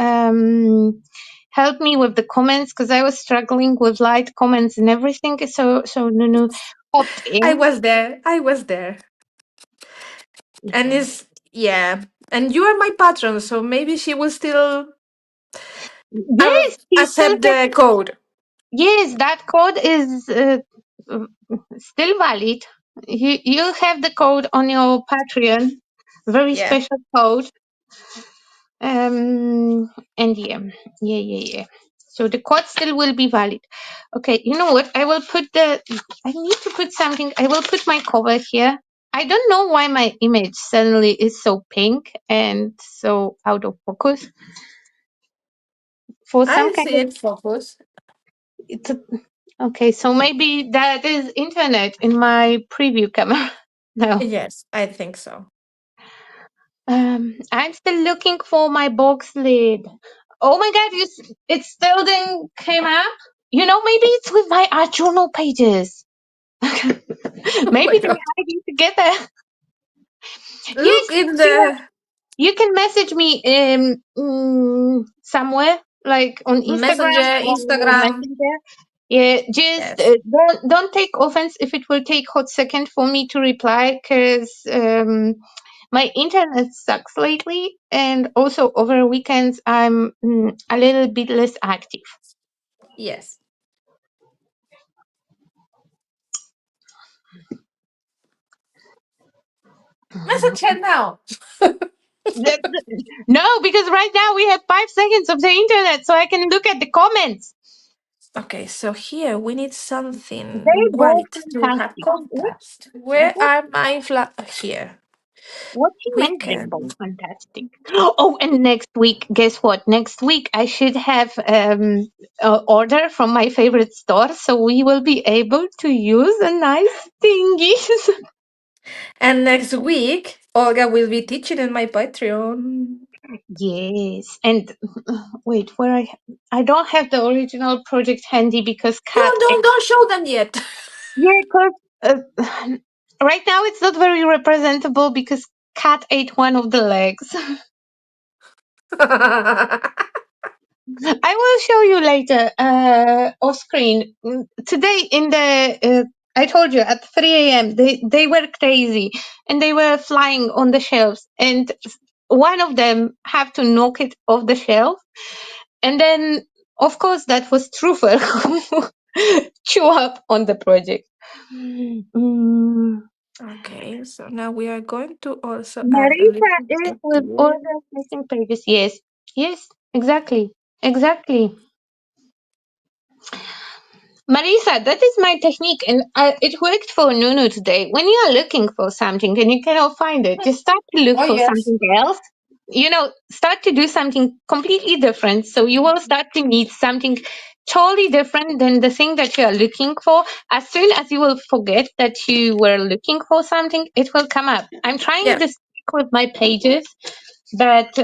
help me with the comments because I was struggling with light comments and everything. So Nuno hopped I in. was there. I was there. And Yeah. it's yeah. And you are my patron, so maybe she will still Yes, he still accept the code. yes, that code is uh, still valid. You have the code on your Patreon, very Yeah. special code. And yeah. So the code still will be valid. Okay, you know what? I need to put something. I will put my cover here. I don't know why my image suddenly is so pink and so out of focus. For some I kind see of it focus. it's a, okay. So maybe that is internet in my preview camera. No. Yes, I think so. I'm still looking for my box lid. Oh my god, it still didn't came up. Maybe it's with my art journal pages. Oh Maybe my they're god. hiding together. Yes, Look in sure. the You can message me somewhere, like on Instagram messenger, or Instagram. Messenger. Yeah, just Yes. don't take offense if it will take hot second for me to reply, because my internet sucks lately, and also over weekends I'm a little bit less active. Yes. Message her now. That- No, because right now we have 5 seconds of the internet, so I can look at the comments. Okay, so here we need They something were white to have fantastic. contrast. Where What, are my here? what she We meant, they were can. fantastic. Oh, and next week, guess what? Next week I should have order from my favorite store, so we will be able to use a nice thingies. And next week, Olga will be teaching in my Patreon. Yes, and wait, I don't have the original project handy because cat. Don't show them yet. Yeah, because right now it's not very representable because cat ate one of the legs. I will show you later off screen. Today in the I told you at 3 a.m. they were crazy and they were flying on the shelves and one of them have to knock it off the shelf and then of course that was Truffle who chew up on the project. Mm. Okay, so now we are going to also add a Marisa little bit is of with all this. the missing pages. Yes, yes, exactly, exactly. Marisa, that is my technique, and it worked for Nunu today. When you are looking for something and you cannot find it, just start to look Oh, for yes. something else. Start to do something completely different. So you will start to meet something totally different than the thing that you are looking for. As soon as you will forget that you were looking for something, it will come up. I'm trying Yeah. this with my pages, but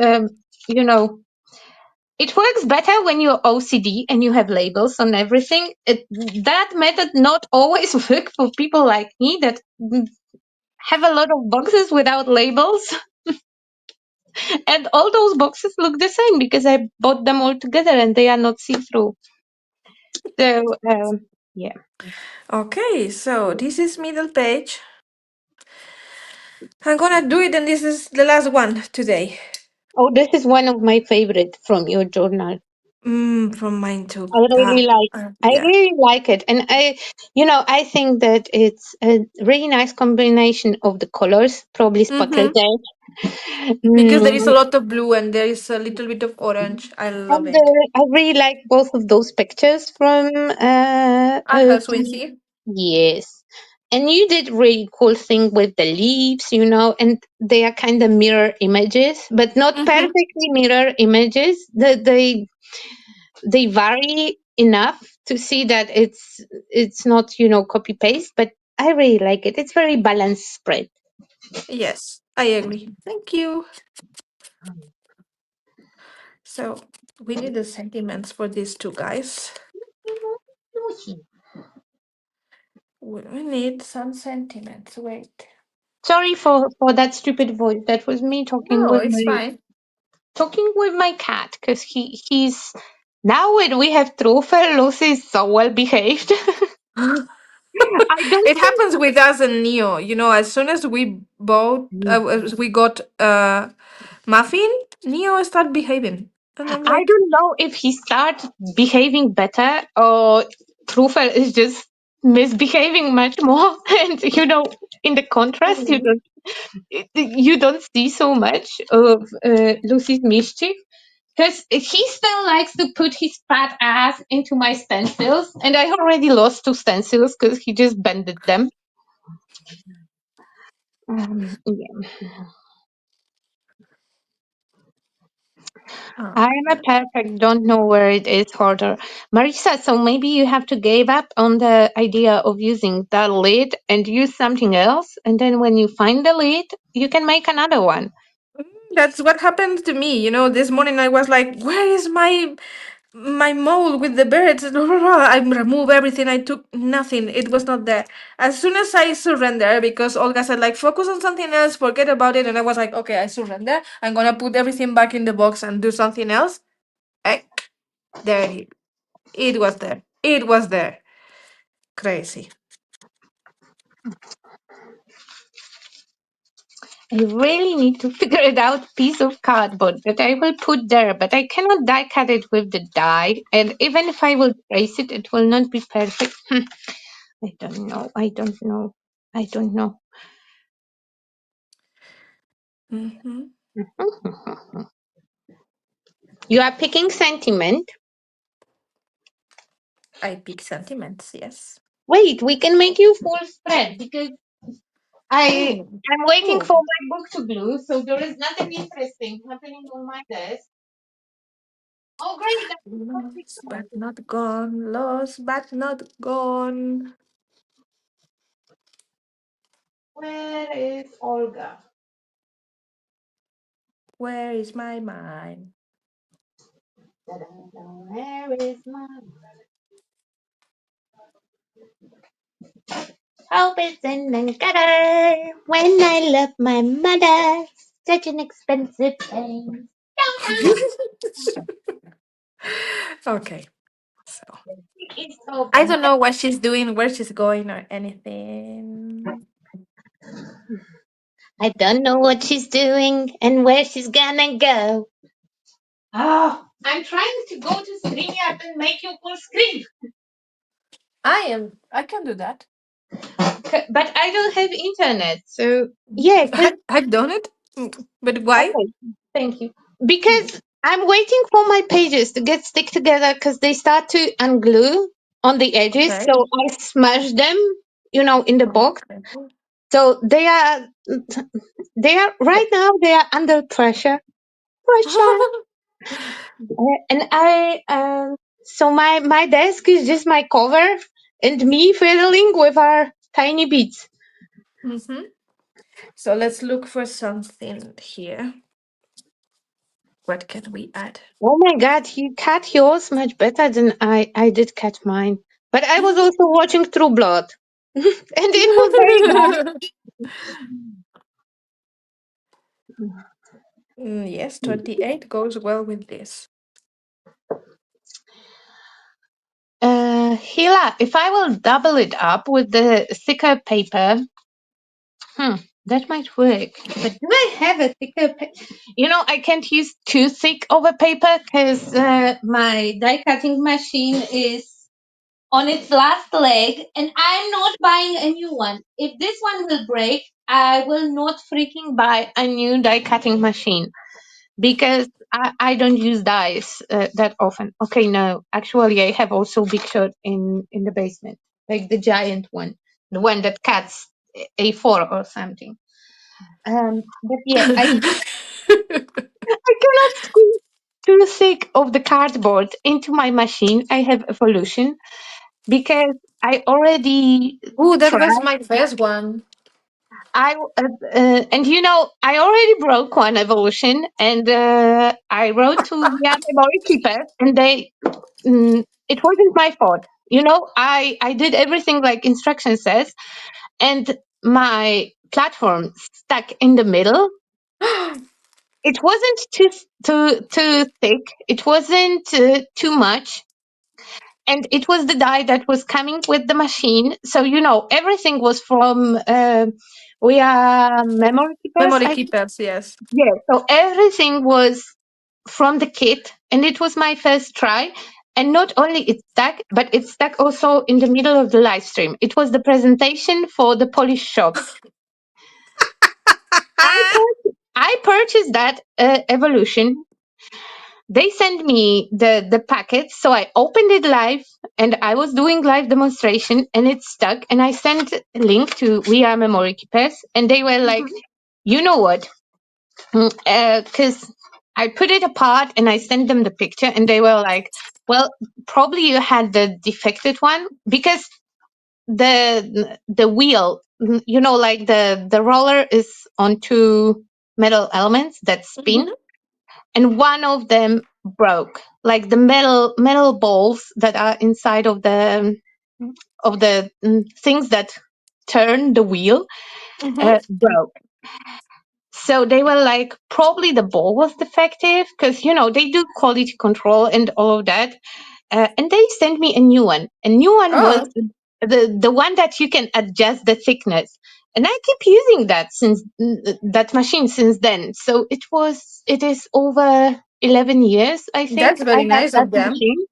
you know it works better when you're OCD and you have labels on everything. That method not always work for people like me that have a lot of boxes without labels, and all those boxes look the same because I bought them all together and they are not see-through. So yeah. Okay, so this is middle page. I'm gonna do it, and this is the last one today. Oh, this is one of my favorite from your journal. From mine too. I really like. I Yeah. really like it, and I think that it's a really nice combination of the colors, probably Mm-hmm. speckled Because there is a Mm, lot of blue and there is a little bit of orange. I love and it. I really like both of those pictures from I have Swincy. yes. And you did really cool thing with the leaves, and they are kind of mirror images, but not Mm-hmm. perfectly mirror images. They vary enough to see that it's not copy paste, but I really like it. It's very balanced spread. Yes, I agree. Thank you. So we need the sentiments for these two guys. We need some sentiments. Wait. Sorry for that stupid voice. That was me talking No, with it's fine. my cat because he's now when we have Truffle, Lucy is so well behaved. I don't It happens with us and Neo. You know, as soon as think as we got Muffin, Neo start behaving, and I'm I like, don't know if he starts behaving better or Truffle is just misbehaving much more. And in the contrast, "Mm, you don't see so much of Lucy's mischief. Because he still likes to put his fat ass into my stencils, and I already lost 2 stencils because he just bended them. Yeah. oh, I'm a perfect, don't know where it is harder. Marisa, so maybe you have to give up on the idea of using that lid and use something else, and then when you find the lid, you can make another one. that's what happened to me. You know, this morning I was like, where is my mold with the birds? I removed everything. I took nothing. It was not there. As soon as I surrender, because Olga said like focus on something else, forget about it, and I was like, okay, I surrender. I'm gonna put everything back in the box and do something else. Eh, there it was there. It was there. Crazy. I really need to figure it out piece of cardboard that I will put there, but I cannot die cut it with the die. And even if I will trace it, it will not be perfect. I don't know. I don't know. I don't know. Mm-hmm. You are picking sentiment. I pick sentiments, yes. Wait, we can make you full spread because I Mm. am waiting Oh. for my book to glue, so there is nothing interesting happening on my desk. Oh, great! Lost but not gone, lost but not gone. Where is Olga? Where is my mind? Da-da-da, where is my hope it's in the gutter when I love my mother? Such an expensive thing. Okay, so It's I open. don't know what she's doing, where she's going, or anything. I don't know what she's doing and where she's gonna go. Oh, I'm trying to go to StreamYard and make you full screen. I can do that. But I don't have internet, so yeah. I've done it. But why? Okay, thank you. Mm. Because I'm waiting for my pages to get stick together because they start to unglue on the edges. Okay. So I smash them, in the box. Okay. So they are right now. They are under pressure. Pressure. And so my desk is just my cover and me fiddling with our tiny beats. Mm-hmm. So let's look for something here. What can we add? Oh my God, you cut yours much better than I did cut mine. But I was also watching True Blood, and it was very Yes, bad. 28 goes well with this. Hila, if I will double it up with the thicker paper, hmm, that might work. But do I have a thicker paper? I can't use too thick of a paper because my die cutting machine is on its last leg and I'm not buying a new one. If this one will break, I will not freaking buy a new die cutting machine because I don't use dies that often. Okay, no, actually, I have also big shot in the basement, like the giant one, the one that cuts A4 or something. But yeah, I cannot squeeze too thick of the cardboard into my machine. I have evolution because I already Oh, that was tried. my first one. And I already broke one evolution, and I wrote to the memory keeper, and it wasn't my fault. I did everything like instruction says, and my platform stuck in the middle. It wasn't too thick. It wasn't too much, and it was the die that was coming with the machine. So everything was from. We are memory keepers. Memory keepers, yes. Yeah, so everything was from the kit, and it was my first try. And not only it stuck, but it stuck also in the middle of the live stream. It was the presentation for the Polish shop. I purchased that evolution. They sent me the packet, so I opened it live, and I was doing live demonstration, and it stuck. And I sent a link to We Are Memory Keepers, and they were like, you know what? Because I put it apart and I sent them the picture, and they were like, "Well, probably you had the defected one because the wheel, like the roller is on two metal elements that spin, Mhm. and one of them broke, like the metal balls that are inside of the things that turn the wheel Mhm. broke." So they were like, probably the ball was defective because, they do quality control and all of that. And they sent me a new one. A new one was Oh. the one that you can adjust the thickness. and I keep using that since that machine since then. So it is over 11 years, I think That's I very have nice that of them. machine.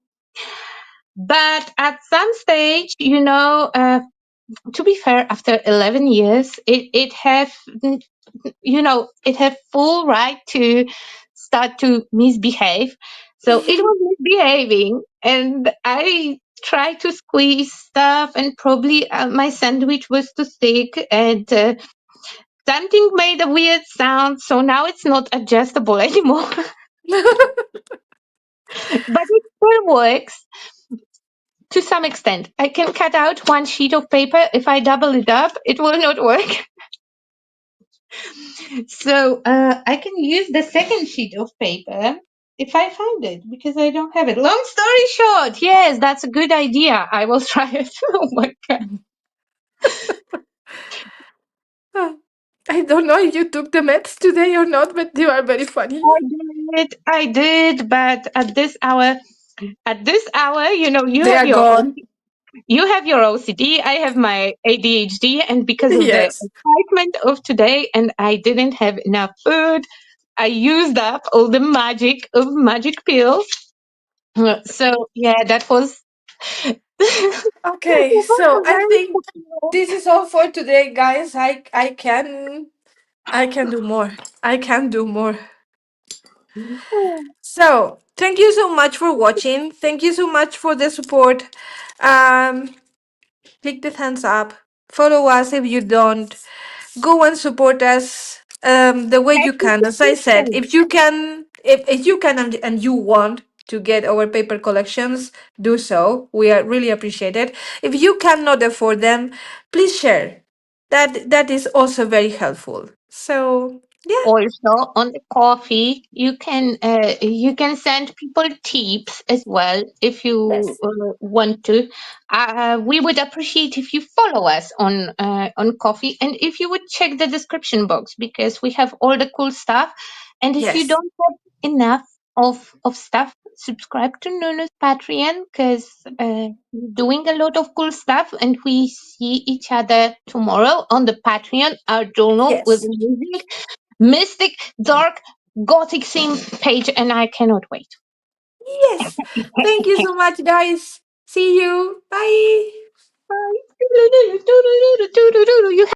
But at some stage, to be fair, after 11 years, it have, it have full right to start to misbehave. So it was misbehaving, and I tried to squeeze stuff, and probably my sandwich was too thick, and something made a weird sound. So now it's not adjustable anymore, but it still works to some extent. I can cut out one sheet of paper. If I double it up, it will not work. So I can use the second sheet of paper if I find it, because I don't have it. Long story short, yes, that's a good idea. I will try it. Oh my god. I don't know if you took the meds today or not, but they are very funny. I did, but at this hour, They are gone. you have your OCD, I have my ADHD, and because of the Yes. excitement of today, and I didn't have enough food, I used up all the magic of magic pills. So yeah, that was that Okay, was so a I very think this is all for today, guys. I can do more. I can do more. cool. So thank you so much for watching. Thank you so much for the support. Um, Click the thumbs up. Follow us if you don't. Go and support us the way Check you the can. As I said, description. if you can and you want to get our paper collections, do so. We are really appreciate it. If you cannot afford them, please share. That is also very helpful. So yeah. Also, on the coffee, you can send people tips as well if you Yes. want to. We would appreciate if you follow us on coffee, and if you would check the description box, because we have all the cool stuff. And if you Yes. don't have enough of stuff, subscribe to Nunu's Patreon, because we're doing a lot of cool stuff, and we see each other tomorrow on the Patreon, our journal with Yes. music, mystic, dark, gothic theme page, and I cannot wait. Yes. Thank you so much, guys. See you. Bye. Bye. You